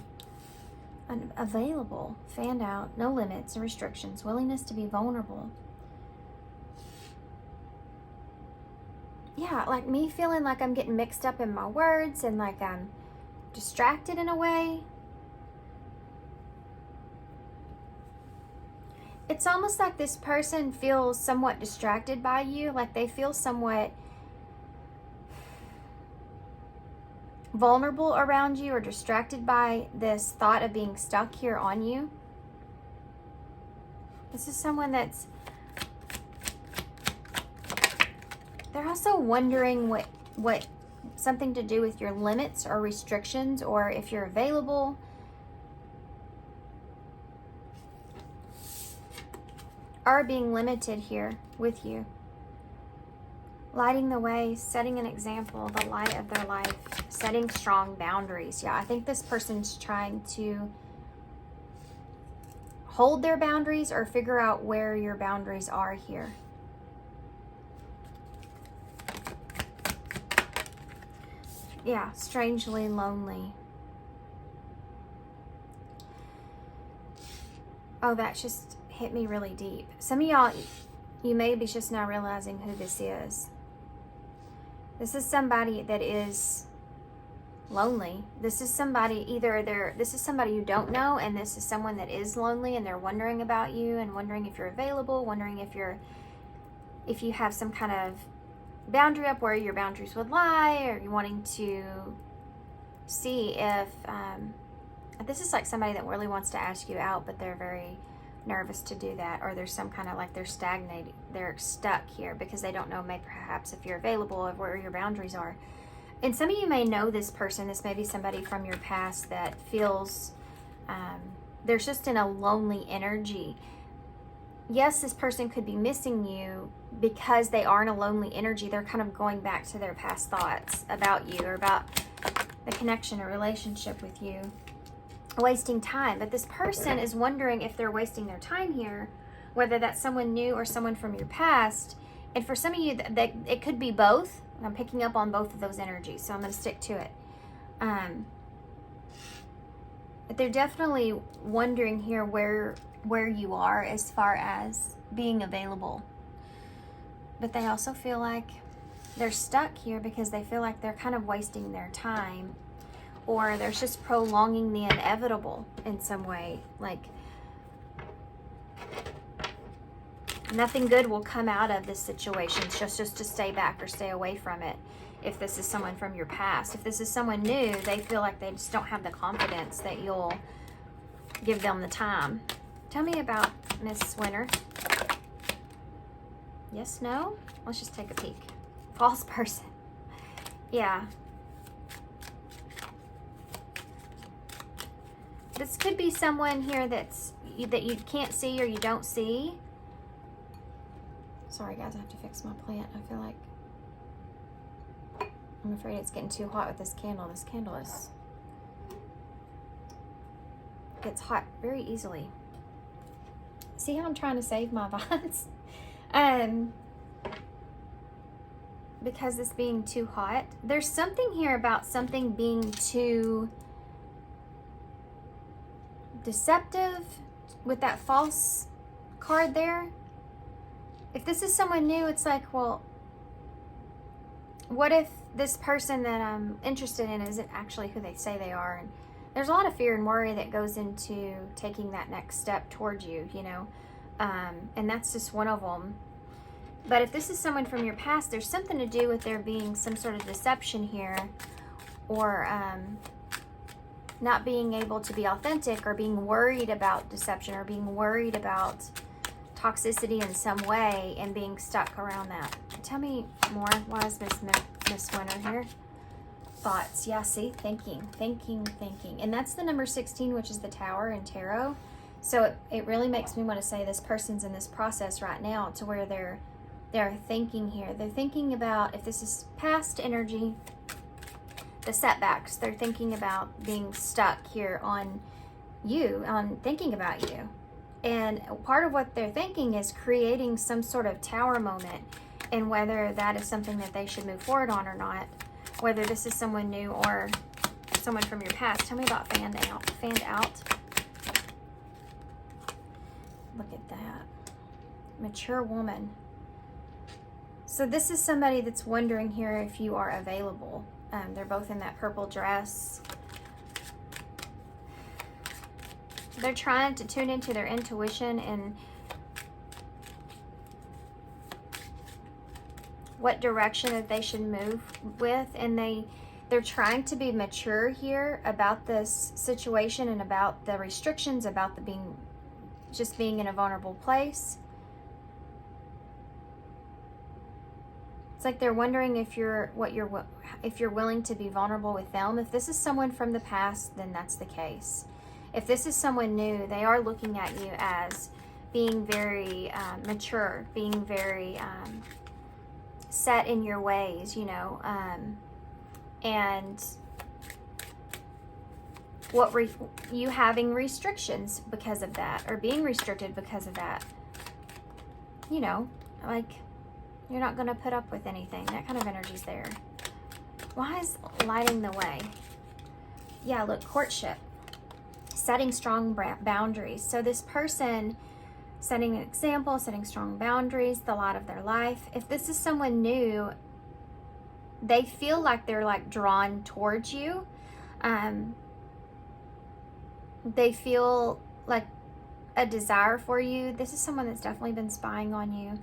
unavailable, fanned out, no limits and restrictions, willingness to be vulnerable. Yeah, like me feeling like I'm getting mixed up in my words and like I'm distracted in a way. It's almost like this person feels somewhat distracted by you, like they feel somewhat vulnerable around you or distracted by this thought of being stuck here on you. This is someone that's, they're also wondering what something to do with your limits or restrictions, or if you're available. Are being limited here with you. Lighting the way, setting an example, the light of their life, setting strong boundaries. Yeah, I think this person's trying to hold their boundaries or figure out where your boundaries are here. Yeah, strangely lonely. Oh, that just hit me really deep. Some of y'all, you may be just now realizing who this is. This is somebody that is lonely. This is somebody, this is somebody you don't know, and this is someone that is lonely, and they're wondering about you and wondering if you're available, wondering if you have some kind of boundary up where your boundaries would lie, or you're wanting to see if this is like somebody that really wants to ask you out, but they're very nervous to do that, or there's some kind of like they're stagnating, they're stuck here because they don't know maybe perhaps if you're available or where your boundaries are. And some of you may know this person. This may be somebody from your past that feels there's just in a lonely energy. Yes, this person could be missing you because they are in a lonely energy. They're kind of going back to their past thoughts about you or about the connection or relationship with you, wasting time. But this person is wondering if they're wasting their time here, whether that's someone new or someone from your past. And for some of you, that it could be both. I'm picking up on both of those energies, so I'm going to stick to it. But they're definitely wondering here where you are as far as being available. But they also feel like they're stuck here because they feel like they're kind of wasting their time, or they're just prolonging the inevitable in some way. Like nothing good will come out of this situation. It's just to stay back or stay away from it. If this is someone from your past, if this is someone new, they feel like they just don't have the confidence that you'll give them the time. Tell me about Miss Winter. Yes, no? Let's just take a peek. False person. Yeah. This could be someone here that you can't see or you don't see. Sorry guys, I have to fix my plant. I feel like I'm afraid it's getting too hot with this candle. This candle gets hot very easily. See how I'm trying to save my vines? Because it's being too hot. There's something here about something being too deceptive with that false card there. If this is someone new, it's like, well, what if this person that I'm interested in isn't actually who they say they are? And there's a lot of fear and worry that goes into taking that next step towards you, you know, and that's just one of them. But if this is someone from your past, there's something to do with there being some sort of deception here, or not being able to be authentic, or being worried about deception, or being worried about toxicity in some way and being stuck around that. Tell me more. Why is Miss Winter here? Thoughts. Yeah, see? Thinking. And that's the number 16, which is the Tower in Tarot. So it really makes me want to say this person's in this process right now to where they're thinking here. They're thinking about, if this is past energy, the setbacks. They're thinking about being stuck here on you, on thinking about you. And part of what they're thinking is creating some sort of tower moment, and whether that is something that they should move forward on or not, whether this is someone new or someone from your past. Tell me about fanned out. Fanned out. Look at that. Mature woman. So this is somebody that's wondering here if you are available. They're both in that purple dress. They're trying to tune into their intuition and what direction that they should move with, and they're trying to be mature here about this situation and about the restrictions, about the just being in a vulnerable place. It's like they're wondering if you're willing to be vulnerable with them. If this is someone from the past, then that's the case. If this is someone new, they are looking at you as being very mature, being very set in your ways, you know, and you having restrictions because of that, or being restricted because of that. You know, like you're not going to put up with anything. That kind of energy's there. Why is lighting the way? Yeah, look, courtship. Setting strong boundaries. So this person setting an example, setting strong boundaries, the light of their life. If this is someone new, they feel like they're like drawn towards you. They feel like a desire for you. This is someone that's definitely been spying on you.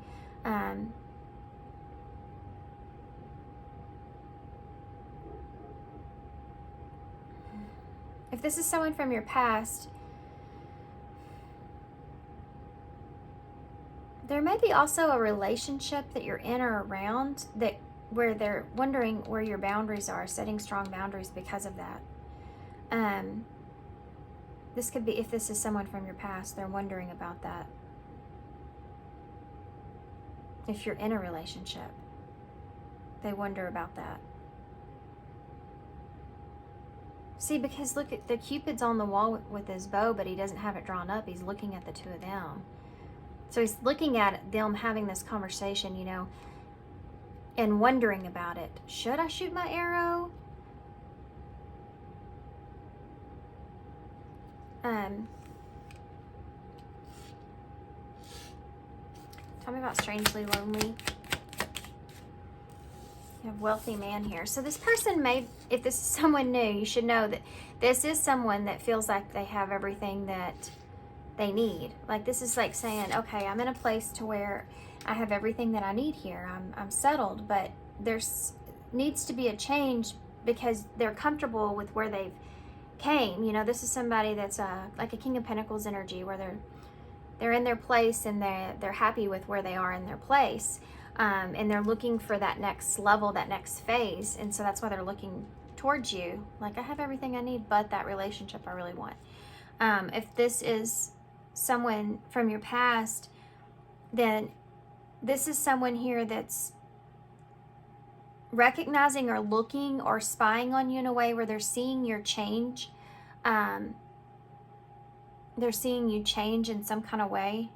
If this is someone from your past, there may be also a relationship that you're in or around where they're wondering where your boundaries are, setting strong boundaries because of that. This could be, if this is someone from your past, they're wondering about that. If you're in a relationship, they wonder about that. See, because look at the Cupid's on the wall with his bow, but he doesn't have it drawn up. He's looking at the two of them. So he's looking at them having this conversation, you know, and wondering about it. Should I shoot my arrow? Tell me about strangely lonely. You have wealthy man here. So this person may, if this is someone new, you should know that this is someone that feels like they have everything that they need. Like this is like saying, okay, I'm in a place to where I have everything that I need here. I'm settled, but there's needs to be a change because they're comfortable with where they've came. You know, this is somebody that's like a King of Pentacles energy, where they're in their place and they're happy with where they are in their place. And they're looking for that next level, that next phase. And so that's why they're looking towards you. Like, I have everything I need, but that relationship I really want. If this is someone from your past, then this is someone here that's recognizing or looking or spying on you in a way where they're seeing your change. They're seeing you change in some kind of way.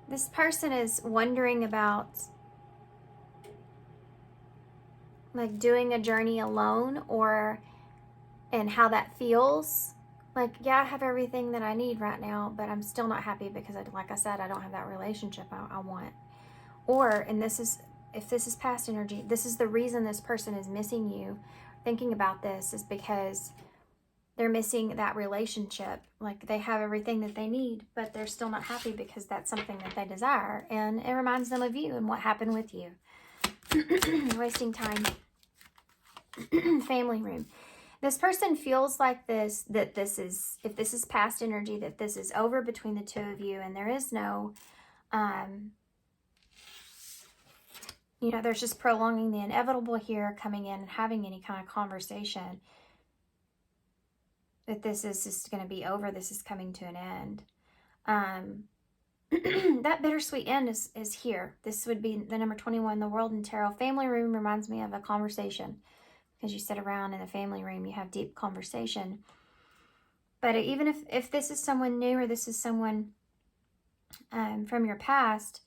This person is wondering about like doing a journey alone, and how that feels. Like, yeah, I have everything that I need right now, but I'm still not happy because, like I said, I don't have that relationship I want. Or, and this is, if this is past energy, this is the reason this person is missing you. Thinking about this is because they're missing that relationship. Like, they have everything that they need, but they're still not happy because that's something that they desire. And it reminds them of you and what happened with you. Wasting time. Family room. This person feels like if this is past energy, that this is over between the two of you, and there is no, you know, there's just prolonging the inevitable here, coming in and having any kind of conversation. That this is just going to be over. This is coming to an end. that bittersweet end is here. This would be the number 21, the World in Tarot. Family room reminds me of a conversation, because you sit around in the family room, you have deep conversation. But even if this is someone new, or this is someone from your past,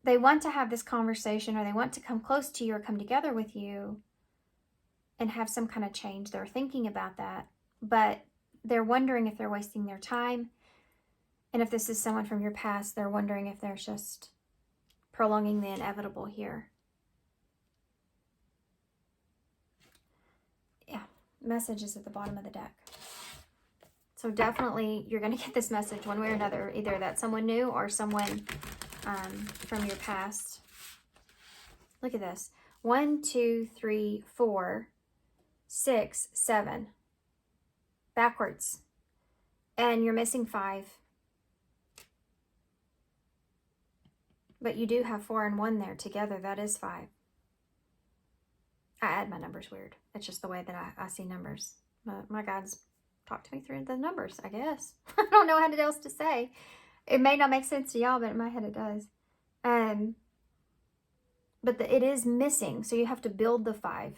they want to have this conversation, or they want to come close to you or come together with you and have some kind of change. They're thinking about that, but they're wondering if they're wasting their time. And if this is someone from your past, they're wondering if they're just prolonging the inevitable here. Yeah, message is at the bottom of the deck. So definitely you're going to get this message one way or another. Either that's someone new or someone from your past. Look at this. 1, 2, 3, 4, 6, 7. Backwards. And you're missing 5. But you do have 4 and 1 there together. That is 5. I add my numbers weird. It's just the way that I see numbers. My guides talk to me through the numbers, I guess. I don't know what else to say. It may not make sense to y'all, but in my head it does. But it is missing, so you have to build the 5.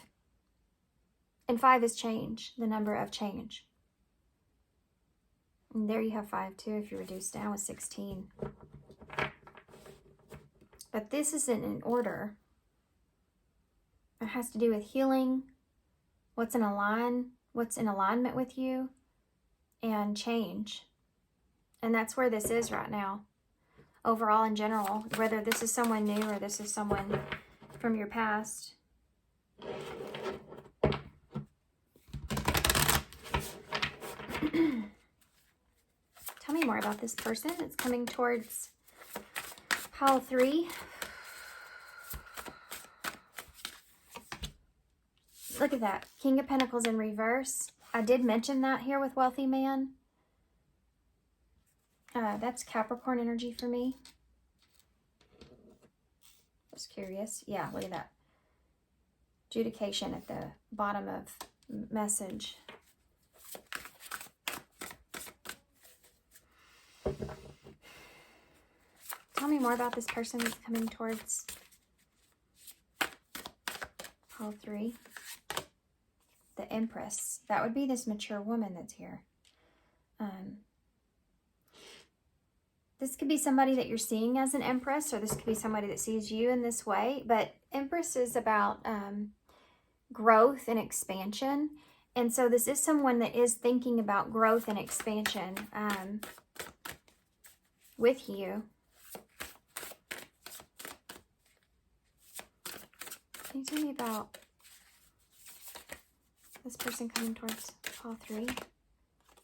And 5 is change, the number of change. And there you have 5 too, if you reduce down with 16. But this isn't in order. It has to do with healing, what's in alignment with you, and change. And that's where this is right now. Overall, in general, whether this is someone new or this is someone from your past. Tell me more about this person. It's coming towards pile 3. Look at that. King of Pentacles in reverse. I did mention that here with Wealthy Man. That's Capricorn energy for me. Just curious. Yeah, look at that. Adjudication at the bottom of message. Tell me more about this person that's coming towards pile 3. The Empress. That would be this mature woman that's here. This could be somebody that you're seeing as an Empress, or this could be somebody that sees you in this way. But Empress is about growth and expansion. And so this is someone that is thinking about growth and expansion with you. Can you tell me about this person coming towards pile 3?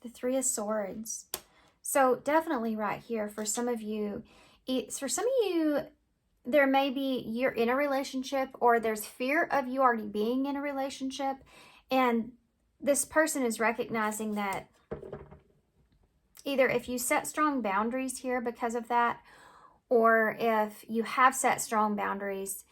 The 3 of Swords. So definitely right here for some of you, there may be you're in a relationship, or there's fear of you already being in a relationship. And this person is recognizing that either if you set strong boundaries here because of that, or if you have set strong boundaries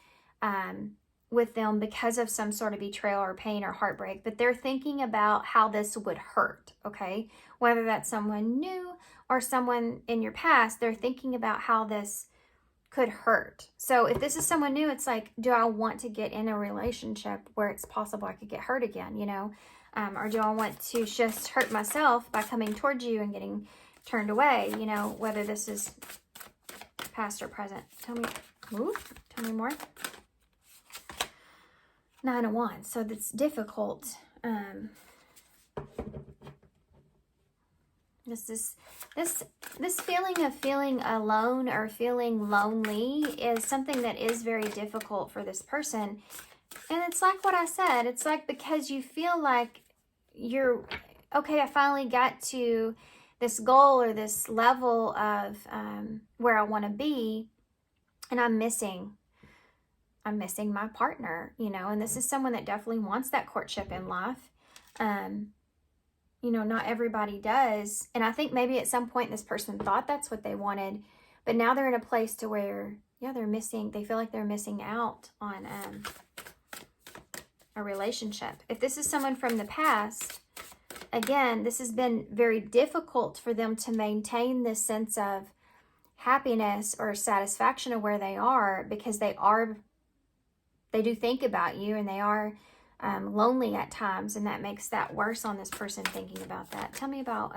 with them because of some sort of betrayal or pain or heartbreak, but they're thinking about how this would hurt, okay? Whether that's someone new or someone in your past, they're thinking about how this could hurt. So if this is someone new, it's like, do I want to get in a relationship where it's possible I could get hurt again, you know? Or do I want to just hurt myself by coming towards you and getting turned away, you know, whether this is past or present. Tell me more. 9 of Wands. So that's difficult. This feeling of feeling alone or feeling lonely is something that is very difficult for this person. And it's like what I said. It's like because you feel like you're, okay, I finally got to this goal or this level of where I want to be, and I'm missing my partner, you know, and this is someone that definitely wants that courtship in life. You know, not everybody does. And I think maybe at some point this person thought that's what they wanted, but now they're in a place to where, yeah, they feel like they're missing out on a relationship. If this is someone from the past, again, this has been very difficult for them to maintain this sense of happiness or satisfaction of where they are, because they do think about you, and they are lonely at times, and that makes that worse on this person thinking about that. Tell me about,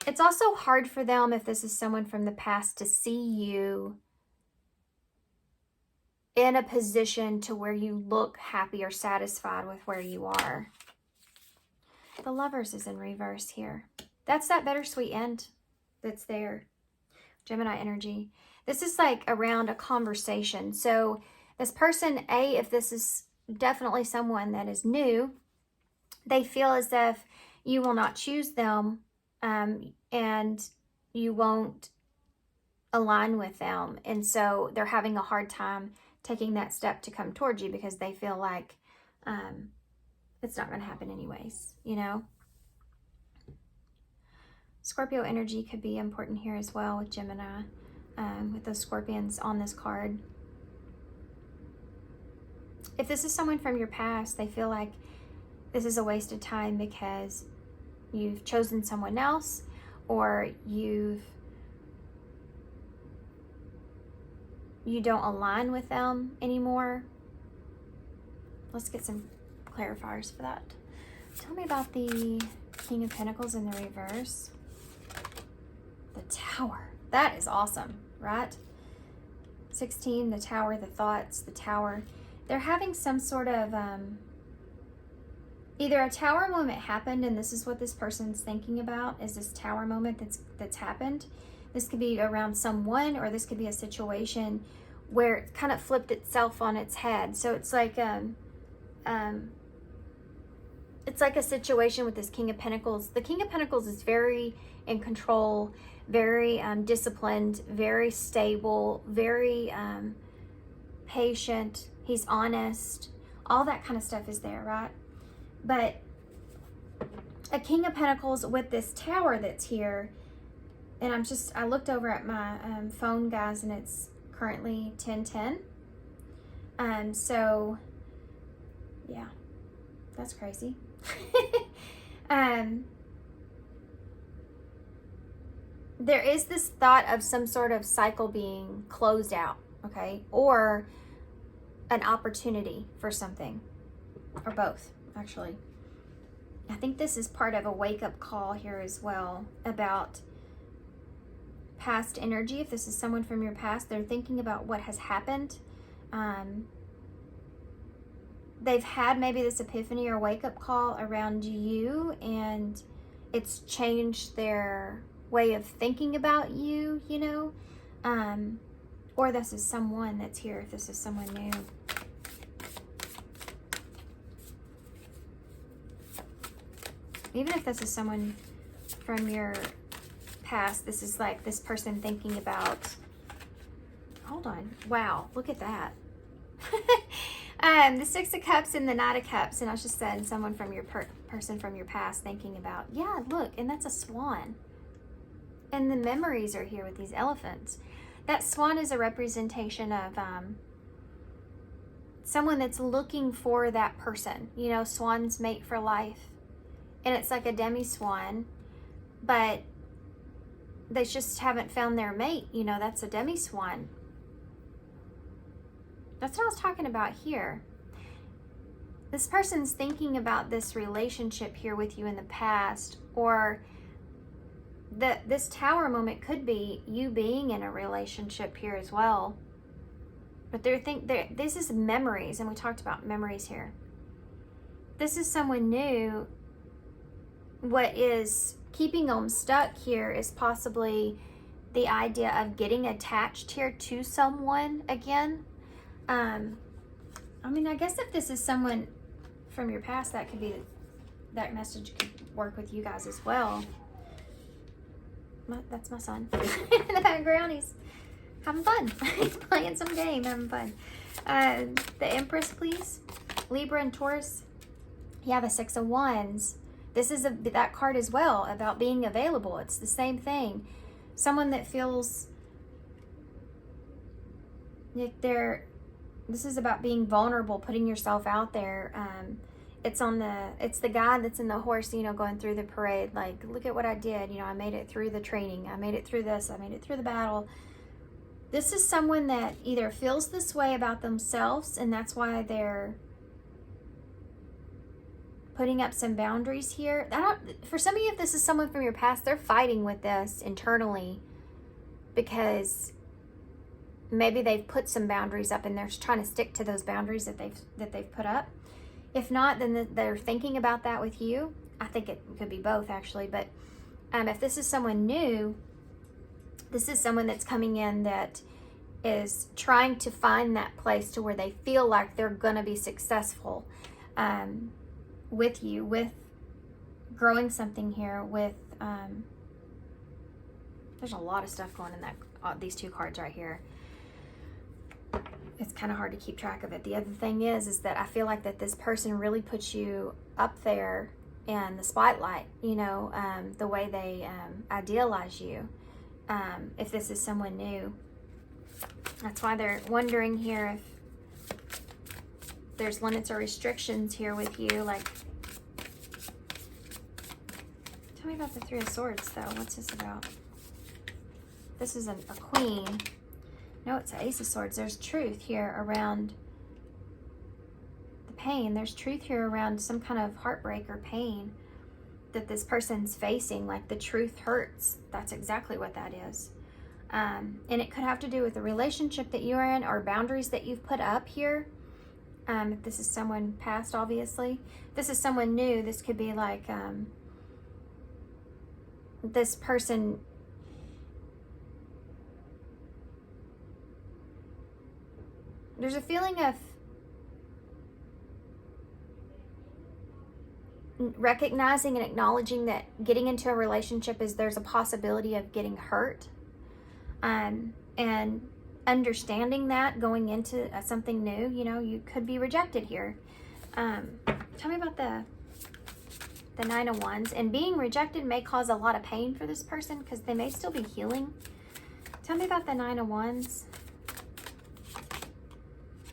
it's also hard for them, if this is someone from the past, to see you in a position to where you look happy or satisfied with where you are. The Lovers is in reverse here. That's that bittersweet end that's there. Gemini energy. This is like around a conversation. So this person, if this is definitely someone that is new, they feel as if you will not choose them, and you won't align with them. And so they're having a hard time taking that step to come towards you, because they feel like it's not going to happen anyways, you know. Scorpio energy could be important here as well with Gemini, with those scorpions on this card. If this is someone from your past, they feel like this is a waste of time because you've chosen someone else, or you don't align with them anymore. Let's get some clarifiers for that. Tell me about the King of Pentacles in the reverse. The Tower. That is awesome, right? 16, the Tower, the thoughts, the Tower. They're having some sort of, either a Tower moment happened, and this is what this person's thinking about, is this Tower moment that's happened. This could be around someone, or this could be a situation where it kind of flipped itself on its head. So it's like a situation with this King of Pentacles. The King of Pentacles is very in control, very disciplined, very stable, very patient. He's honest. All that kind of stuff is there, right? But a King of Pentacles with this Tower that's here, and I looked over at my phone, guys, and it's currently 10:10. So yeah, that's crazy. There is this thought of some sort of cycle being closed out, okay, or an opportunity for something, or both, actually. I think this is part of a wake-up call here as well about past energy. If this is someone from your past, they're thinking about what has happened. They've had maybe this epiphany or wake-up call around you, and it's changed their way of thinking about you, you know. Or this is someone that's here, if this is someone new. Even if this is someone from your past, this is like this person thinking about, hold on, wow, look at that. The Six of Cups and the Knight of Cups, and I was just saying someone from your person from your past thinking about, yeah, look, and that's a swan. And the memories are here with these elephants. That swan is a representation of someone that's looking for that person. You know, swans mate for life. And it's like a demi-swan, but they just haven't found their mate. You know, that's a demi-swan. That's what I was talking about here. This person's thinking about this relationship here with you in the past, or this Tower moment could be you being in a relationship here as well. But this is memories, and we talked about memories here. This is someone new. What is keeping them stuck here is possibly the idea of getting attached here to someone again. I mean, I guess if this is someone from your past, that could be, that message could work with you guys as well. That's my son in the background. He's having fun. He's playing some game, having fun. The Empress, please. Libra and Taurus. Yeah, the Six of Wands. This is that card as well, about being available. It's the same thing. Someone that feels like this is about being vulnerable, putting yourself out there, it's the guy that's in the horse, you know, going through the parade, like, look at what I did, you know, I made it through the training, I made it through this, I made it through the battle. This is someone that either feels this way about themselves, and that's why they're putting up some boundaries here. For some of you, if this is someone from your past, they're fighting with this internally because maybe they've put some boundaries up and they're trying to stick to those boundaries that they've put up. If not, then they're thinking about that with you. I think it could be both, actually. But if this is someone new, this is someone that's coming in that is trying to find that place to where they feel like they're going to be successful with you, with growing something here, with there's a lot of stuff going in that these two cards right here. It's kind of hard to keep track of it. The other thing is that I feel like that this person really puts you up there in the spotlight, you know, the way they idealize you. If this is someone new, that's why they're wondering here if there's limits or restrictions here with you. Like, tell me about the Three of Swords, though. What's this about? This is a queen. No, it's an Ace of Swords. There's truth here around the pain. There's truth here around some kind of heartbreak or pain that this person's facing. Like, the truth hurts. That's exactly what that is. And it could have to do with the relationship that you are in or boundaries that you've put up here. If this is someone past, obviously. If this is someone new, this could be like this person... There's a feeling of recognizing and acknowledging that getting into a relationship there's a possibility of getting hurt, and understanding that going into something new. You know, you could be rejected here. Tell me about the Nine of Wands. And being rejected may cause a lot of pain for this person because they may still be healing. Tell me about the Nine of Wands.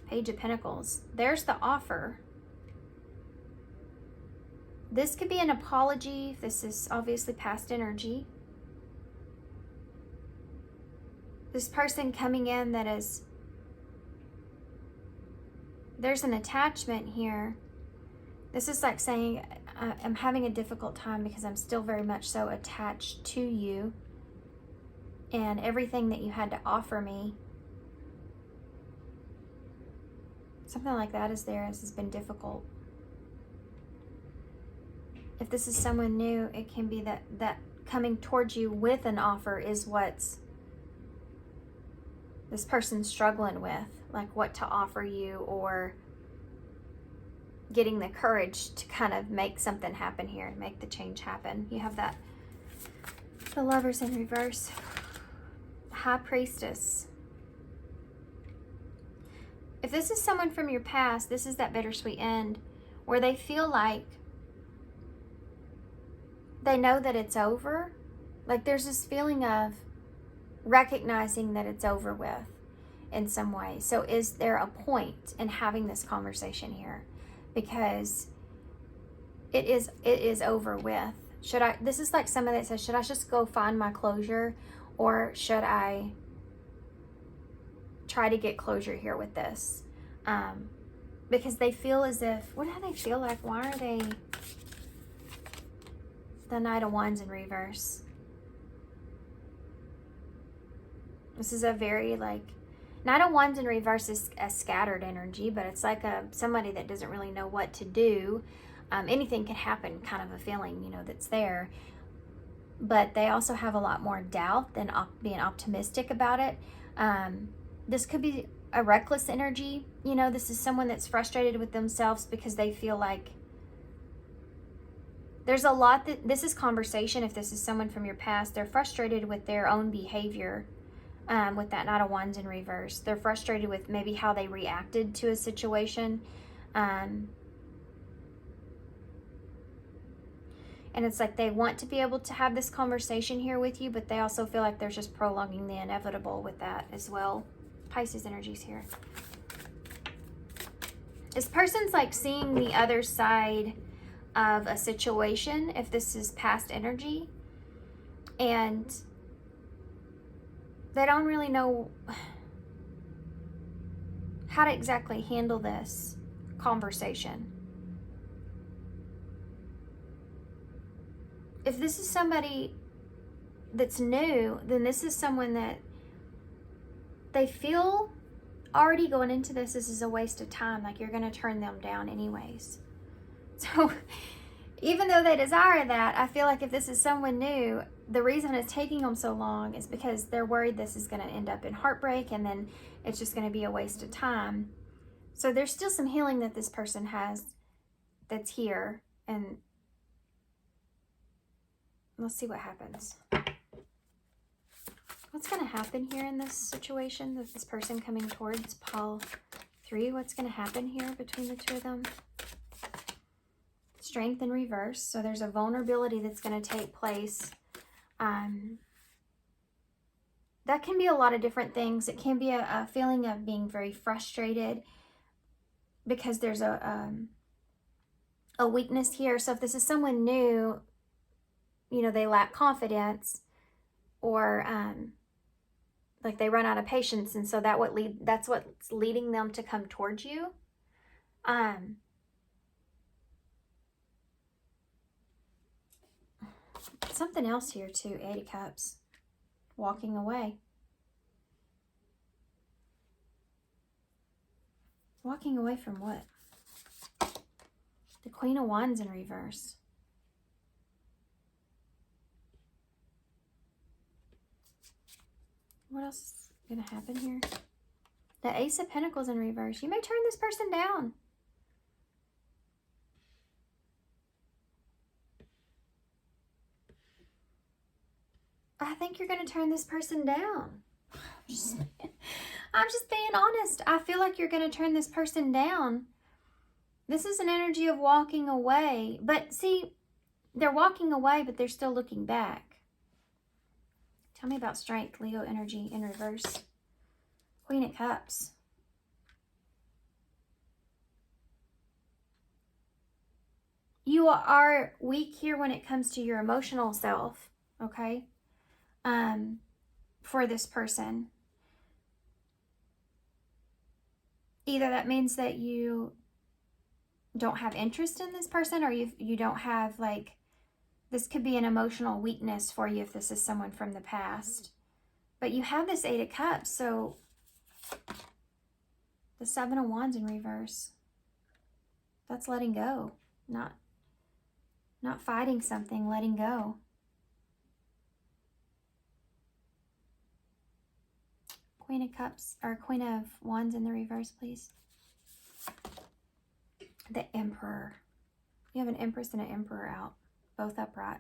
Page of Pentacles. There's the offer. This could be an apology. This is obviously past energy. This person coming in that is... There's an attachment here. This is like saying, I'm having a difficult time because I'm still very much so attached to you and everything that you had to offer me. Something like that is there. This has been difficult. If this is someone new, it can be that coming towards you with an offer is what's this person's struggling with. Like what to offer you, or getting the courage to kind of make something happen here and make the change happen. You have that, the Lovers in reverse. High Priestess. If this is someone from your past, this is that bittersweet end where they feel like they know that it's over. Like there's this feeling of recognizing that it's over with in some way. So is there a point in having this conversation here? Because it is over with. This is like someone that says, should I just go find my closure, or should I try to get closure here with this? Because they feel as if, what do they feel like? Why are they the Knight of Wands in reverse? This is a very like, Knight of Wands in reverse is a scattered energy, but it's like somebody that doesn't really know what to do. Anything can happen, kind of a feeling, you know, that's there. But they also have a lot more doubt than being optimistic about it. This could be a reckless energy. You know, this is someone that's frustrated with themselves because they feel like there's a lot that, this is conversation. If this is someone from your past, they're frustrated with their own behavior. With that Knight of Wands in reverse, they're frustrated with maybe how they reacted to a situation. And it's like they want to be able to have this conversation here with you, but they also feel like they're just prolonging the inevitable with that as well. Pisces energies here. This person's like seeing the other side of a situation, if this is past energy, and they don't really know how to exactly handle this conversation. If this is somebody that's new, then this is someone that they feel already going into this is a waste of time, like you're going to turn them down anyways. So even though they desire that, I feel like if this is someone new, the reason it's taking them so long is because they're worried this is going to end up in heartbreak, and then it's just going to be a waste of time. So there's still some healing that this person has that's here, and let's see what happens. What's going to happen here in this situation with this person coming towards Pile 3? What's going to happen here between the two of them? Strength in reverse. So there's a vulnerability that's going to take place. That can be a lot of different things. It can be a feeling of being very frustrated because there's a weakness here. So if this is someone new, you know, they lack confidence, or like they run out of patience, and so that's what's leading them to come towards you. Something else here too, 8 of Cups. Walking away. Walking away from what? The Queen of Wands in reverse. What else is going to happen here? The Ace of Pentacles in reverse. You may turn this person down. I think you're going to turn this person down. I'm just being honest. I feel like you're going to turn this person down. This is an energy of walking away. But see, they're walking away, but they're still looking back. Tell me about strength, Leo energy in reverse. Queen of Cups. You are weak here when it comes to your emotional self, okay? For this person. Either that means that you don't have interest in this person, or you don't have, like, this could be an emotional weakness for you if this is someone from the past. But you have this 8 of Cups, so the 7 of Wands in reverse. That's letting go. Not fighting something, letting go. Queen of Cups, or Queen of Wands in the reverse, please. The Emperor. You have an Empress and an Emperor out, both upright.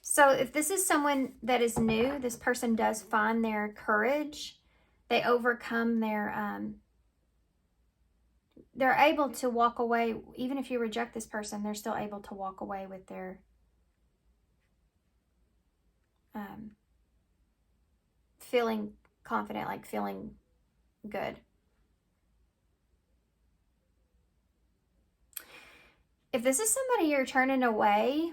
So if this is someone that is new, this person does find their courage. They overcome their, they're able to walk away. Even if you reject this person, they're still able to walk away with their, feeling confident, like feeling good. If this is somebody you're turning away,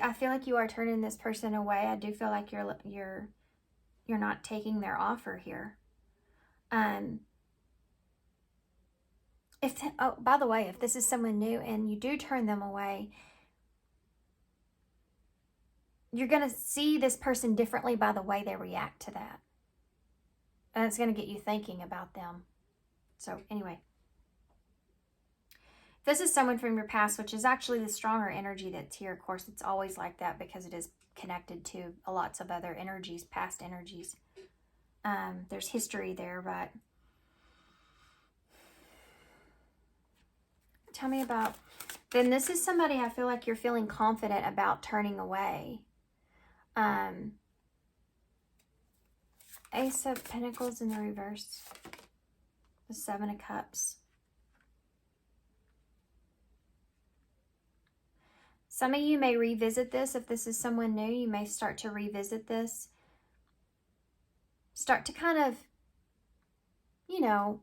I feel like you are turning this person away. I do feel like you're not taking their offer here. Oh, by the way, if this is someone new and you do turn them away, you're going to see this person differently by the way they react to that. And it's going to get you thinking about them. So anyway, this is someone from your past, which is actually the stronger energy that's here. Of course, it's always like that because it is connected to lots of other energies, past energies. There's history there, but tell me about, then this is somebody I feel like you're feeling confident about turning away. Ace of Pentacles in the reverse. The 7 of Cups. Some of you may revisit this. If this is someone new, you may start to revisit this. start to kind of, you know,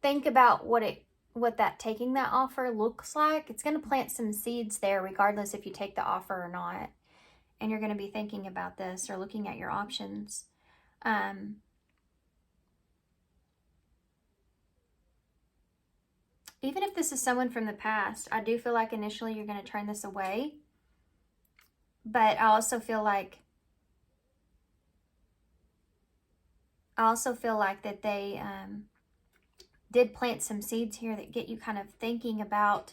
think about what that taking that offer looks like. It's going to plant some seeds there regardless if you take the offer or not. And you're going to be thinking about this or looking at your options. Even if this is someone from the past, I do feel like initially you're going to turn this away. But I also feel like that they did plant some seeds here that get you kind of thinking about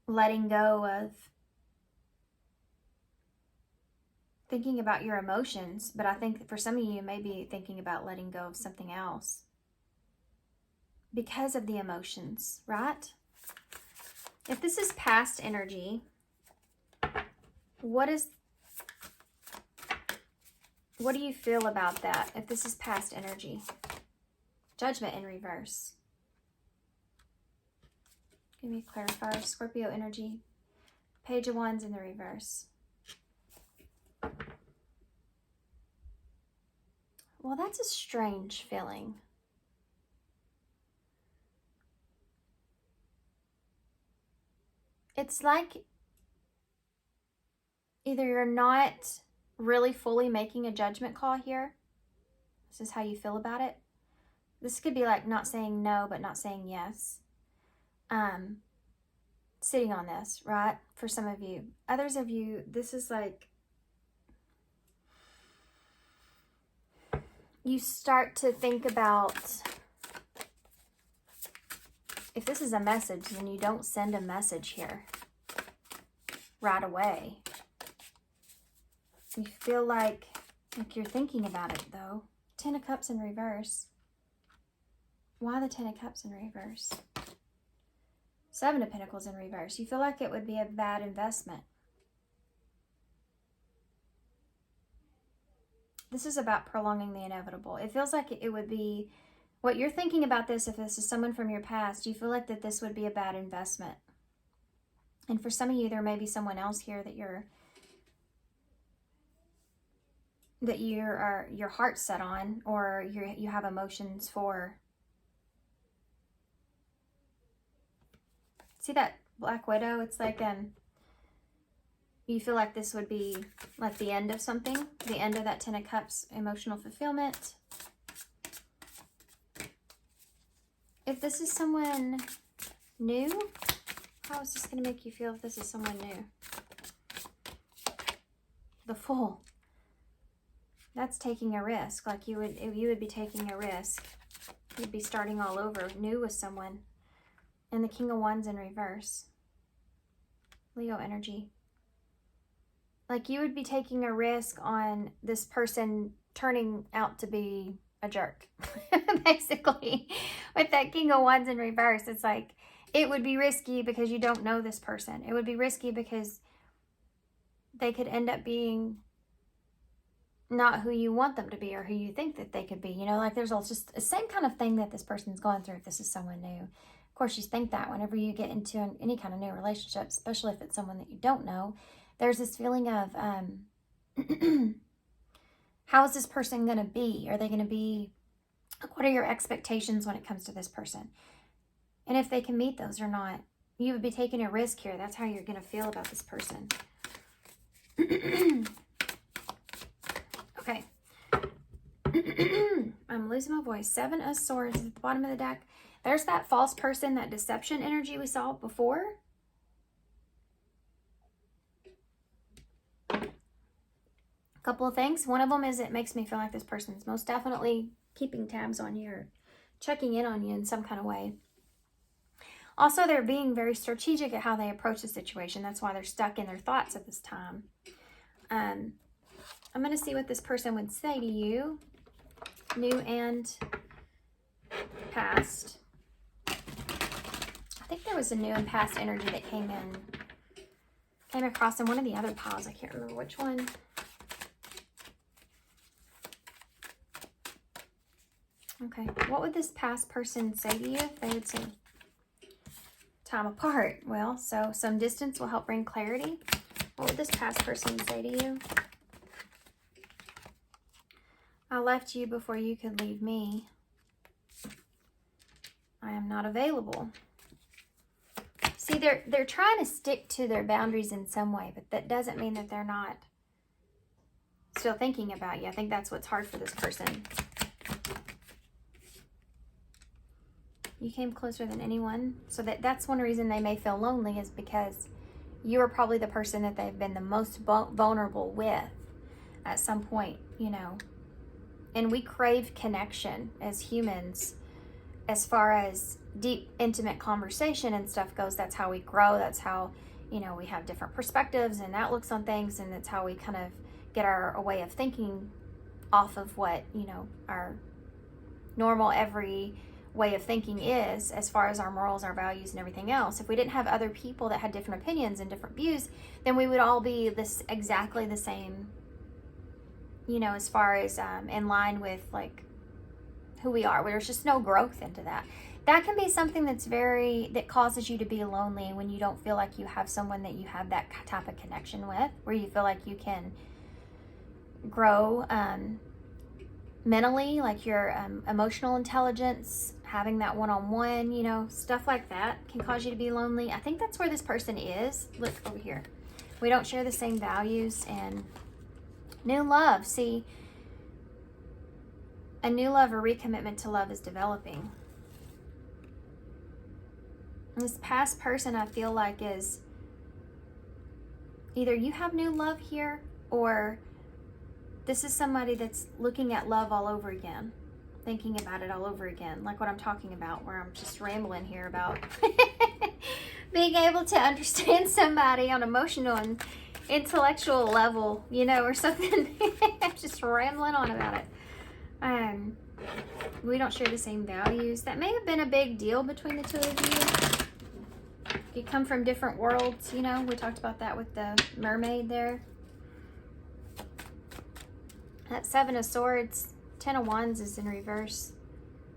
letting go of, thinking about your emotions. But I think that for some of you may be thinking about letting go of something else because of the emotions, right? If this is past energy, what do you feel about that? If this is past energy, Judgment in reverse. Give me a clarifier. Scorpio energy, Page of Wands in the reverse. Well, that's a strange feeling. It's like either you're not really fully making a judgment call here. This is how you feel about it. This could be like not saying no, but not saying yes. Sitting on this, right? For some of you. Others of you, this is like you start to think about, if this is a message, then you don't send a message here right away. You feel like you're thinking about it, though. 10 of Cups in reverse. Why the 10 of Cups in reverse? 7 of Pentacles in reverse. You feel like it would be a bad investment. This is about prolonging the inevitable. It feels like it would be, what you're thinking about this, if this is someone from your past, you feel like that this would be a bad investment. And for some of you, there may be someone else here that your heart's set on, or you have emotions for. See that Black Widow? It's like you feel like this would be like the end of something, the end of that 10 of Cups, emotional fulfillment. If this is someone new, how is this going to make you feel if this is someone new? The Fool. That's taking a risk. Like you would be taking a risk. You'd be starting all over, new with someone. And the King of Wands in reverse. Leo energy. Like you would be taking a risk on this person turning out to be a jerk. Basically, with that King of Wands in reverse, it's like it would be risky because you don't know this person. It would be risky because they could end up being not who you want them to be or who you think that they could be. You know, like there's all just the same kind of thing that this person's going through if this is someone new. Of course, you think that whenever you get into any kind of new relationship, especially if it's someone that you don't know, there's this feeling of, how is this person going to be? Are they going to be, what are your expectations when it comes to this person? And if they can meet those or not, you would be taking a risk here. That's how you're going to feel about this person. Okay. I'm losing my voice. 7 of Swords at the bottom of the deck. There's that false person, that deception energy we saw before. A couple of things. One of them is it makes me feel like this person's most definitely keeping tabs on you or checking in on you in some kind of way. Also, they're being very strategic at how they approach the situation. That's why they're stuck in their thoughts at this time. I'm going to see what this person would say to you, new and past. I think there was a new and past energy that came across in one of the other piles. I can't remember which one. Okay, what would this past person say to you if they would say time apart? Well, so some distance will help bring clarity. What would this past person say to you? I left you before you could leave me. I am not available. See, they're trying to stick to their boundaries in some way, but that doesn't mean that they're not still thinking about you. I think that's what's hard for this person. You came closer than anyone. So that's one reason they may feel lonely, is because you are probably the person that they've been the most vulnerable with at some point, you know. And we crave connection as humans. As far as deep, intimate conversation and stuff goes, that's how we grow. That's how, you know, we have different perspectives and outlooks on things. And it's how we kind of get our way of thinking off of what, you know, our normal, every way of thinking is, as far as our morals, our values, and everything else. If we didn't have other people that had different opinions and different views, then we would all be exactly the same, you know, as far as in line with like who we are. There's just no growth into that. That can be something that causes you to be lonely, when you don't feel like you have someone that you have that type of connection with, where you feel like you can grow mentally, like your emotional intelligence, having that one-on-one, you know, stuff like that can cause you to be lonely. I think that's where this person is. Look over here. We don't share the same values. And new love. See, a new love or recommitment to love is developing. And this past person, I feel like, is either you have new love here, or this is somebody that's looking at love all over again, thinking about it all over again, like what I'm talking about, where I'm just rambling here about being able to understand somebody on emotional and intellectual level, you know, or something. I'm just rambling on about it. We don't share the same values. That may have been a big deal between the two of you. You come from different worlds, you know. We talked about that with the mermaid there. That Seven of Swords, Ten of Wands is in reverse,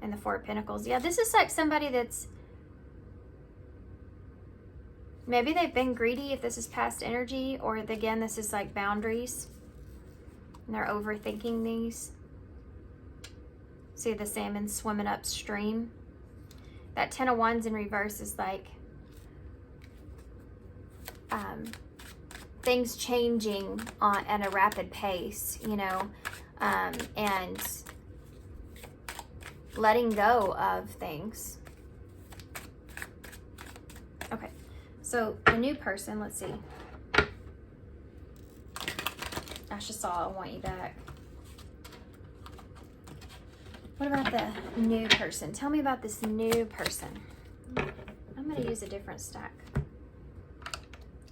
and the Four of Pentacles. Yeah, this is like somebody that's, maybe they've been greedy if this is past energy, or again, this is like boundaries, and they're overthinking these. See the salmon swimming upstream. That Ten of Wands in reverse is like things changing at a rapid pace, you know, and letting go of things. Okay, so a new person, let's see. Asha saw, I want you back. What about the new person? Tell me about this new person. I'm going to use a different stack.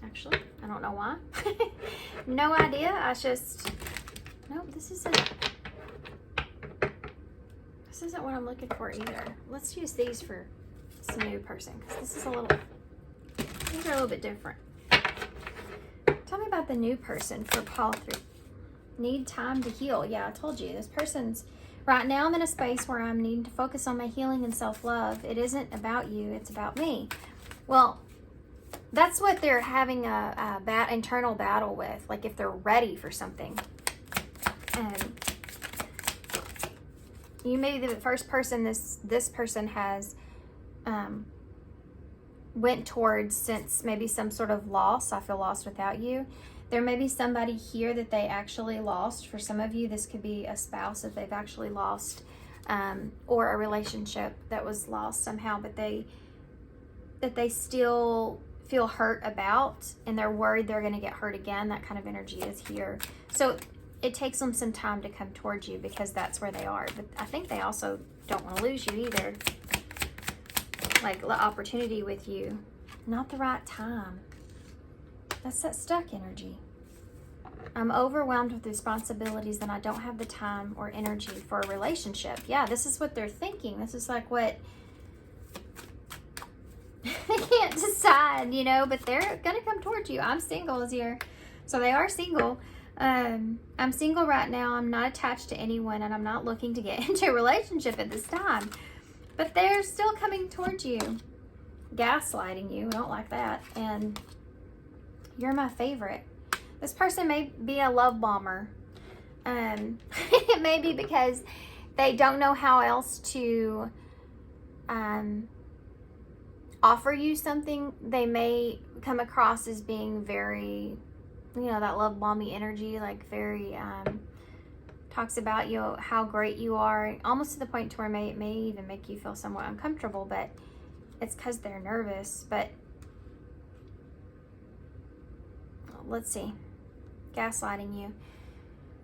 Actually, I don't know why. No idea. Nope, this isn't what I'm looking for either. Let's use these for this new person, because these are a little bit different. Tell me about the new person for Paul 3. Need time to heal. Yeah, I told you. This person's, right now I'm in a space where I'm needing to focus on my healing and self-love. It isn't about you, it's about me. Well, that's what they're having a internal battle with, like if they're ready for something. And you may be the first person this person has went towards since maybe some sort of loss. I feel lost without you. There may be somebody here that they actually lost. For some of you, this could be a spouse that they've actually lost, or a relationship that was lost somehow, but that they still feel hurt about, and they're worried they're going to get hurt again. That kind of energy is here. So it takes them some time to come towards you, because that's where they are. But I think they also don't want to lose you either. Like the opportunity with you, not the right time. That's that stuck energy. I'm overwhelmed with responsibilities and I don't have the time or energy for a relationship. Yeah, this is what they're thinking. This is like what they can't decide, you know, but they're going to come towards you. I'm single is here. So they are single. I'm single right now. I'm not attached to anyone, and I'm not looking to get into a relationship at this time. But they're still coming towards you. Gaslighting you. I don't like that. And you're my favorite. This person may be a love bomber. It may be because they don't know how else to offer you something. They may come across as being very, you know, that love bomby energy, like very talks about you, how great you are, almost to the point to where it may even make you feel somewhat uncomfortable, but it's because they're nervous. But let's see, gaslighting you.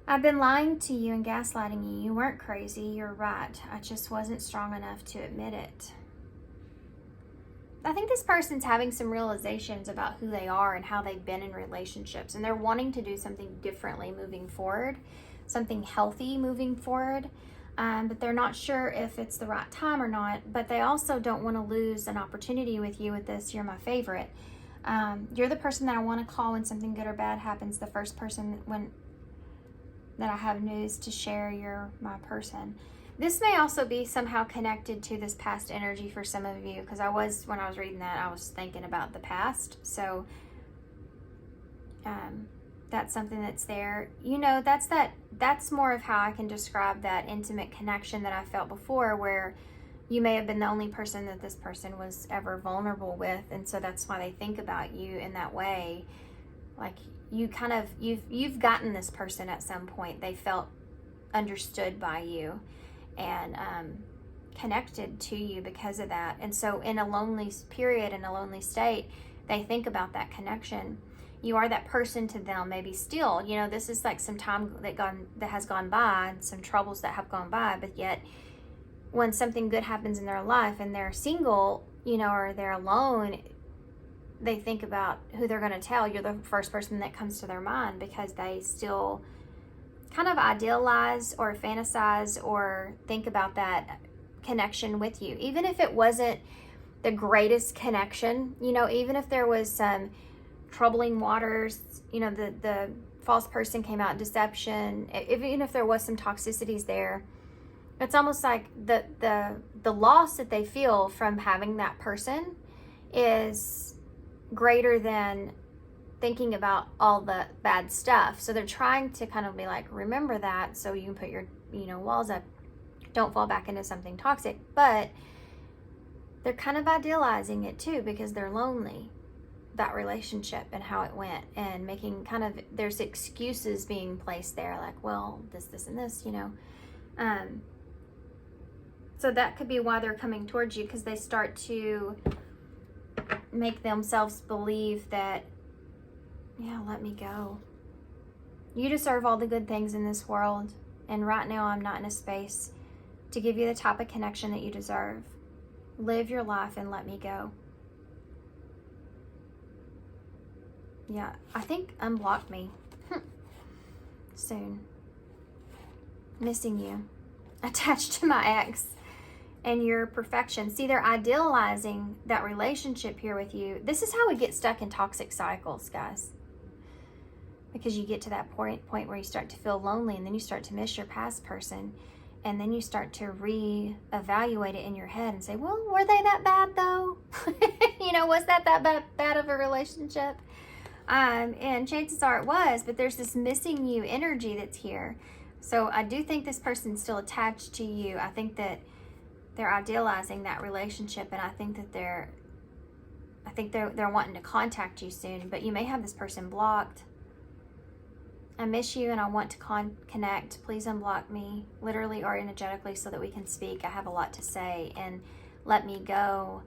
I've been lying to you and gaslighting you. You weren't crazy. You're right. I just wasn't strong enough to admit it. I think this person's having some realizations about who they are and how they've been in relationships, and they're wanting to do something differently moving forward, something healthy moving forward, but they're not sure if it's the right time or not. But they also don't want to lose an opportunity with you with this. You're my favorite. You're the person that I want to call when something good or bad happens. The first person that I have news to share. You're my person. This may also be somehow connected to this past energy for some of you, because when I was reading that, I was thinking about the past. So that's something that's there. You know, that's more of how I can describe that intimate connection that I felt before, where you may have been the only person that this person was ever vulnerable with, and so that's why they think about you in that way. Like you've gotten this person at some point. They felt understood by you and connected to you because of that. And so in a lonely period, in a lonely state, they think about that connection. You are that person to them, maybe still. You know, this is like some time that has gone by, and some troubles that have gone by, but yet when something good happens in their life and they're single, you know, or they're alone, they think about who they're going to tell. You're the first person that comes to their mind, because they still kind of idealize or fantasize or think about that connection with you. Even if it wasn't the greatest connection, you know, even if there was some troubling waters, you know, the false person came out, deception, even if there was some toxicities there, it's almost like the loss that they feel from having that person is greater than thinking about all the bad stuff. So they're trying to kind of be like, remember that, so you can put your, you know, walls up, don't fall back into something toxic. But they're kind of idealizing it too, because they're lonely, that relationship and how it went, and making kind of, there's excuses being placed there, like, well, this and this, you know. So that could be why they're coming towards you, because they start to make themselves believe that, yeah, let me go. You deserve all the good things in this world, and right now I'm not in a space to give you the type of connection that you deserve. Live your life and let me go. Yeah, I think unblock me soon. Missing you. Attached to my ex and your perfection. See, they're idealizing that relationship here with you. This is how we get stuck in toxic cycles, guys. Because you get to that point where you start to feel lonely, and then you start to miss your past person, and then you start to re-evaluate it in your head and say, well, were they that bad though? You know, was that bad of a relationship? And chances are it was, but there's this missing you energy that's here. So I do think this person's still attached to you. I think that they're idealizing that relationship, and I think that they're wanting to contact you soon, but you may have this person blocked. I miss you and I want to connect. Please unblock me, literally or energetically, so that we can speak. I have a lot to say, and let me go.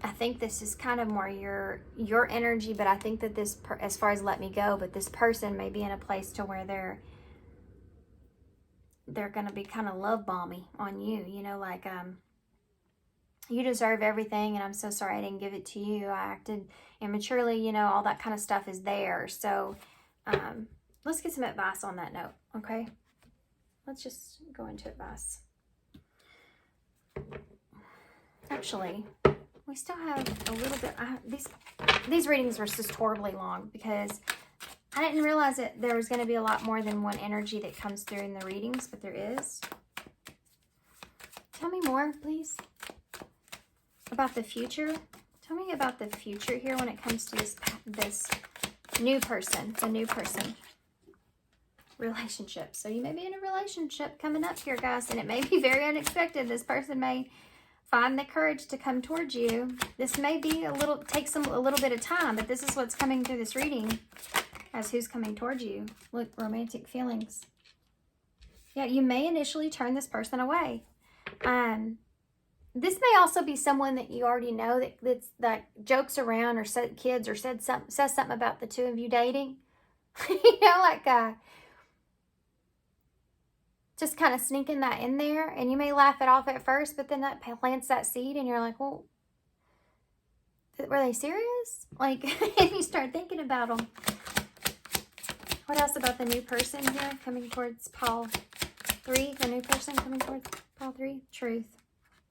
I think this is kind of more your energy, but I think that this, as far as let me go, but this person may be in a place to where they're going to be kind of love bomby on you, you know, like, you deserve everything, and I'm so sorry I didn't give it to you. I acted immaturely, you know, all that kind of stuff is there. So let's get some advice on that note, okay? Let's just go into advice. Actually, we still have a little bit. These readings were just horribly long, because I didn't realize that there was going to be a lot more than one energy that comes through in the readings, but there is. Tell me more, please, about the future. Tell me about the future here when it comes to this new person, the new person. relationships. So you may be in a relationship coming up here, guys, and it may be very unexpected. This person may find the courage to come towards you. This may be a little bit of time, but this is what's coming through this reading as who's coming towards you. Look, romantic feelings. Yeah, you may initially turn this person away. This may also be someone that you already know that jokes around or says something about the two of you dating. You know, like just kind of sneaking that in there, and you may laugh it off at first, but then that plants that seed, and you're like, well, were they serious? Like, and you start thinking about them. What else about the new person here coming towards Paul 3? The new person coming towards Paul 3? Truth.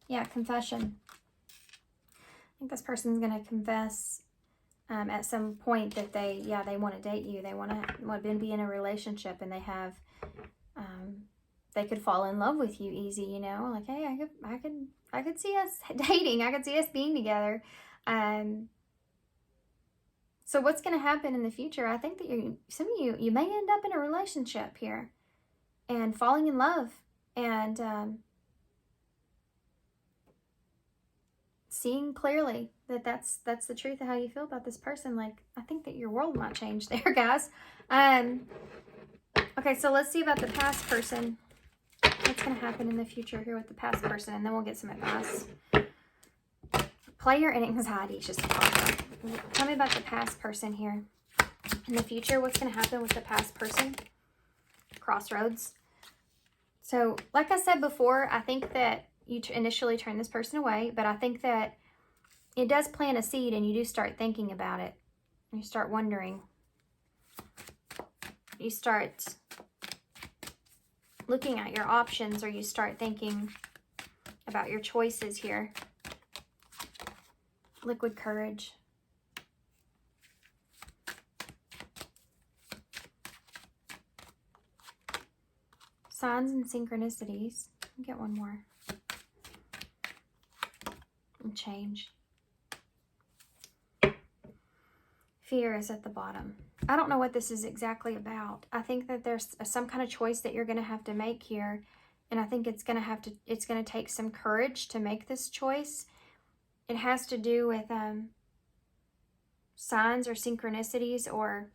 Yeah, confession. I think this person's going to confess at some point that they want to date you. They want to be in a relationship, and they have, they could fall in love with you easy, you know, like, hey, I could see us dating. I could see us being together. So what's going to happen in the future? I think that some of you may end up in a relationship here and falling in love and seeing clearly that that's the truth of how you feel about this person. Like, I think that your world might change there, guys. Okay, so let's see about the past person. What's going to happen in the future here with the past person, and then we'll get some advice. Player and anxiety is just a problem. Tell me about the past person here. In the future, what's going to happen with the past person? Crossroads. So, like I said before, I think that you initially turn this person away, but I think that it does plant a seed, and you do start thinking about it. You start wondering. You start looking at your options, or you start thinking about your choices here. Liquid courage. Signs and synchronicities. I'll get one more. And change. Fear is at the bottom. I don't know what this is exactly about. I think that there's some kind of choice that you're going to have to make here, and I think it's going to take some courage to make this choice. It has to do with signs or synchronicities, or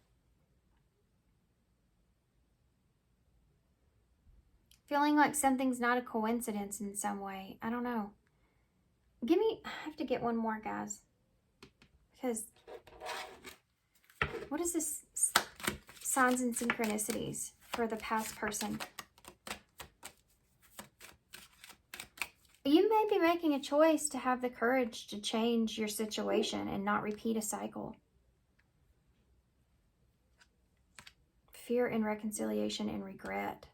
feeling like something's not a coincidence in some way. I don't know. I have to get one more, guys, because what is this? Signs and synchronicities for the past person. You may be making a choice to have the courage to change your situation and not repeat a cycle. Fear and reconciliation and regret.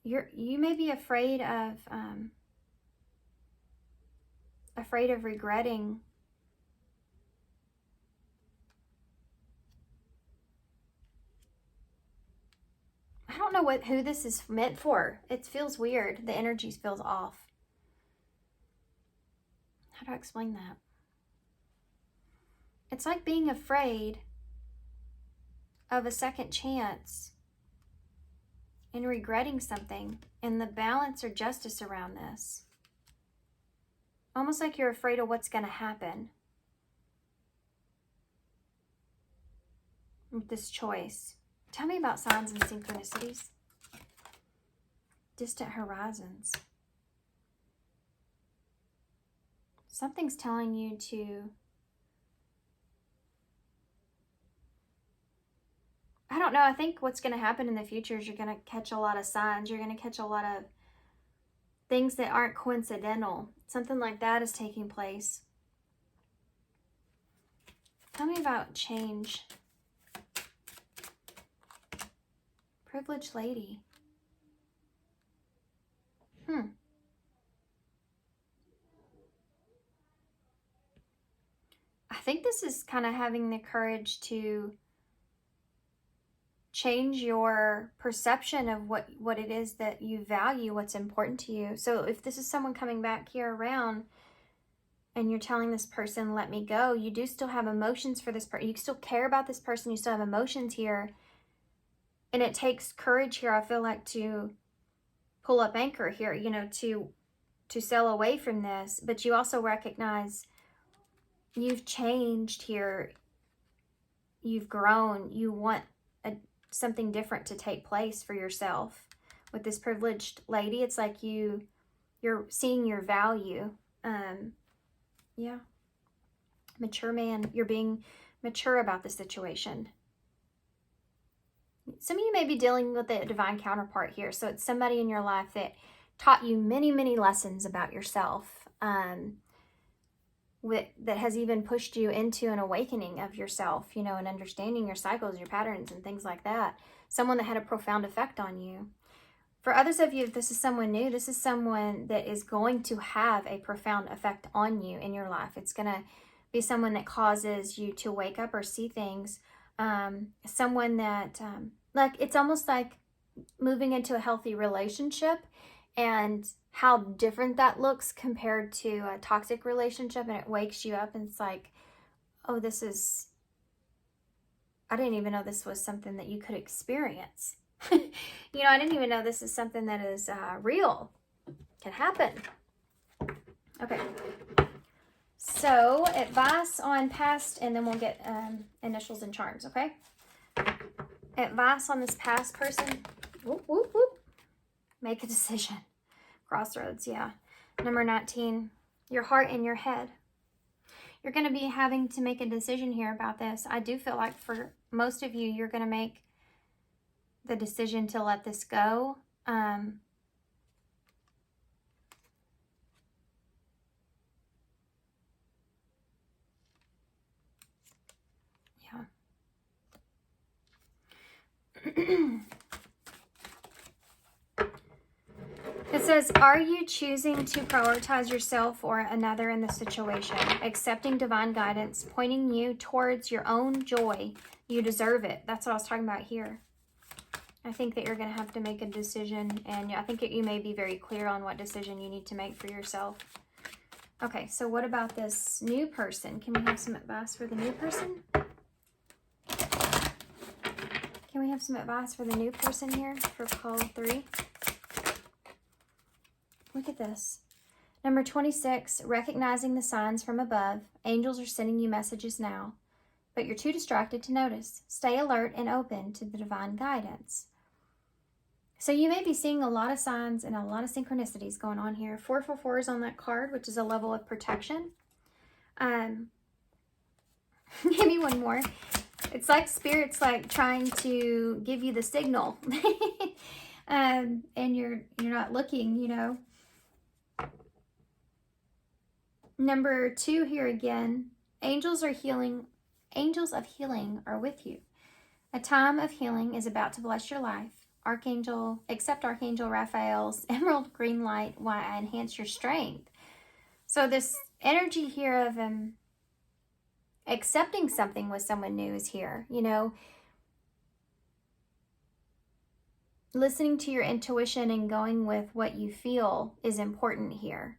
You may be afraid of regretting I don't know who this is meant for. It feels weird. The energy feels off. How do I explain that? It's like being afraid of a second chance and regretting something, and the balance or justice around this. Almost like you're afraid of what's going to happen with this choice. Tell me about signs and synchronicities. Distant horizons. Something's telling you to... I don't know. I think what's going to happen in the future is you're going to catch a lot of signs. You're going to catch a lot of things that aren't coincidental. Something like that is taking place. Tell me about change. Privileged lady. I think this is kind of having the courage to change your perception of what it is that you value, what's important to you. So if this is someone coming back here around and you're telling this person, let me go, you do still have emotions for this person. You still care about this person. You still have emotions here. And it takes courage here, I feel like, to pull up anchor here, you know, to sail away from this. But you also recognize you've changed here. You've grown. You want something different to take place for yourself. With this privileged lady, it's like you're seeing your value. Yeah. Mature man, you're being mature about the situation. Some of you may be dealing with a divine counterpart here. So it's somebody in your life that taught you many, many lessons about yourself, that has even pushed you into an awakening of yourself, you know, and understanding your cycles, your patterns, and things like that. Someone that had a profound effect on you. For others of you, if this is someone new, this is someone that is going to have a profound effect on you in your life. It's going to be someone that causes you to wake up or see things. Someone that, like, it's almost like moving into a healthy relationship and how different that looks compared to a toxic relationship. And it wakes you up and it's like, oh, I didn't even know this was something that you could experience. You know, I didn't even know this is something that is real, can happen. Okay. So, advice on past, and then we'll get initials and charms, okay? Advice on this past person. Whoop, whoop, whoop. Make a decision. Crossroads, yeah. Number 19, your heart and your head. You're going to be having to make a decision here about this. I do feel like for most of you, you're going to make the decision to let this go. Yeah. It says, are you choosing to prioritize yourself or another in the situation? Accepting divine guidance, pointing you towards your own joy. You deserve it. That's what I was talking about here. I think that you're going to have to make a decision, and I think that you may be very clear on what decision you need to make for yourself. Okay, so what about this new person? Can we have some advice for the new person? Can we have some advice for the new person here for call 3? Look at this. Number 26, recognizing the signs from above. Angels are sending you messages now, but you're too distracted to notice. Stay alert and open to the divine guidance. So you may be seeing a lot of signs and a lot of synchronicities going on here. 444 is on that card, which is a level of protection. Maybe one more. It's like Spirit's like trying to give you the signal. And you're not looking, you know. Number 2 here again. Angels of healing are with you. A time of healing is about to bless your life. Accept Archangel Raphael's emerald green light while I enhance your strength. So this energy here of accepting something with someone new is here, you know. Listening to your intuition and going with what you feel is important here.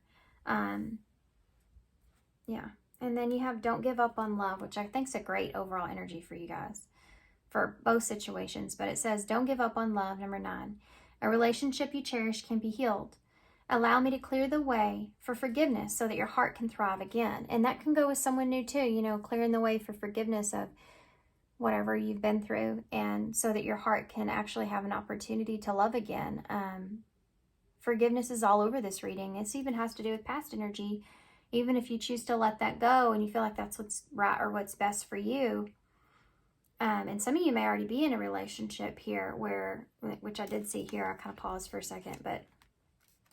Yeah. And then you have don't give up on love, which I think is a great overall energy for you guys for both situations. But it says don't give up on love, number 9. A relationship you cherish can be healed. Allow me to clear the way for forgiveness so that your heart can thrive again. And that can go with someone new too, you know, clearing the way for forgiveness of whatever you've been through, and so that your heart can actually have an opportunity to love again. Forgiveness is all over this reading. This even has to do with past energy. Even if you choose to let that go and you feel like that's what's right or what's best for you. And some of you may already be in a relationship here which I did see here, I kind of paused for a second, but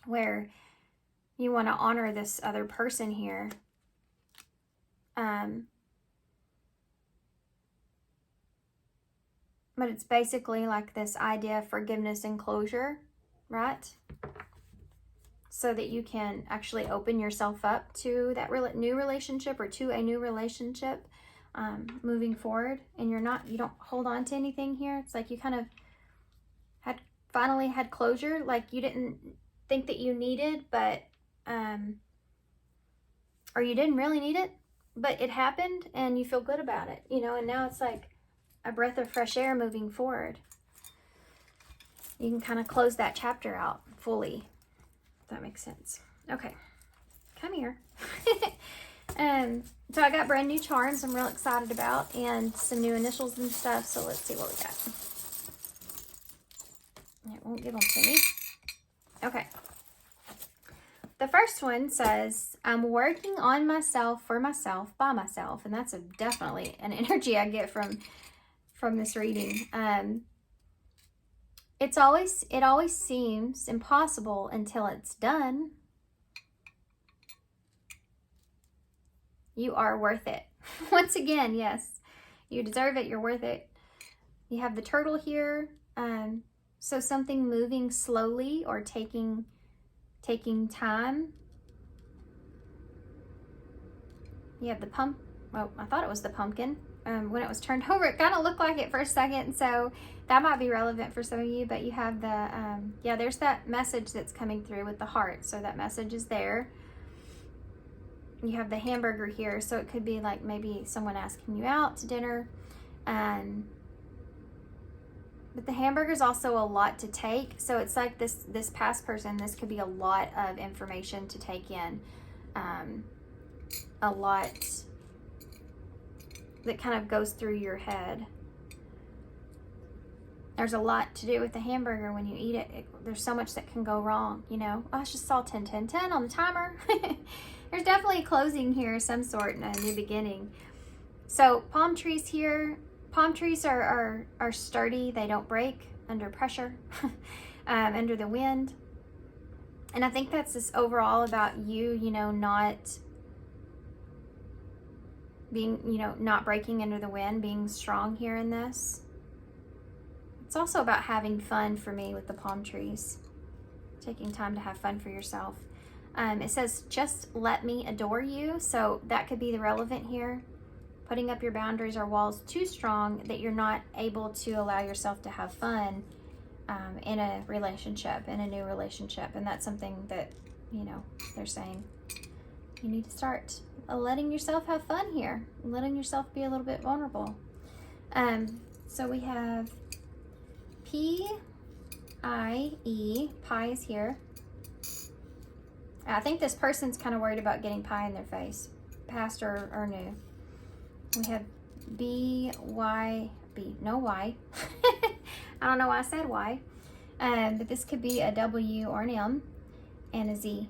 where you want to honor this other person here. But it's basically like this idea of forgiveness and closure, right? So that you can actually open yourself up to that new relationship or to a new relationship moving forward. And you don't hold on to anything here. It's like you kind of finally had closure, like you didn't think that you needed, but, or you didn't really need it, but it happened and you feel good about it, you know, and now it's like a breath of fresh air moving forward. you can kind of close that chapter out fully, if that makes sense. Okay, come here. So I got brand new charms I'm real excited about, and some new initials and stuff. So let's see what we got. It won't give them to me. Okay. The first one says, I'm working on myself, for myself, by myself. And that's definitely an energy I get from this reading. It always seems impossible until it's done. You are worth it. Once again, yes, you deserve it. You're worth it. You have the turtle here. So something moving slowly or taking time. You have the well, I thought it was the pumpkin. When it was turned over, it kind of looked like it for a second. So that might be relevant for some of you, but you have the, yeah, there's that message that's coming through with the heart. So that message is there. You have the hamburger here. So it could be like maybe someone asking you out to dinner. But the hamburger is also a lot to take. So it's like this past person, this could be a lot of information to take in. A lot that kind of goes through your head. There's a lot to do with the hamburger when you eat it. There's so much that can go wrong, you know. Oh, I just saw 10, 10, 10 on the timer. There's definitely a closing here of some sort and a new beginning. So palm trees here. Palm trees are sturdy. They don't break under pressure, under the wind. And I think that's just overall about you, you know, not being, you know, not breaking under the wind, being strong here in this. It's also about having fun for me with the palm trees. Taking time to have fun for yourself. It says, just let me adore you. So that could be the relevant here. Putting up your boundaries or walls too strong that you're not able to allow yourself to have fun in a relationship, in a new relationship. And that's something that, you know, they're saying you need to start letting yourself have fun here, letting yourself be a little bit vulnerable. So we have P-I-E, pie is here. I think this person's kind of worried about getting pie in their face, past or new. We have B-Y-B, no Y. I don't know why I said Y. But this could be a W or an M and a Z.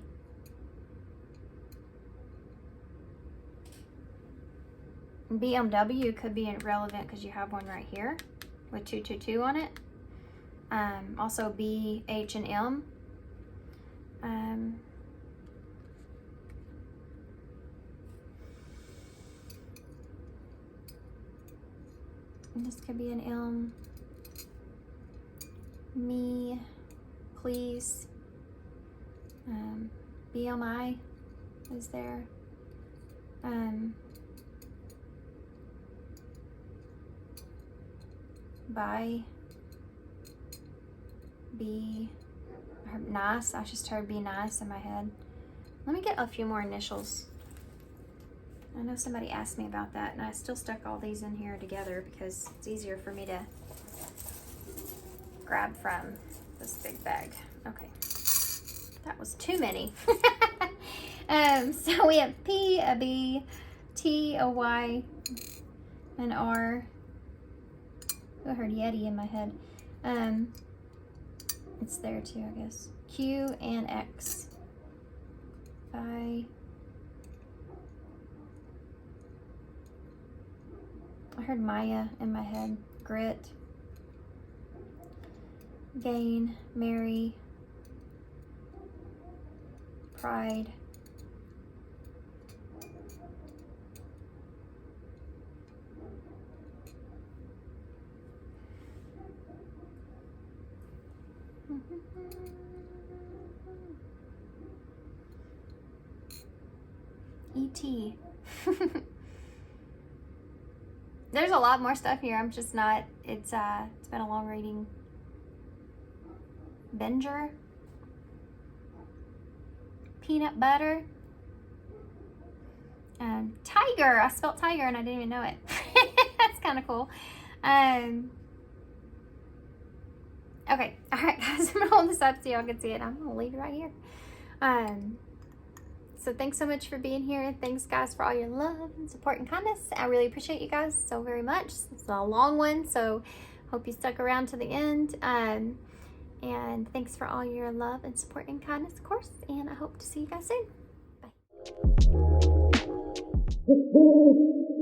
BMW could be relevant because you have one right here with 222 on it. Also B, H, and M. And this could be an M. Me, please. BMI is there. Bye. Be nice. I just heard be nice in my head. Let me get a few more initials. I know somebody asked me about that, and I still stuck all these in here together because it's easier for me to grab from this big bag. Okay, that was too many. So we have P, a B, T, a Y, an R. I heard Yeti in my head. It's there too, I guess. Q and X. I heard Maya in my head. Grit. Gain. Mary. Pride. E.T. There's a lot more stuff here. I'm just not, it's been a long reading. Benger. Peanut butter. Tiger. I spelled tiger and I didn't even know it. That's kind of cool. Okay, all right, guys, I'm gonna hold this up so y'all can see it. I'm gonna leave it right here. So thanks so much for being here. Thanks, guys, for all your love and support and kindness. I really appreciate you guys so very much. It's a long one, so hope you stuck around to the end. And thanks for all your love and support and kindness, of course. And I hope to see you guys soon. Bye.